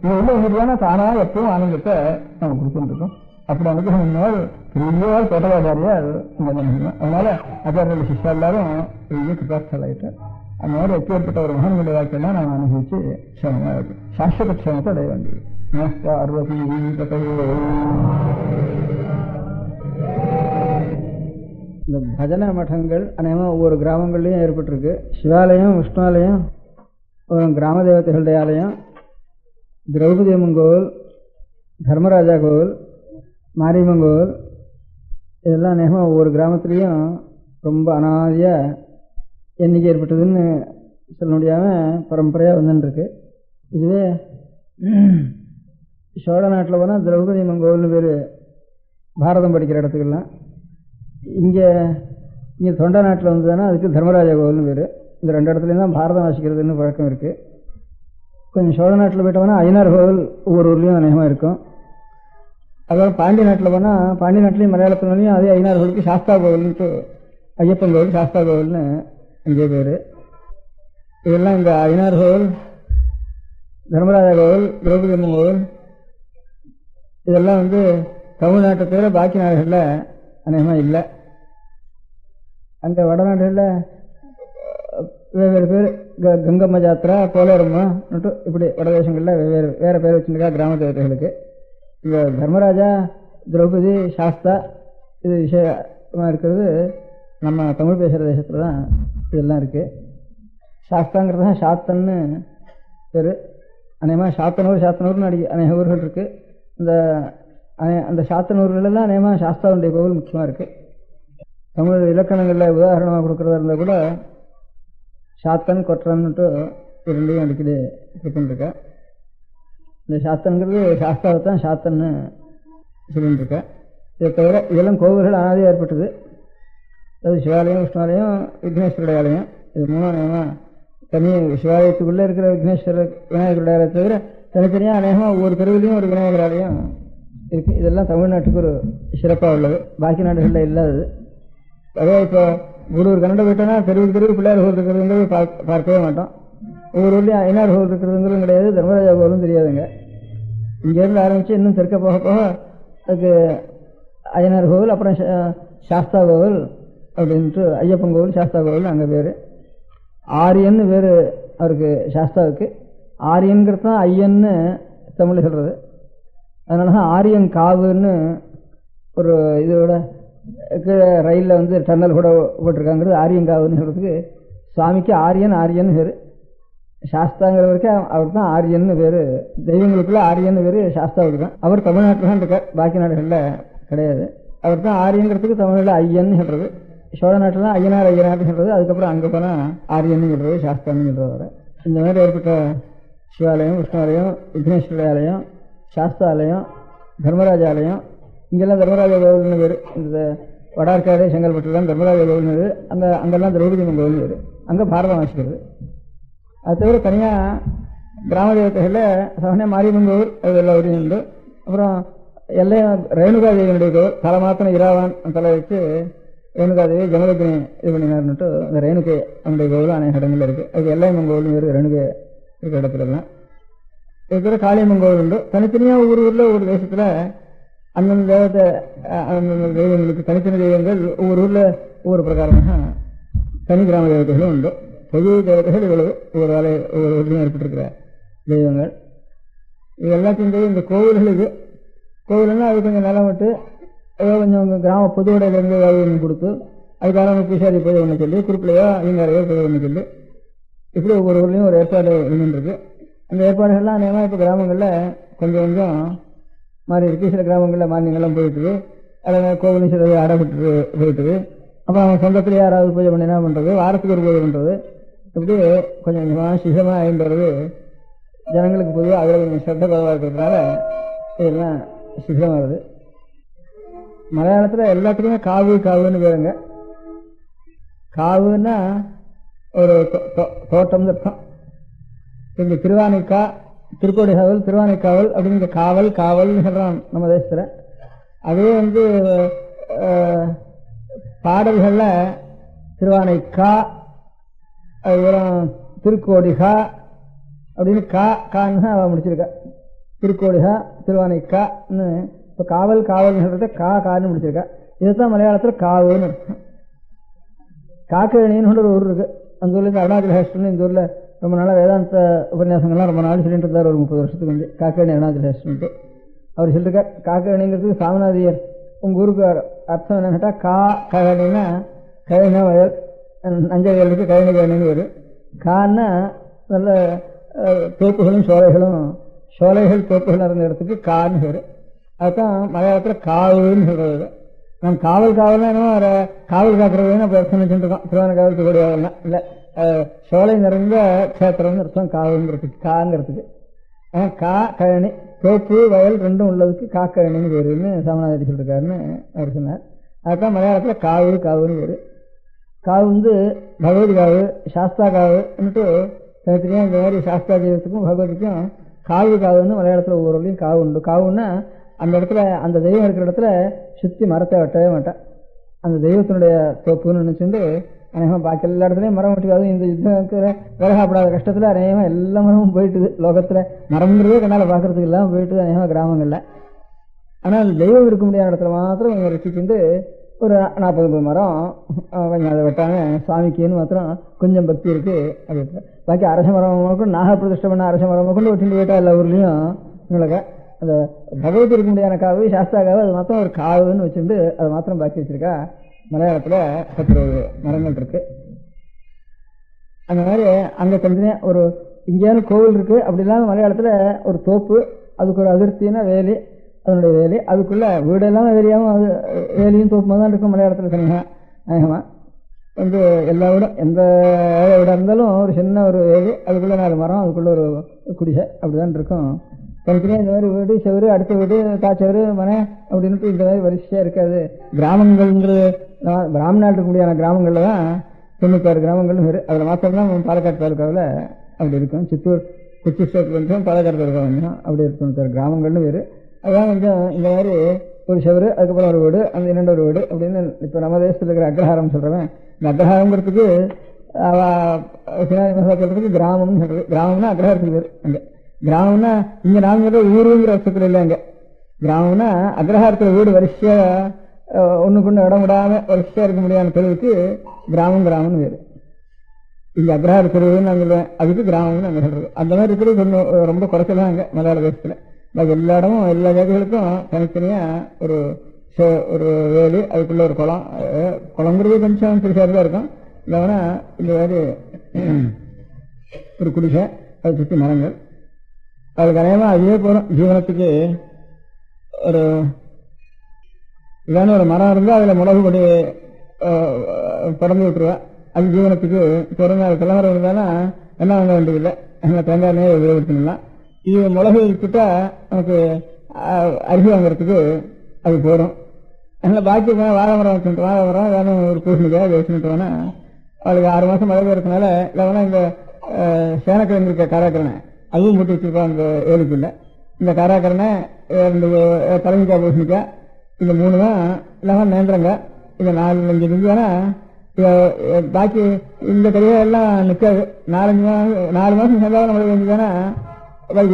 [SPEAKER 5] இது உள்ள இருக்கின்றன தானா எப்பவும் ஆனந்தத்தை நம்ம கொடுத்துட்டு இருக்கோம். அப்படி அனுகிரகம் பெரிய தோட்டவாச்சாரியார் அதனால ஆச்சாரியோட சிஷ்யா எல்லாரும் பெரிய கிருபாட்சாலாயிட்டு அந்த மாதிரி எப்பேற்பட்ட ஒரு மகன்களுடைய வாக்கியெல்லாம் நான் அனுபவிச்சு க்ஷேமமா இருக்கு. சாஸ்வத க்ஷேமத்தை அடைய வேண்டியது. இந்த பஜனை மட்டங்கள் அநேகமாக ஒவ்வொரு கிராமங்கள்லையும் ஏற்பட்டிருக்கு. சிவாலயம், விஷ்ணுவாலயம், கிராம தேவதைகளுடைய ஆலயம், திரௌபதி அம்மன் கோவில், தர்மராஜா கோவில், மாரியம்மன் கோவில், இதெல்லாம் அநேகமாக ஒவ்வொரு கிராமத்துலேயும் ரொம்ப அனாதியாக எண்ணிக்கை ஏற்பட்டதுன்னு சொல்ல முடியாமல் பரம்பரையாக வந்துருக்கு. இதுவே சோழ நாட்டில் போனால் திரௌபதி அம்மன் கோவில்னு பேர் பாரதம் படிக்கிற இடத்துக்கெல்லாம். இங்கே தொண்டை நாட்டில் வந்ததுன்னா அதுக்கு தர்மராஜா கோவில்னு பேர். இந்த 2 இடத்துலையும் தான் பாரதம் வாசிக்கிறதுன்னு பழக்கம் இருக்குது. கொஞ்சம் சோழ நாட்டில் போயிட்டோம்னா ஐயனார் கோவில் ஒவ்வொரு ஊர்லேயும் அநேகமாக இருக்கும். அதாவது பாண்டிய நாட்டில் போனால் பாண்டிய நாட்டிலையும் மலையாளத்திலையும் அதே ஐயனார் கோவிலுக்கு சாஸ்தா கோவில்னுட்டு ஐயப்பன் கோவில் சாஸ்தா கோவில்னு அங்கே பேர். இதெல்லாம் இந்த ஐயனார் கோவில், தர்மராஜா கோவில், திரௌபதி அம்மன் கோவில் இதெல்லாம் வந்து தமிழ்நாட்டை தவிர பாக்கி நாடுகளில் அநேகமாக இல்லை. அங்கே வடநாடுகளில் வெவ்வேறு பேர் கங்கம்மா ஜாத்திரா, கோலேரம்மா இப்படி வடதேசங்களில் வேறு பேர் வச்சுருக்கா கிராம தேவதைகளுக்கு. இந்த தர்மராஜா, திரௌபதி, சாஸ்தா இது விஷயமாக இருக்கிறது நம்ம தமிழ் பேசுகிற தேசத்தில் தான் இதெல்லாம் இருக்குது. சாஸ்தாங்கிறது தான் சாத்தன்னு பேர். அநேகமாக சாத்தனூர்னு அநேக ஊர்கள் இருக்குது. அந்த சாத்தனூர்களெல்லாம் அநேகமாக சாஸ்தாவுடைய கோவில் முக்கியமாக இருக்குது. தமிழ் இலக்கணங்களில் உதாரணமாக கொடுக்குறதா இருந்தால் கூட சாத்தன், கொற்றன்னுட்டு ரெண்டையும் அடிக்கடி கொடுத்துருக்கேன். இந்த சாத்தன்கிறது சாஸ்தாவை தான் சாத்தன்னு சொல்லிட்டு இருக்கேன். இதை தவிர இதெல்லாம் கோவில்கள் அனாதியாக ஏற்பட்டது. அது சிவாலயம், விஷ்ணுவாலயம், விக்னேஸ்வருடைய ஆலயம். இது மூணு அநேகமாக தனி சிவாலயத்துக்குள்ளே இருக்கிற விக்னேஸ்வரர் விநாயகருடைய ஆலயத்தை தவிர தனித்தனியாக அநேகமாக ஒவ்வொரு தெருவிலையும் ஒரு விநாயகர் ஆலயம் இருக்குது. இதெல்லாம் தமிழ்நாட்டுக்கு ஒரு சிறப்பாக உள்ளது, பாக்கி நாடுகளில் இல்லாதது. அதே இப்போ ஒரு கன்னட போயிட்டோன்னா தெருவுக்கு பிள்ளையார் கோவில் இருக்கிறதுங்கிறது பார்க்கவே மாட்டோம். ஒவ்வொரு ஊர்லேயும் ஐநாறு கோவில் இருக்கிறதுங்கிறதும் கிடையாது, தர்மராஜா கோவிலும் தெரியாதுங்க. இங்கேருந்து ஆரம்பித்து இன்னும் தெற்க போக போக அதுக்கு ஐயனார் கோவில், அப்புறம் சாஸ்தா கோவில் அப்படின்ட்டு ஐயப்பன் கோவில், சாஸ்தா கோவில் அங்கே பேர். ஆரியன்னு பேர் அவருக்கு, சாஸ்தாவுக்கு. ஆரியன்கிறது தான் ஐயன்னு தமிழ் சொல்கிறது. அதனால தான் ஆரியன் காவுன்னு ஒரு இதோட கீழே ரயிலில் வந்து டன்னல் கூட போட்டிருக்காங்கிறது ஆரியன் காவுன்னு சொல்கிறதுக்கு. சுவாமிக்கு ஆரியன் பேர். சாஸ்தாங்கிறவருக்கு அவருக்கு தான் ஆரியன்னு பேர். தெய்வங்களுக்குள்ள ஆரியன்னு பேர் சாஸ்தாவுக்கு தான். அவர் தமிழ்நாட்டில் தான் இருக்கார், பாக்கி நாடுகளில் கிடையாது. அவர் தான் ஆரியங்கிறதுக்கு தமிழில் ஐயன்னு சொல்கிறது. சோழ நாட்டில் ஐயனார்னு சொல்கிறது. அதுக்கப்புறம் அங்கே போனால் ஆரியன்னு சொல்கிறது, சாஸ்தான்னு சொல்கிறது. வர இந்த மாதிரி ஏற்பட்ட சிவாலயம், விஷ்ணுவாலயம், விக்னேஸ்வர ஆலயம், சாஸ்தா ஆலயம், தர்மராஜ ஆலயம். இங்கெல்லாம் தர்மராஜ கோவில்னு பேர். இந்த வடார்காடு, செங்கல்பட்டுலாம் தர்மராஜ கோவில்னு பேர். அங்கெல்லாம் திரௌபதி கோவில்னு பேர். அங்கே பாரதம் வாசிக்கிறது. அது தவிர தனியாக கிராம தேவதைகளில் சமண மாரியம்மன் கோவில் அது எல்லா ஊரையும் உண்டு. அப்புறம் எல்லையும் ரேணுகா தேவியினுடைய கோவில். தலை மாத்திரம் இராவான் தலை வச்சு ரேணுகாதேவி ஜமதக்னி இது பண்ணினார்னுட்டு அந்த ரேணுகை அவனுடைய கோவில் அநேக இடங்களில் இருக்குது. அது எல்லையம்மன் கோவில் வேறு ரேணுகை இருக்கிற இடத்துலலாம். இதுக்கு காளியம்மன் கோவில் உண்டு. தனித்தனியாக ஊரில் ஒரு தேசத்தில் அந்தந்த தேவத்தை, அந்தந்த தெய்வங்களுக்கு தனித்தனி தெய்வங்கள் ஒவ்வொரு ஊரில் ஒவ்வொரு பிரகாரமாக தனி கிராம தேவதைகளும் உண்டு. பொது தேவதைகள் இவ்வளவு ஒவ்வொரு ஊர்லையும் ஏற்பட்டிருக்கிற தெய்வங்கள். இது எல்லாத்தையும் இந்த கோவில்களுக்கு கோவில்னா அது கொஞ்சம் நிலம் விட்டு ஏதோ கொஞ்சம் கிராம பொது உடையிலேருந்து ஏதாவது ஒன்று கொடுத்து அதுக்காக பூசாரி போய் ஒன்று சொல்லி குறிப்பிலையோ ஐயங்காரையோ போய் ஒன்று சொல்லி இப்படி ஒவ்வொரு ஊர்லேயும் ஒரு ஏற்பாடு இருந்துருக்கு. அந்த ஏற்பாடுகள்லாம் அநேகமாக இப்போ கிராமங்களில் கொஞ்சம் கொஞ்சம் மாறி இருக்குது. சில கிராமங்களில் மானியங்கள்லாம் போயிட்டுது. அதில் கோவிலும் சிலது அடைபட்டு போயிட்டுது. அப்புறம் அவங்க சொந்தத்தில் யாராவது பூஜை பண்ணி என்ன பண்ணுறது, வாரத்துக்கு ஒரு பூஜை பண்ணுறது, இப்படி கொஞ்சம் கொஞ்சமாக சிசமாக ஆகின்றது. ஜனங்களுக்கு பொதுவாக அதில் கொஞ்சம் சிரத்த குறைவாக இருக்கிறதுனால இதெல்லாம் சிசமாகுது. மலையாளத்தில் எல்லாத்துக்குமே காவுன்னு பேருங்க. காவுன்னா ஒரு தோட்டம் இருக்கும். இங்கே திருவானைக்கா, திருக்கோடிகாவல், திருவானைக்காவல் அப்படின்னு காவல்னு சொல்கிறோம் நம்ம தேசத்தில். அதே வந்து பாடல்களில் திருவானைக்கா, அதுக்கப்புறம் திருக்கோடிகா அப்படின்னு கான்னு அவள் முடிச்சிருக்கா. திருக்கோடிகா, திருவானைக்கான்னு. இப்போ காவல்னு சொல்கிறத கான்னு முடிச்சிருக்கா. இதுதான் மலையாளத்தில் காவுன்னு இருக்கும். காக்கேணின்னு ஒரு ஊர் இருக்குது. அந்த ஊர்லேருந்து அருணாச்சல ஹேஸ்டர்னு இந்த ஊரில் ரொம்ப நாளாக வேதாந்த உபன்யாசங்கள்லாம் ரொம்ப நாள் சொல்லிட்டு இருந்தார். ஒரு 30 வருஷத்துக்கு வந்து காக்கேணி அருணாச்சல ஹேஸ்டர்ன்ட்டு அவர் சொல்லியிருக்கார். காக்கேணிங்கிறதுக்கு சாமிநாதியர் உங்கள் ஊருக்கு அர்த்தம் என்னன்னு கேட்டால் கழனின்னா கழனி வயல், நஞ்சைகளுக்கு கழனின்னு வரும். கான்னா நல்ல தோப்புகளும் சோலைகள் தோப்புகள் இருந்த இடத்துக்கு கான்னு பேர். அதுதான் மலையாளத்தில் காவுன்னு சொல்கிறது. நான் காவல்னா என்னமோ காவல் காக்கிறதுன்னு அப்போ அர்த்தம் வச்சுருக்கோம். திருவானக்காவல் திருக்கோடிகாவல்னா இல்லை, சோலை நிறைந்த கஷேத்திரம்னு அர்த்தம் காவுங்கிறதுக்கு, காங்கிறதுக்கு. கழனி, தோப்பு வயல் ரெண்டும் உள்ளதுக்கு காக்கழனின்னு பேருன்னு சாமிநாதரி சொல்லியிருக்காருன்னு அவர் சொன்னார். அதுதான் மலையாளத்தில் காவுன்னு பேர். காவு வந்து பகவதி காவு, சாஸ்தா காவுன்னுட்டு தனித்தனியாக இந்த மாதிரி சாஸ்தா தெய்வத்துக்கும் பகவதிக்கும் காவுன்னு மலையாளத்தில் ஒவ்வொரு ஊர்லையும் காவு உண்டு. காவுன்னா அந்த இடத்துல அந்த தெய்வம் இருக்கிற இடத்துல சுற்றி மரத்தை வெட்டவே மாட்டேன். அந்த தெய்வத்தினுடைய தோப்புன்னு நினச்சிட்டு அநேகமாக பாக்கி எல்லா இடத்துலையும் மரம் வெட்டி, அதுவும் இந்த யுத்தத்தில் விலகாப்படாத கஷ்டத்தில் அநேகமாக எல்லா மரமும் போயிட்டுது. லோகத்தில் மரம்ங்கிறதே கண்ணால் பார்க்கறதுக்கு இல்லாமல் போயிட்டுது அநேகமாக கிராமங்களில். ஆனால் தெய்வம் இருக்க முடியாத இடத்துல மாத்திரம் கொஞ்சம் ரசிச்சுட்டு ஒரு 40 மரம் கொஞ்சம் அதை வெட்டாங்க சுவாமிக்குன்னு மாத்திரம் கொஞ்சம் பக்தி இருக்குது. அது பாக்கி அரச மரம் கொண்டு நாகப்பிரதிஷ்டை பண்ண அரச மரம் கொண்டு வெட்டிட்டு போயிட்டா எல்லா ஊர்லேயும் உங்களுக்கு அந்த பகவத் இருக்க முடியாத காவு, சாஸ்தா காவு, அது மாத்திரம் ஒரு காவுன்னு வச்சுட்டு அது மாத்திரம் பாக்கி வச்சிருக்கா. மலையாளத்துல 10 மரங்கள் இருக்கு. அந்த மாதிரி அங்க தனித்தனியா ஒரு இங்கேயான கோவில் இருக்கு. அப்படி இல்லாம மலையாளத்துல ஒரு தோப்பு, அதுக்கு ஒரு அதிருப்தினா வேலி, அதனுடைய வேலி, அதுக்குள்ள வீடெல்லாம் வேலியாகவும் அது வேலியும் தோப்புமா தான் இருக்கும் மலையாளத்துல தனியாக அநேகமா. எல்லா வீடும் எந்த வீடாக இருந்தாலும் ஒரு சின்ன ஒரு வேலி, அதுக்குள்ள 4 மரம், அதுக்குள்ள ஒரு குடிசை, அப்படிதான் இருக்கும். தனித்தனியாக இந்த மாதிரி வீடு, செவரு, அடுத்த வீடு, தாச்சவரு, மனை அப்படின்ட்டு இந்த மாதிரி வரிசையா இருக்காது. கிராமங்கள்ங்கிறது பிராமணால் இருக்க முடியாத கிராமங்கள்ல தான் 96 கிராமங்களும் வேறு. அதில் மாத்திரம்தான் பாலக்காடு தாலுக்காவில் அப்படி இருக்கும். சித்தூர் கொச்சி ஸ்டேட்ல கொஞ்சம், பாலக்காடு தாலுக்கா கொஞ்சம் அப்படி இருக்கும். 96 கிராமங்கள்னு வேறு. அதான் கொஞ்சம் இந்த மாதிரி ஒரு செவரு, அதுக்கப்புறம் ஒரு வீடு, அந்த 2 ஒரு வீடு அப்படின்னு. இப்போ நம்ம தேசத்தில் இருக்கிற அக்ரஹாரம் சொல்றேன். இந்த அக்ரஹாரங்கிறதுக்கு சொல்றதுக்கு கிராமம்னு சொல்றது. கிராமம்னா அக்ரஹாரத்துக்கு பேர். அங்க கிராமம்னா இங்க நாங்க ஊருங்கிற அர்த்தத்தில் இல்லை. அங்க கிராமம்னா அக்ரஹாரத்துல வீடு வரிசையா ஒண்ணுக்குன்னு இடம் விடாம வரிசையா இருக்க முடியாத தெருவுக்கு கிராமம்னு வேறு. இங்க அக்ரஹார தெருவுன்னு நான் சொல்லுவேன், அதுக்கு கிராமம்னு நாங்க சொல்றது. அந்த மாதிரி இருக்கிறது கொஞ்சம் ரொம்ப குறைச்சலாம் அங்க மலையாள தேசத்துல. எல்லா இடமும் எல்லா ஜாதிகளுக்கும் தனித்தனியா ஒரு வேலி, அதுக்குள்ள ஒரு குளங்கிறது கொஞ்சம் பெருசாக தான் இருக்கும். இல்லைன்னா இந்த மாதிரி ஒரு குடிசை, அதை சுற்றி மரங்கள், அதுக்கு அநேகமா அதுவே போதும் ஜீவனத்துக்கு. ஒரு இதான ஒரு மரம் இருந்தால் அதில் மிளகு கொடி பறந்து விட்டுருவேன். அது ஜீவனத்துக்கு பிறந்த கிளம்புற இருந்தாலும் என்ன வாங்க வேண்டியதில்லை, தேங்காய் எண்ணெயை உபயோகப்படுத்தினா. இது மிளகு விட்டுட்டா நமக்கு அரிசி வாங்குறதுக்கு அது போடும். அதனால பாக்கி வாழை மரம் வச்சுட்டு, வாழை மரம் வேணும் ஒரு பூசணிக்காய் வச்சுட்டுவோன்னா அவளுக்கு 6 மாதம் மழை பெய்யறதுனால. இல்லைன்னா இந்த சேனக்கிழங்கு இருக்க காராக்கரணை அதுவும் போட்டு வச்சிருப்பான் அந்த ஏழுக்குள்ள. இந்த காராக்கரணை 2 தலைமைக்காய் பூசணிக்காய், இந்த 3 தான். இல்லாமல் நேந்திரங்காய், இந்த 4-5 இருந்துன்னா பாக்கி இந்த கறியெல்லாம் நிற்காது. 4 மாதம் சேர்ந்தாலும் மழை பெஞ்சுதானா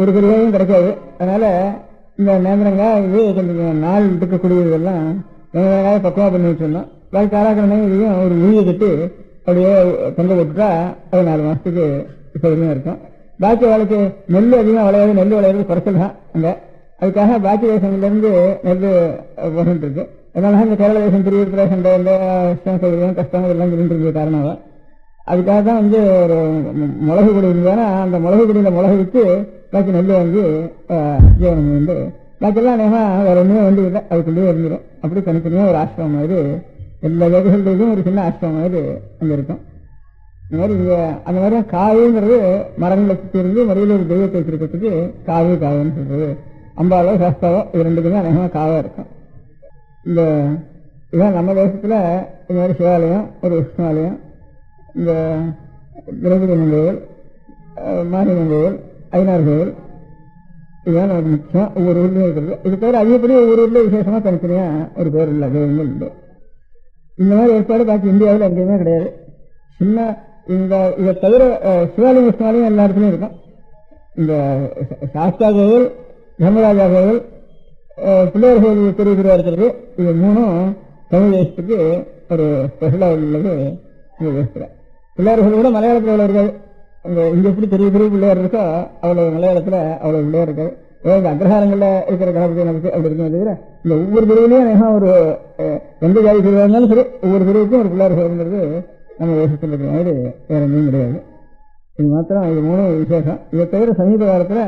[SPEAKER 5] ஒரு கறியாயும் கிடைக்காது. அதனால இந்த நேந்திரங்காய் இது கொஞ்சம் நாள் இருக்கக்கூடியதெல்லாம் நேந்திரங்காய் பக்குவா பண்ணி வச்சிருந்தோம். பாக்கி காராக்கரணை இதையும் ஒரு உயிரை கட்டி அப்படியே தொங்க போட்டுட்டா அது 4 மாசத்துக்கு சௌகரியமா இருக்கும். பாக்கி வாழ்க்கை நெல் அதிகமாக விளையாது, நெல் விளையாது குறைச்சல் தான் அங்க. அதுக்காக பாக்கி தேசங்கள்ல இருந்து நெல் போகிட்டு இருக்கு. அதனால இந்த கேரள தேசம் திருவிழா சண்டை, இந்த சௌகரியம் கஷ்டம் இதெல்லாம் இருந்திருக்க காரணம். அதுக்காக தான் ஒரு மிளகு கொடி இருந்ததுன்னா அந்த மிளகு கொடியில மிளகு விட்டு பாக்கி நெல் வாங்கி ஜீவனம் பாக்கெல்லாம் நேமா வேற ஒண்ணுமே வேண்டியது இல்லை, அதுக்குள்ளேயே இருந்துடும். அப்படி தனித்தனியா ஒரு ஆசிரமம் மாதிரி எல்லா வேலைகளுக்கும் ஒரு சின்ன ஆசிரமம் மாதிரி அங்க இருக்கும். இந்த மாதிரி இங்க அந்த மாதிரி காவுங்கிறது மரங்களை சுற்றி இருந்து மறுபடியும் ஒரு தெய்வத்தை வச்சிருக்கிறதுக்கு காவுன்னு சொல்றது. அம்பாவோ சாஸ்தாவோ இது 2க்குமே அநேகமா காவா இருக்கும். இதான் நம்ம தேசத்துல இந்த மாதிரி சிவாலயம், ஒரு விஷ்ணுவாலயம், இந்த திரௌபதி கோவில், மாரியம்மன் கோவில், ஐநார் கோவில், இதுதான் நமக்கு முக்கியம். ஒவ்வொரு ஊர்லயும் இருக்கிறது. இது தவிர அதிகப்படி ஒவ்வொரு ஊர்ல விசேஷமா தனித்தனியா ஒரு பேர் இல்லை, தெய்வங்கள் இல்லை. இந்த மாதிரி ஏற்பாடு பாக்கி இந்தியாவில் எங்கேயுமே கிடையாது. சின்ன இதை தவிர சிவாலயம் விஷ்ணுவாலயம் எல்லா இடத்துலையும் இருக்கும். இந்த சாஸ்தா கோவில், தர்மராஜா கோவில், பிள்ளையார் கோவில் பெரிய பெரிய இருக்கிறது. இது 3ம் தமிழ் தேசத்துக்கு ஒரு ஸ்பெஷலா உள்ளது. பிள்ளையார் கோவில் கூட மலையாளத்தில் அவ்வளோ இருக்காது. இங்க எப்படி பெரிய பெரிய பிள்ளையார் இருக்கோ அவ்வளவு மலையாளத்துல அவ்வளவு பிள்ளையார் இருக்காது. இந்த அக்ரஹாரங்கள்ல இருக்கிற கணபதி நமக்கு அப்படி இருக்கும். தவிர இந்த ஒவ்வொரு பிரிவுலையும் ஒரு எந்த ஜாதி பிரிவாக இருந்தாலும் சரி ஒவ்வொரு பிரிவுக்கும் ஒரு பிள்ளையார் கோவில்ங்கிறது நம்ம தேசத்தில் இருக்கிற மாதிரி வேற எங்கேயும் கிடையாது. இது மாத்திரம் இது 3 விசேஷம். இதை தவிர சமீப காலத்துல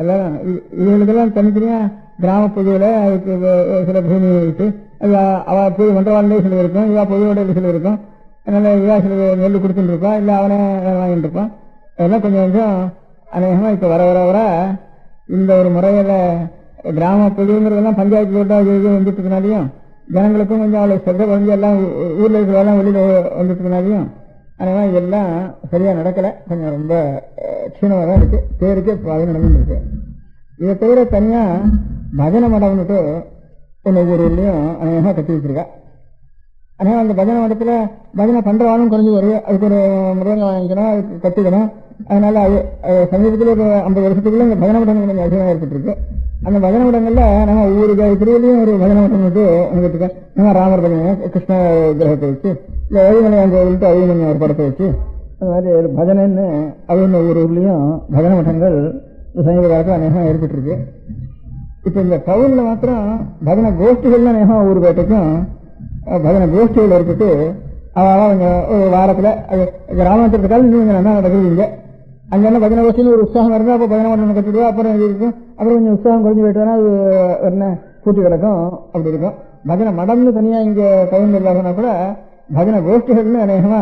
[SPEAKER 5] எல்லாரும் இவங்களுக்கெல்லாம் தனித்தனியா கிராம பொதுவில் அதுக்கு சில பூமி இருக்கு. அவ பொது மன்றவாளே சில இருக்கும், இவா பொதுவோட சில இருக்கும். அதனால இவா சில நெல் கொடுத்துட்டு இருப்பான், இல்லை அவனே வாங்கிட்டு இருப்பான். அதெல்லாம் கொஞ்சம் கொஞ்சம் அநேகமா இப்ப வர வர வர இந்த ஒரு முறையில கிராம பொதுங்கிறதெல்லாம் பஞ்சாயத்து போட்டா வந்துட்டு இருக்கனாலையும் ஜனங்களுக்கும் கொஞ்சம் அவ்வளவு சிறந்த குறைஞ்சி எல்லாம் ஊர்ல இருக்கிறதெல்லாம் வெளியில வந்துட்டதுனாலையும் அதனால இதெல்லாம் சரியா நடக்கல. கொஞ்சம் ரொம்ப க்ஷீணமா தான் இருக்கு. பேருக்கு அது நடந்துருக்கு. இதை தவிர தனியா பஜனை மடம்னுட்டு ஒவ்வொரு ஊர்லயும் அநேகமா கட்டி வச்சிருக்கா. அதனால அந்த பஜனை மடத்துல பஜனை பண்றவானும் குறைஞ்சி வருது. அதுக்கு ஒரு மிருகங்க வாங்கிக்கணும், அதுக்கு கட்டிக்கணும். அதனால அது சமீபத்தில் ஒரு 50 வருஷத்துக்குள்ள இந்த பஜனை மடங்கள் கொஞ்சம் அதிகமாக ஏற்பட்டிருக்கு. அந்த பஜனை மடங்கள்ல நம்ம ஒவ்வொரு திருவிலையும் ஒரு பஜனை மடம் வந்து வந்துட்டு நம்ம ராமர் பஜனை, கிருஷ்ண கிரகத்தை வச்சு, இல்லை ஏழுமலையான் கோவில்ட்டு அழிமணி ஒரு படத்தை வச்சு, அந்த மாதிரி பஜனைன்னு அவங்க ஒவ்வொரு ஊர்லயும் பஜனை மட்டங்கள் சமீப காலத்தில் அநேகமாக ஏற்பட்டிருக்கு. இப்ப இந்த டவுன்ல மாத்திரம் பஜனை கோஷ்டிகள்லாம் நேகம் ஒவ்வொரு பேட்டைக்கும் பஜனை கோஷ்டிகள் ஏற்பட்டு அவங்க ஒரு வாரத்துல கிராமாந்திரத்துக்காக இன்னும் கொஞ்சம் நல்லா நடக்குது இங்க. அங்க என்ன பஜனை கோஷ்டின்னு ஒரு உற்சாகம் இருந்தா அப்ப பஜனை மண்டலம் கட்டிடுவா, அப்புறம் இது இருக்கும், அப்புறம் கொஞ்சம் உற்சாகம் குறைஞ்சு போயிட்டோன்னா அது என்ன பூட்டி கிடக்கும், அப்படி இருக்கும். பஜனை மடம்னு தனியா இங்க டவுன்ல இல்லாமனா கூட பஜனை கோஷ்டிகள்னு அநேகமா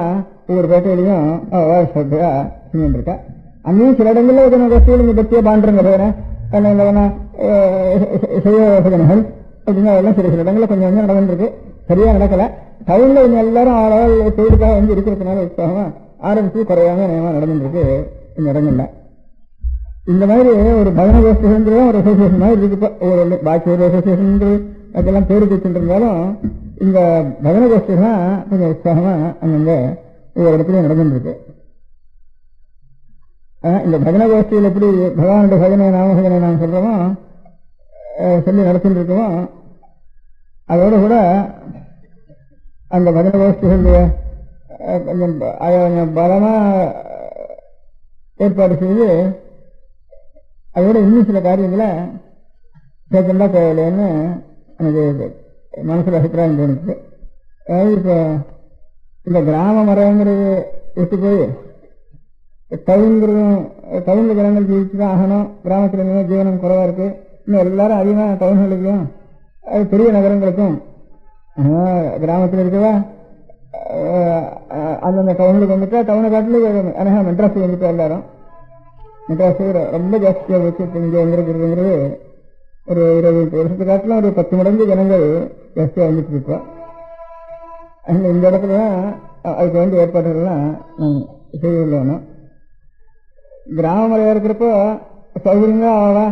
[SPEAKER 5] ஒவ்வொரு பேட்டையிலையும் ஸ்ரத்தையா செஞ்சுட்டு இருக்கா. அங்கேயும் சில இடங்கள்ல பஜனை கோஷ்டிகள் இங்க பத்தியா பாண்டுறங்க பஜனை பஜனைகள் அப்படின்னா அதெல்லாம் சில சில இடங்கள்ல கொஞ்சம் கொஞ்சம் நடந்துருக்கு, சரியா நடக்கல. டவுன்ல கொஞ்சம் எல்லாரும் ஆளால் தொழிலுக்காக வந்து இருக்கிறதுனால உற்சாகமா ஆரம்பிச்சு குறையாம நேரமா நடந்துருக்கு இந்த இடங்கள்ல. இந்த மாதிரி ஒரு பஜனை கோஷ்டிகள் ஒரு அசோசியேஷன் மாதிரி இருக்கு. ஒரு பாக்கி ஒரு அசோசியேஷன் அதெல்லாம் பேரு வச்சுட்டு இருந்தாலும் இந்த பஜனை கோஷ்டிகள்லாம் கொஞ்சம் உற்சாகமா அங்கங்க ஒவ்வொரு இடத்துலயும் நடந்துருக்கு. இந்த பஜனை கோஷ்டியில் எப்படி பகவானுடைய பஜனை நாம பஜனை நாம் சொல்றோமோ சொல்லி நடத்திட்டு இருக்கோமோ அதோட கூட அந்த பஜனை கோஷ்டிகள் கொஞ்சம் பலமா ஏற்பாடு செய்து அதோட இன்னும் சில காரியங்களை சேர்த்தா தேவையில்லைன்னு எனக்கு மனசுல அபிப்பிராயம் தோணுச்சு. அதாவது இப்போ இந்த கிராம மரங்கிறது விட்டு போய் டவுன்ல ஜனங்கள் ஜீவிச்சுதான் ஆகணும், கிராமத்துல இருந்தாலும் ஜீவனம் குறைவா இருக்கு, இன்னும் எல்லாரும் அதிகமாக டவுன்களுக்கும் அது பெரிய நகரங்களுக்கும் கிராமத்தில் இருக்கவா அந்தந்த டவுனுக்கு வந்துட்டா டவுனை காட்டிலும் அநேகம் மெட்ராஸுக்கு வந்துட்டா எல்லாரும் மெட்ராஸு ரொம்ப ஜாஸ்தியாக வச்சு இங்கே வந்திருக்கிறதுங்கிறது ஒரு 20 வருஷத்து காட்டிலும் ஒரு 10 மடங்கு ஜனங்கள் ஜாஸ்தியாக வந்துட்டு இருக்கோம். இந்த இடத்துல தான் அதுக்கு வேண்டிய ஏற்பாடுகள்லாம் செய்துள்ளணும். கிராம முறையாக இருக்கிறப்போ சௌகரியங்களா ஆகவா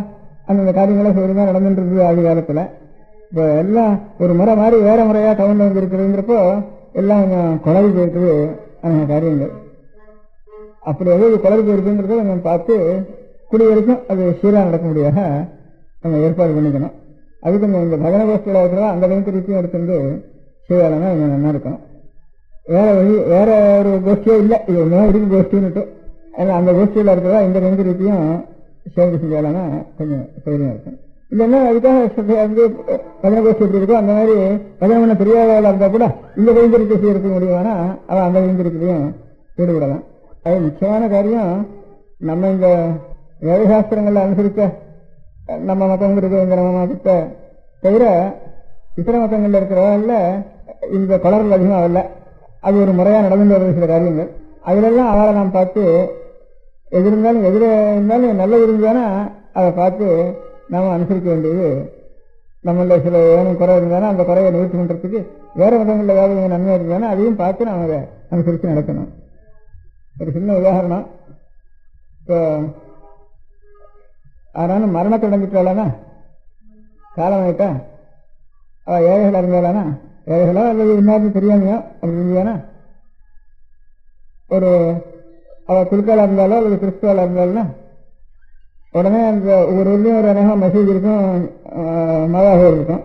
[SPEAKER 5] அந்தந்த காரியங்களாம் சௌகரியமாக நடந்துட்டு இருக்குது ஆதி காலத்தில். இப்போ எல்லாம் ஒரு முறை மாதிரி வேற முறையாக டவுனில் வந்து இருக்கிறதுங்கிறப்போ எல்லாம் கொஞ்சம் குழம்பு போயிருக்குது அந்த காரியங்கள். அப்படி எதாவது குழம்பு போயிருக்குங்கிறத நம்ம பார்த்து கூடிய வரைக்கும் அது சீராக நடக்க முடியாத நம்ம ஏற்பாடு பண்ணிக்கணும். அதுக்கு இந்த பஜனை கோஷ்டியில் இருக்கிறதா அந்த கைங்கரியத்தையும் எடுத்துட்டு செய்தாலன்னா கொஞ்சம் நல்லா இருக்கும். வேற ஒரு கோஷ்டியே இல்லை, இது ஒன்றுதான் இருக்கு கோஷ்டின்னுட்டு. ஏன்னா அந்த கோஷ்டியில் இருக்கிறதா இந்த கைங்கரியத்தையும் சேர்ந்து செஞ்சாலன்னா கொஞ்சம் சௌகரியமாக இருக்கும். இல்லைன்னா அதுக்காக வந்து பஜனை கோஷ்டி எப்படி இருக்கோ அந்த மாதிரி பஜனை பண்ண பெரியவர்களாக இருந்தால் கூட இந்த கைங்கரியத்தை செய்யறதுக்கு முடியுமானா அவன் அந்த கைங்கரியத்திலையும் ஈடுபடலாம். அது முக்கியமான காரியம். நம்ம இந்த வேதசாஸ்திரங்கள்ல அனுசரிக்க நம்ம மதம் இருக்குங்கிற மதத்தை தவிர இத்தர மதங்கள்ல இருக்கிறவங்கள இந்த கலர்கள் அதிகமாக இல்லை. அது ஒரு முறையாக நடந்து வருது சில காரியங்கள். அதிலெல்லாம் அவளை நாம் பார்த்து எது இருந்தாலும் நல்லது இருந்தானா அதை பார்த்து நாம் அனுசரிக்க வேண்டியது. நம்மள சில ஏனும் குறை இருந்தாலும் அந்த குறையை நிவர்த்தி பண்றதுக்கு வேற மதங்களில் ஏதாவது நன்மை இருந்தாலும் அதையும் பார்த்து நாம் அதை அனுசரித்து நடக்கணும். ஒரு சின்ன உதாரணம். இப்போ ஆனாலும் மரணத்தை அடைஞ்சிட்டாளானா காலம் ஆயிட்டா அவள் ஏழைகளா இருந்தாளானா ஏழைகளோ அல்லது இன்னும் தெரியாமையோ அப்படி இருந்தானா ஒரு அவள் குறுக்காலா இருந்தாலோ அல்லது கிறிஸ்துவாலா இருந்தாலும்னா உடனே அந்த ஒவ்வொரு ஊர்லேயும் ஒரு அநேகம் மெசேஜ் இருக்கும், மாதாகோல் இருக்கும்.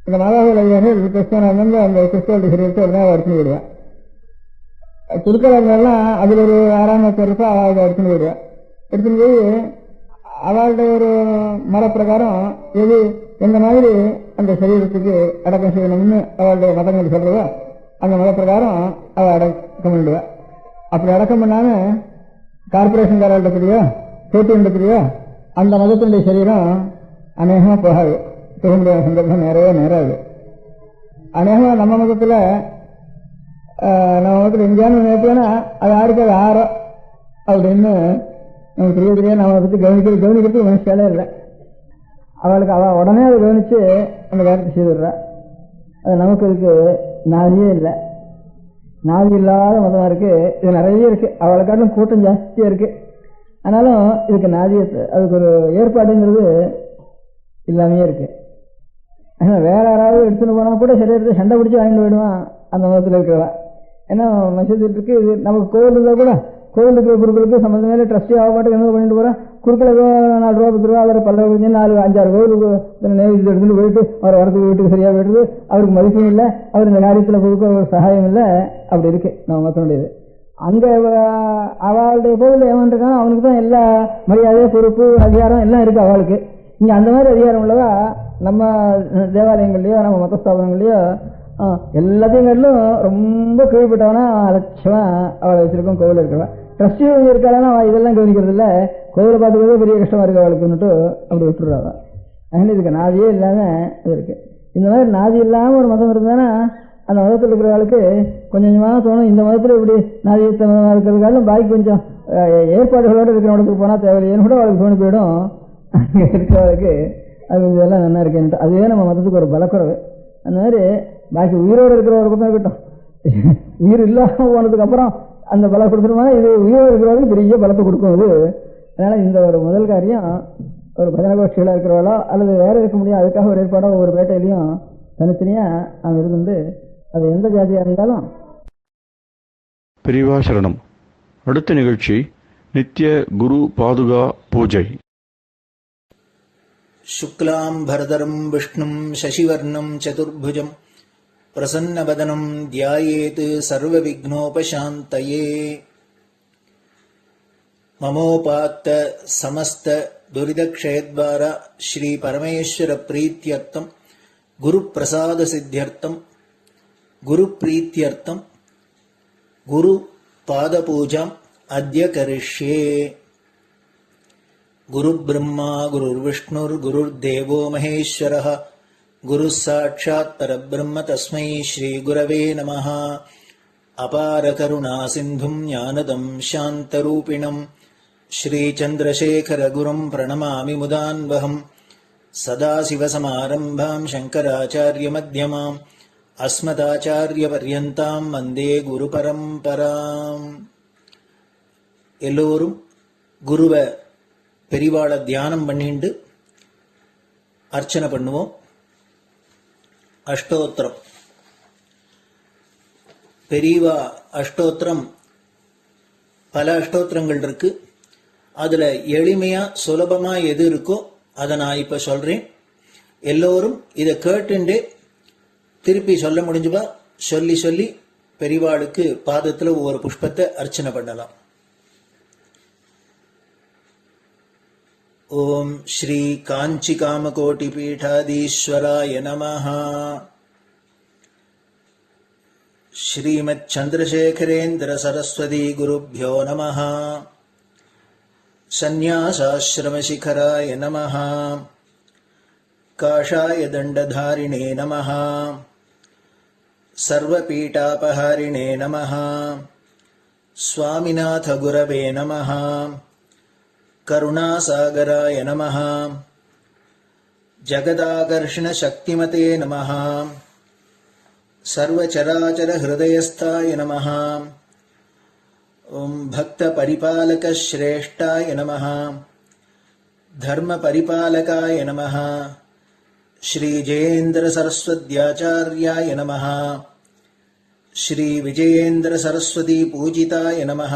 [SPEAKER 5] இந்த மாதாகோல் ஐயார்கள் கிறிஸ்துவனாக இருந்தாலும் அந்த கிறிஸ்துவ சரீரத்தை உடனே அவள் எடுத்துன்னு விடுவேன். குறுக்காலா இருந்தாலும் அதில் ஒரு 6ஆம் பேர் இருப்பா அவள் எடுத்துன்னு விடுவேன். எடுத்துன்னு போய் அவளுடைய ஒரு மரப்பிரகாரம் எது எந்த மாதிரி அந்த சரீரத்துக்கு அடக்கம் செய்யணும்னு அவளுடைய மதங்கள் சொல்றதோ அந்த மதப்பிரகாரம் அவள் அடக்கம் பண்ணிடுவேன். அப்படி அடக்கம் பண்ணாம கார்பரேஷன் காரர்களுக்குரியோ பேட்டியோ அந்த மதத்தினுடைய சரீரம் அநேகமா போகாது, போக முடியாத சந்தர்ப்பம் நேராது. அநேகமா நம்ம மதத்துல எங்கேயானு நினைப்போனா அது யாருக்கு அது ஆறோ அப்படின்னு நமக்கு தெரியாது. நம்ம பற்றி கவனிக்கிறதுக்கு மனுஷாலே இல்லை. அவளுக்கு அவள் உடனே அதை கவனிச்சு அந்த காரியத்தை செய்துடுறா. அது நமக்கு இதுக்கு நாதியே இல்லை. நாதி இல்லாத மதமாக இருக்கு. இது நிறைய இருக்கு, அவளுக்காட்டும் கூட்டம் ஜாஸ்தியாக இருக்கு. ஆனாலும் இதுக்கு நாதிய அதுக்கு ஒரு ஏற்பாடுங்கிறது இல்லாமையே இருக்கு. வேற யாராவது எடுத்துன்னு போனா கூட சரீரத்தை சண்டை பிடிச்சி வாங்கிட்டு போயிடுவான் அந்த மதத்தில் இருக்கிறவா. ஏன்னா மசூதி இருக்கு, இது நமக்கு கோவில் இருந்தால் கூட கோவில் இருக்கிற குருக்களுக்கு சம்மந்தமே ட்ரஸ்டி ஆக மாட்டேங்க என்ன பண்ணிட்டு போகிறேன். குறுக்களுக்கு 4 ரூபா 10 ரூபா அவர் 12 ரூபா 4-5-6 கோவிலுக்கு நேரத்தில் எடுத்துட்டு போயிட்டு அவர் வரதுக்கு வீட்டுக்கு சரியாக போயிடுது. அவருக்கு மதிப்பும் இல்லை, அவர் இந்த காரியத்தில் கொடுக்க ஒரு சகாயம் இல்லை. அப்படி இருக்கு நம்ம மத்தனுடையது. அங்கே அவளுடைய கோவில் ஏமாண்டிருக்கான் அவனுக்கு தான் எல்லா மரியாதை பொறுப்பு அதிகாரம் எல்லாம் இருக்கு அவளுக்கு. இங்க அந்த மாதிரி அதிகாரம் உள்ளதா நம்ம தேவாலயங்கள்லயோ நம்ம மத ஸ்தாபனங்கள்லயோ எல்லாத்தையும் காட்டிலும் ரொம்ப கீழ்பட்டவனா அலட்சமா அவளை வச்சிருக்கோம். கோவில் இருக்கிறவன் ட்ரஸ்டி இருக்காளா இதெல்லாம் கவனிக்கிறது இல்லை, கோவிலை பார்த்துக்கிறதே பெரிய கஷ்டமா இருக்கு அவளுக்குன்னுட்டு அப்படி விட்டுருவாங்க. அதனால இதுக்கு நாதியே இல்லாம இது இருக்கு. இந்த மாதிரி நாதி இல்லாம ஒரு மதம் இருந்தானா அந்த மதத்தில் இருக்கிறவர்களுக்கு கொஞ்சம் கொஞ்சமாக தோணும், இந்த மதத்தில் இப்படி நாதியத்த மதமாக இருக்கிறதுக்காலும் பாக்கி கொஞ்சம் ஏற்பாடுகளோடு இருக்கிற இடத்துக்கு போனால் தேவையில்லைன்னு கூட அவளுக்கு தோணி போயிடும். அங்கே இருக்கிறவளுக்கு அது இதெல்லாம் நல்லா இருக்கேன்ட்டு அதுவே நம்ம மதத்துக்கு ஒரு பலக்குறவு. அந்த மாதிரி பாக்கி உயிரோடு இருக்கிற ஒரு பக்கம் இருக்கட்டும், உயிர் இல்லாமல் போனதுக்கு அப்புறம் அந்த பலம் கொடுத்துருமா, இது உயிரோடு இருக்கிறவளுக்கு பெரிய பலத்தை கொடுக்கும் இது. அதனால இந்த ஒரு முதல் காரியம் ஒரு பஜனை கோஷ்டிகளாக இருக்கிறவளோ அல்லது வேற இருக்க முடியும், அதுக்காக ஒரு ஏற்பாடோ ஒவ்வொரு பேட்டையிலையும் தனித்தனியா அவன் இருந்து அது எந்த ஜாதியா இருந்தாலும்.
[SPEAKER 4] பெரியவா சரணம். அடுத்த நிகழ்ச்சி நித்திய குரு பாதுகா பூஜை.
[SPEAKER 2] சுக்லாம் பரதரம் விஷ்ணும் சசிவர்ணம் சதுர்புஜம் பிரசன்னவதனம் தியாயேத் சர்வ விக்னோபசாந்தயே. மமோபாத்த சமஸ்த துரிதக்ஷயத்வார ஸ்ரீ பரமேஸ்வர பிரீத்யர்த்தம் குரு பிரசாத சித்தியர்த்தம் குரு பிரீத்யர்த்தம் குரு பாத பூஜாம் அத்ய கரிஷ்யே. குரு பிரம்மா குருர் விஷ்ணுர் குருர் தேவோ மகேஸ்வரः குரு சாட்சாத் பரபிரம்ம தஸ்மை ஸ்ரீ குரவே நமः. அபார கருணா சிந்தும் ஞானதம் சாந்தரூபிணம் ஸ்ரீ சந்திரசேகர குரும் பிரணமாமி முதான்வகம். சதாசிவசமாரம்பாம் சங்கராச்சாரிய மத்யமாம் அஸ்மதாச்சாரிய பர்யந்தாம் வந்தே குரு பரம்பராம். எல்லோரும் குருவை பெரிவாளை தியானம் பண்ணிண்டு அர்ச்சனை பண்ணுவோம். அஷ்டோத்திரம். பெரியவா அஷ்டோத்திரம் பல அஷ்டோத்திரங்கள் இருக்கு. அதுல எளிமையா சுலபமா எது இருக்கோ அதை நான் இப்ப சொல்றேன். எல்லோரும் இதை கேட்டுண்டே திருப்பி சொல்ல முடிஞ்சுபா சொல்லி சொல்லி பெரிவாளுக்கு பாதத்துல ஒவ்வொரு புஷ்பத்தை அர்ச்சனை பண்ணலாம். ஓம் ஸ்ரீ காஞ்சி காமகோட்டி பீடாதீஸ்வராய நமஹ. ஸ்ரீமத் சந்திரசேகரேந்திர சரஸ்வதி குருभ्यो நமஹ. சந்நியாசாஸ்ரமசிகராய நமஹ. காஷாய தண்டதாரிணே நமஹ. சர்வபீடாபஹாரிணே நமஹ. சுவாமிநாத குரவே நமஹ. கருணாசாகராய நமஹ. ஜகதாகர்ஷண சக்திமதே நமஹ. சர்வச்சராச்சர ஹிருதயஸ்தாய நமஹ. ஓம் பக்த பரிபாலக ஸ்ரேஷ்டாய நமஹ. தர்ம பரிபாலகாய நமஹ. ஸ்ரீ ஜெயேந்திர சரஸ்வத்யாச்சார்யாய நமஹ. ஸ்ரீ விஜயேந்திர சரஸ்வதி பூஜிதாய நமஹ.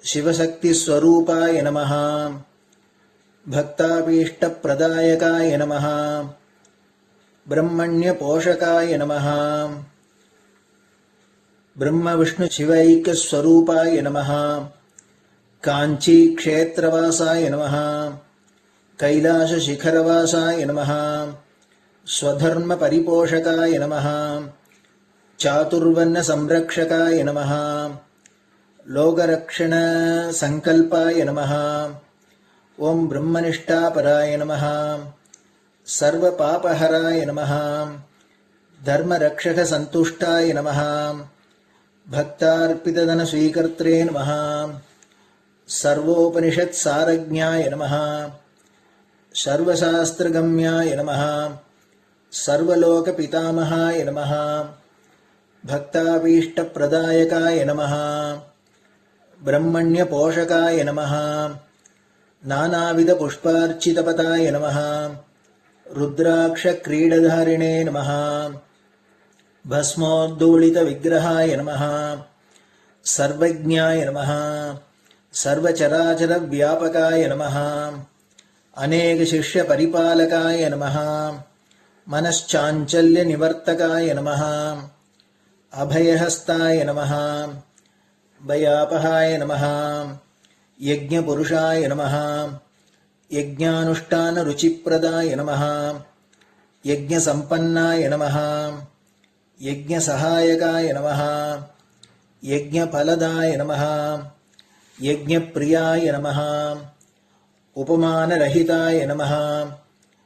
[SPEAKER 2] சிவசக்தி ஸ்வரூபாய நமஹ. பக்தாபீஷ்ட பிரதாயகாய நமஹ. பிரம்மண்ய போஷகாய நமஹ. பிரம்ம விஷ்ணு சிவைக்க ஸ்வரூபாய நமஹ. காஞ்சி க்ஷேத்ரவாசாய நமஹ. கைலாச சிகரவாசாய நமஹ. ஸ்வதர்ம பரிபோஷகாய நமஹ. சாதுர்வர்ண சம்ரக்ஷகாய நமஹ. லோகரக்ஷண சங்கல்பாய நமஹ. ஓம் பிரம்மனிஷ்டாபராய நமஹ. சர்வ பாபஹராய நமஹ. தர்மரக்ஷக சந்துஷ்டாய நமஹ. பக்தார்ப்பிததன ஸ்வீகர்த்ரே நமஹ. சர்வோபனிஷத் சாரஜ்ஞாய நமஹ. சர்வசாஸ்திரகம்யாய நமஹ. சர்வலோக பிதாமகாய நமஹ. பக்தாபீஷ்ட பிரதாயகாய நமஹ. பிரம்மண்ய போஷகாய நமஹ. நானாவித புஷ்பார்ச்சிதபதாய நமஹ. ருத்ராக்ஷ கிரீடதாரிணே நமஹ. பஸ்மோத்தூளித விக்கிரகாய நமஹ. சர்வஜ்ஞாய நமஹ. சர்வச்சராச்சர வியாபகாய நமஹ. அநேக சிஷ்ய பரிபாலகாய நமஹ. மனச்சாஞ்சல்ய நிவர்த்தகாய நமஹ. அபயஹஸ்தாய நமஹ. பயாபஹாய நமஹ. யஜ்ஞபுருஷாய நமஹ. யஜ்ஞானுஷ்டான ருச்சிப்ரதாய நமः. யஜ்ஞசம்பன்னாய நமः. யஜ்ஞசகாயகாய நமः. யஜ்ஞபலதாய நமः. யஜ்ஞப்ரியாய நமः. உபமானரஹிதாய நமः.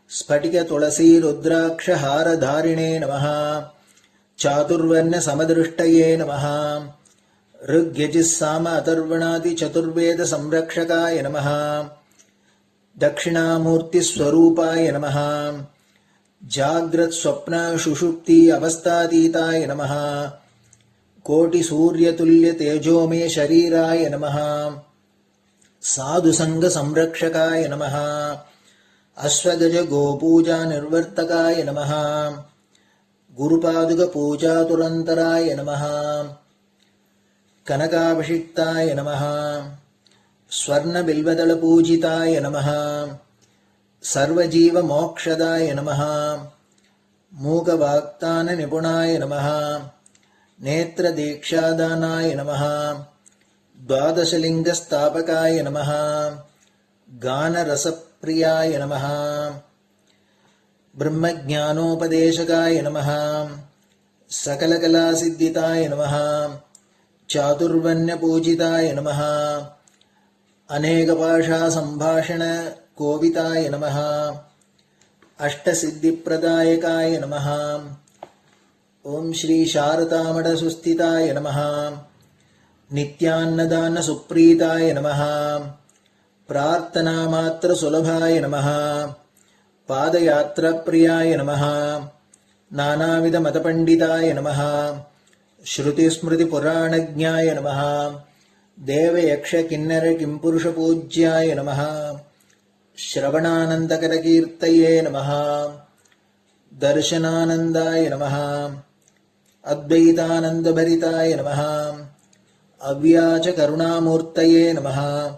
[SPEAKER 2] ஸ்படிகதுளசீருத்ராட்சஹாரதாரிணே நமः. சாதுர்வர்ணசமதிருஷ்டயே நமः. ऋग्यजुस्साम अथर्वणादि चतुर्वेद संरक्षकाय नमः. दक्षिणामूर्तिस्वरूपाय नमः. जाग्रत् स्वप्न सुषुप्ति अवस्थातीताय नमः. कोटिसूर्यतुल्य तेजोमय शरीराय नमः. साधुसंग संरक्षकाय नमः. अश्वगज गोपूजा निर्वर्तकाय नमः. गुरुपादुक पूजातुरन्तराय नमः. कनकाभिषिक्ताय नमः. स्वर्णबिल्वदलपूजिताय नमः. सर्वजीवमोक्षदाय नमः. मूकवाक्ताननिपुणाय नमः. नेत्रदीक्षादानाय नमः. द्वादशलिङ्गस्थापकाय नमः. गानरसप्रियाय नमः. ब्रह्मज्ञानोपदेशकाय नमः. सकलकलासिद्धिताय नमः. चातुर्वण्यपूजिताय नमः. अनेकभाषासम्भाषण कोविताय नमः. अष्टसिद्धिप्रदायकाय नमः. ओम श्री शारदामठसुस्थिताय नमः. नित्यान्नदानसुप्रीताय नमः. प्रार्थनामात्रसुलभाय नमः. पादयात्राप्रियाय नमः. नानाविधमतपण्डिताय नमः. श्रुतिस्मृतिपुराणज्ञाय नमः. देवयक्षकिन्नरकिंपुरुषपूज्याय नमः. श्रवणानन्दकरकीर्तये नमः. दर्शनानन्दाय नमः. अद्वैतानन्दभरिताय नमः. अव्याचकरुणामूर्तये नमः.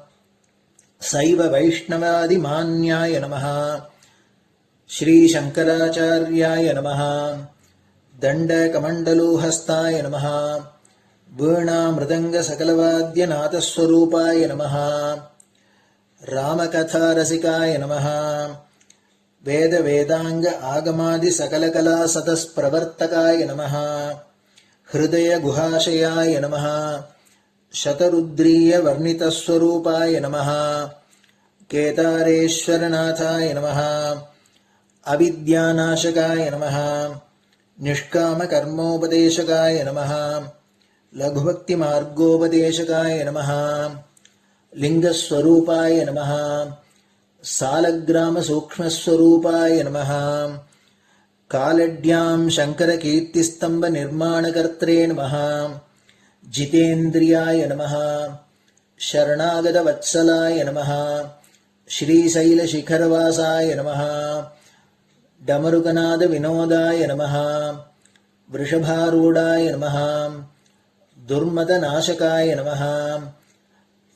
[SPEAKER 2] शैव वैष्णवादिमान्याय नमः. श्रीशङ्कराचार्याय नमः. दण्डकमण्डलोहस्ताय नमः. वीणामृदङ्गसकलवाद्यनाथस्वरूपाय नमः. रामकथारसिकाय नमः. वेदवेदाङ्ग आगमादिसकलकलासतस्प्रवर्तकाय नमः. हृदयगुहाशयाय नमः. शतरुद्रीयवर्णितस्वरूपाय नमः. केदारेश्वरनाथाय नमः. अविद्यानाशकाय नमः. निष्कामकर्मोपदेशकाय नमः. लघुभक्तिमार्गोपदेशकाय नमः. लिङ्गस्वरूपाय नमः. सालग्रामसूक्ष्मस्वरूपाय नमः. कालड्यां शङ्करकीर्तिस्तम्भनिर्माणकर्त्रे नमः. जितेन्द्रियाय नमः. शरणागतवत्सलाय नमः. श्रीशैलशिखरवासाय नमः. डमरुकनादविनोदाय नमः. वृषभारूढाय नमः. दुर्मदनाशकाय नमः.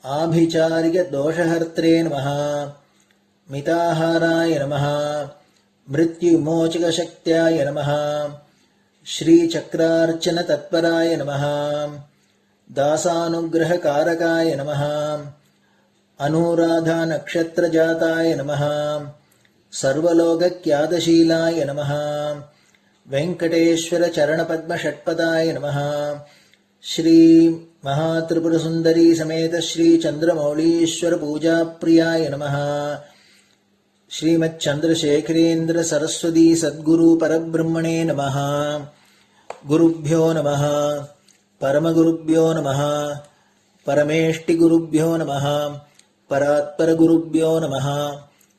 [SPEAKER 2] आभिचारिकदोषहर्त्रे नमः. मिताहाराय नमः. मृत्युविमोचकशक्त्याय नमः. श्रीचक्रार्चनतत्पराय नमः. दासानुग्रहकारकाय नमः. अनुराधानक्षत्रजाताय नमः. सर्वलोकख्यातशीलाय नमः. वेङ्कटेश्वरचरणपद्मषट्पदाय नमः. श्री महात्रिपुरसुन्दरी समेत श्री चन्द्रमौलीश्वर पूजाप्रियाय नमः. श्रीमच्चन्द्रशेखरेन्द्र सरस्वती सद्गुरु परब्रह्मणे नमः. गुरुभ्यो नमः. परमगुरुभ्यो नमः. परमेष्टिगुरुभ्यो नमः. परात्परगुरुभ्यो नमः.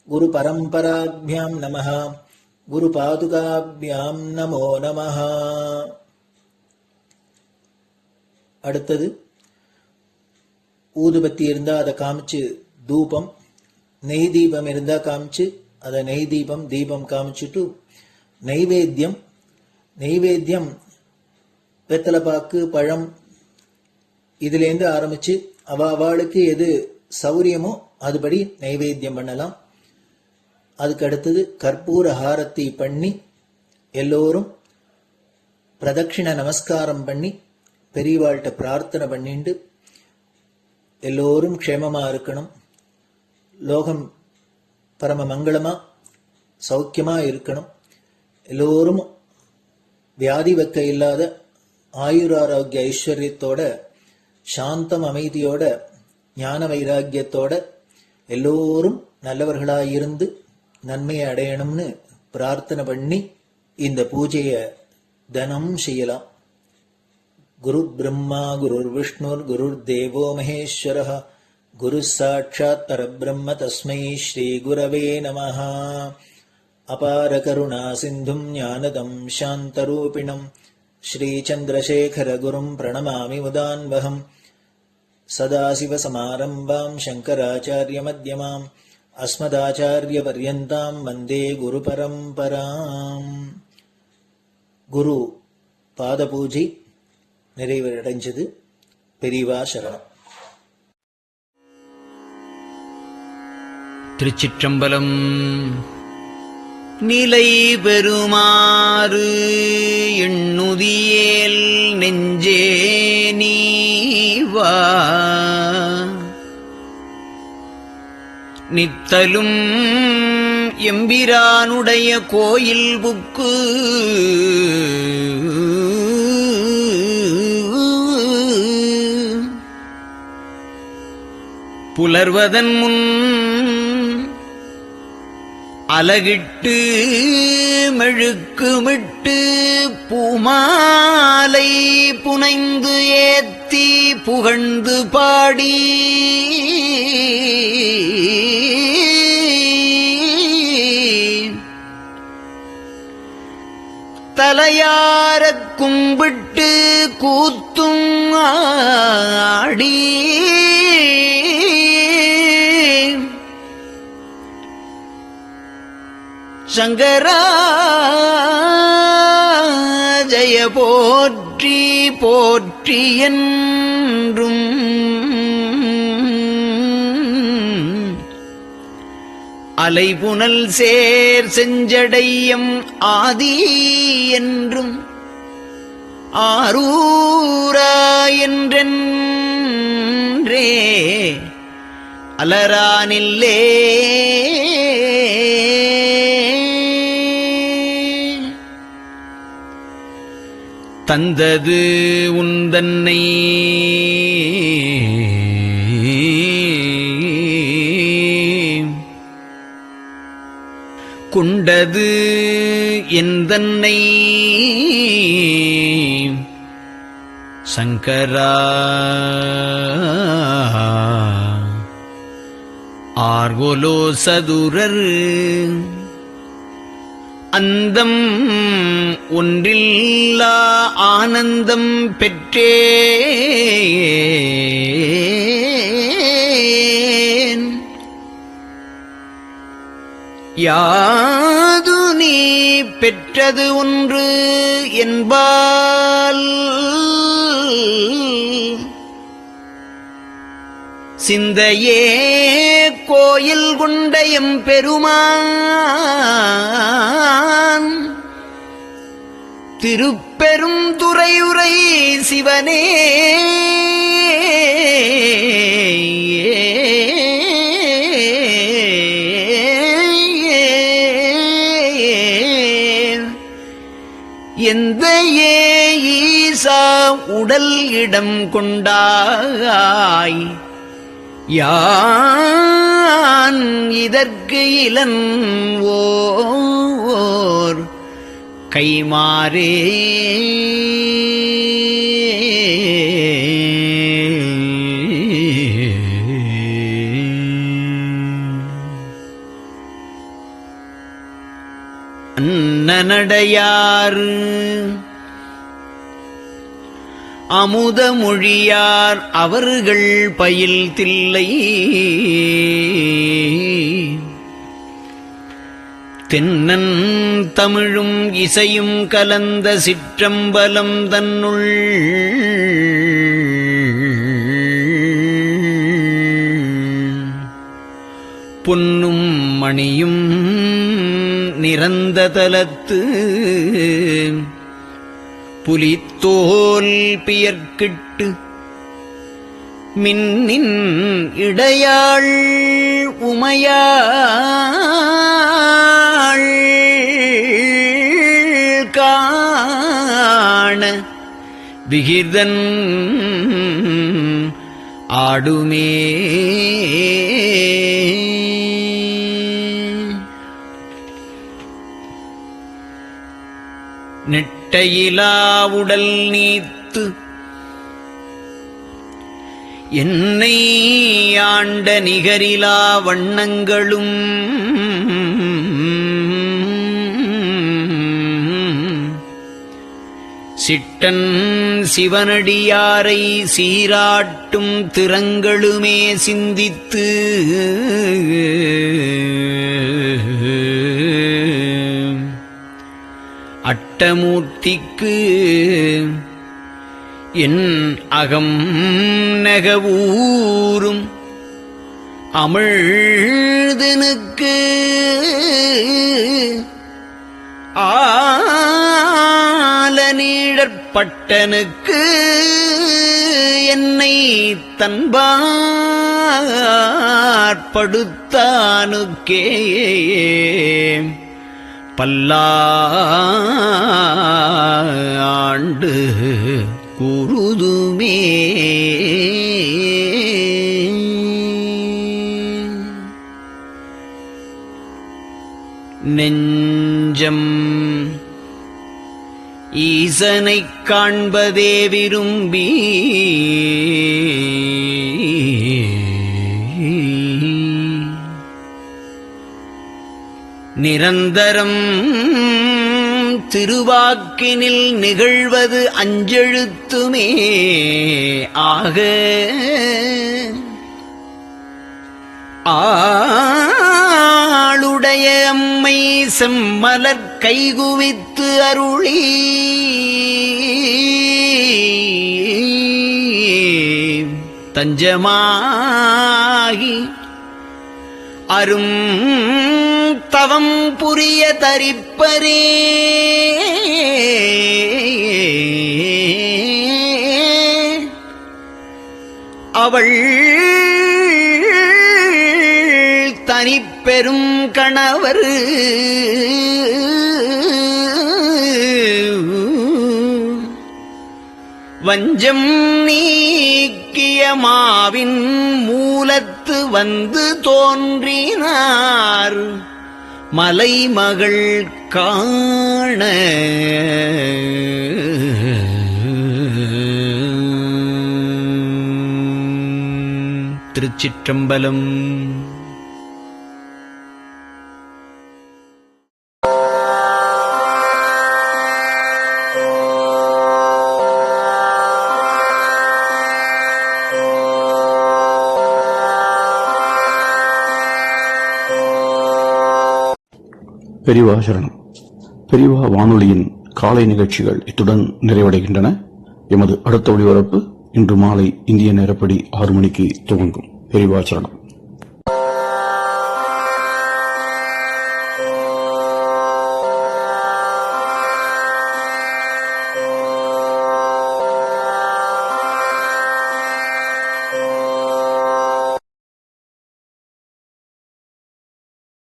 [SPEAKER 2] गुरुपरम्पराभ्यां नमः. गुरुपादुकाभ्यां नमो नमः. அடுத்தது ஊதுபத்தி இருந்தா அதை காமிச்சு தூபம், நெய் தீபம் இருந்தா காமிச்சு அதை நெய் தீபம் தீபம் காமிச்சுட்டு நைவேத்தியம். நைவேத்தியம் வெத்தலைப்பாக்கு பழம் இதுலேருந்து ஆரம்பிச்சு அவளுக்கு எது சௌரியமோ அதுபடி நைவேத்தியம் பண்ணலாம். அதுக்கு அடுத்தது கற்பூர ஹாரத்தி பண்ணி எல்லோரும் பிரதட்சிண நமஸ்காரம் பண்ணி பெரியவாள்கிட்ட பிரார்த்தனை பண்ணிண்டு எல்லோரும் க்ஷேமமா இருக்கணும், லோகம் பரம மங்களமா சௌக்கியமா இருக்கணும். எல்லோரும் வியாதி வெக்க இல்லாத ஆயுராரோக்கிய ஐஸ்வர்யத்தோட சாந்தம் அமைதியோட ஞான வைராக்கியத்தோட எல்லோரும் நல்லவர்களாயிருந்து நன்மையை அடையணும்னு பிரார்த்தனை பண்ணி இந்த பூஜையை தினம் செய்யலாம். குரு பிரம்மா குருர் விஷ்ணுர் குருர் தேவோ மகேஸ்வரः குரு சாட்சாத் பரபிரம்ம தஸ்மை ஸ்ரீ குரவே நமः. அபார கருணா சிந்தும் ஞானதம் சாந்தரூபிணம் ஸ்ரீ சந்திரசேகர குரும் பிரணமாமி முதான்வகம். சதாசிவசமாரம்பாம் சங்கராச்சார்ய மத்யமாம் அஸ்மதாச்சார்ய பர்யந்தாம் வந்தே குரு பரம்பராம். குரு பாத பூஜை நிறைவடைஞ்சது. பெரியவா சரணம்.
[SPEAKER 6] திருச்சிற்றம்பலம். நிலை பெறுமாறு எண்ணுதியேல் நெஞ்சே நீவா நித்தலும் எம்பிரானுடைய கோயில் புக்கு புலர்வதன் முன் அலகிட்டு மெழுக்குமிட்டு பூமாலை புனைந்து ஏத்தி புகழ்ந்து பாடி தலையாரக் கும்பிட்டு கூத்தும் ஆடி சங்கரா ஜய போற்றி போற்றி என்றும் அலைபுனல் சேர் செஞ்சடையம் ஆதி என்றும் ஆரூரா என்றென்றே அலரானில்லே தந்தது உந்தன்னை கொண்டது எந்தன்னை சங்கரா ஆர்கோலோ சதுரர் அந்தம் ஒன்றில்லா ஆனந்தம் பெற்றேன். யாது நீ பெற்றது ஒன்று என்பால் சிந்தையே கோயில் கொண்ட எம்பெருமான் திருப்பெரும் துறையுரை சிவனே எந்த ஈசா உடல் இடம் கொண்டாய் யான் இதற்கு இலன் ஓர் கைமாறே அன்னநடையார் அமுத மொழியார் அவர்கள் பயில் தில்லை தென்னன் தமிழும் இசையும் கலந்த சிற்றம்பலம் தன்னுள் பொன்னும் மணியும் நிறந்த தலத்து புலித்தோல் பியர்க்கிட்டு மின்னின் இடையாள் உமையாள் காண விகிர்தன் ஆடுமே. நெட்டையிலா உடல் நீத்து என்னை ஆண்ட நிகரிலா வண்ணங்களும் சிட்டன் சிவனடியாரை சீராட்டும் திறங்களுமே சிந்தித்து அட்டமூர்த்திக்கு என் அகம் நெகவூரும் அமிழ்தனுக்கு ஆலநீழற்பட்டனுக்கு என்னை தன்பாற்படுத்தானுக்கே பல்லாண்டு குருதுமே. நெஞ்சம் ஈசனைக் காண்பதே விரும்பி நிரந்தரம் திருவாக்கினில் நிகழ்வது அஞ்செழுத்துமே ஆக ஆளுடைய அம்மை செம்மலர் கைகுவித்து அருளி தஞ்சமாகி அரும் தவம் புரிய தரிப்பரே. அவள் தனிப்பெரும் கணவர் வஞ்சம் நீக்கிய மாவின் மூலத்து வந்து தோன்றினார் மலைமகள் காண. திருச்சிற்றம்பலம்.
[SPEAKER 4] பெரியவா சரணம். பெரியவா வானொலியின் காலை நிகழ்ச்சிகள் இத்துடன் நிறைவடைகின்றன. எமது அடுத்த ஒளிபரப்பு இன்று மாலை இந்திய நேரப்படி 6 மணிக்கு துவங்கும். பெரியவா சரணம்.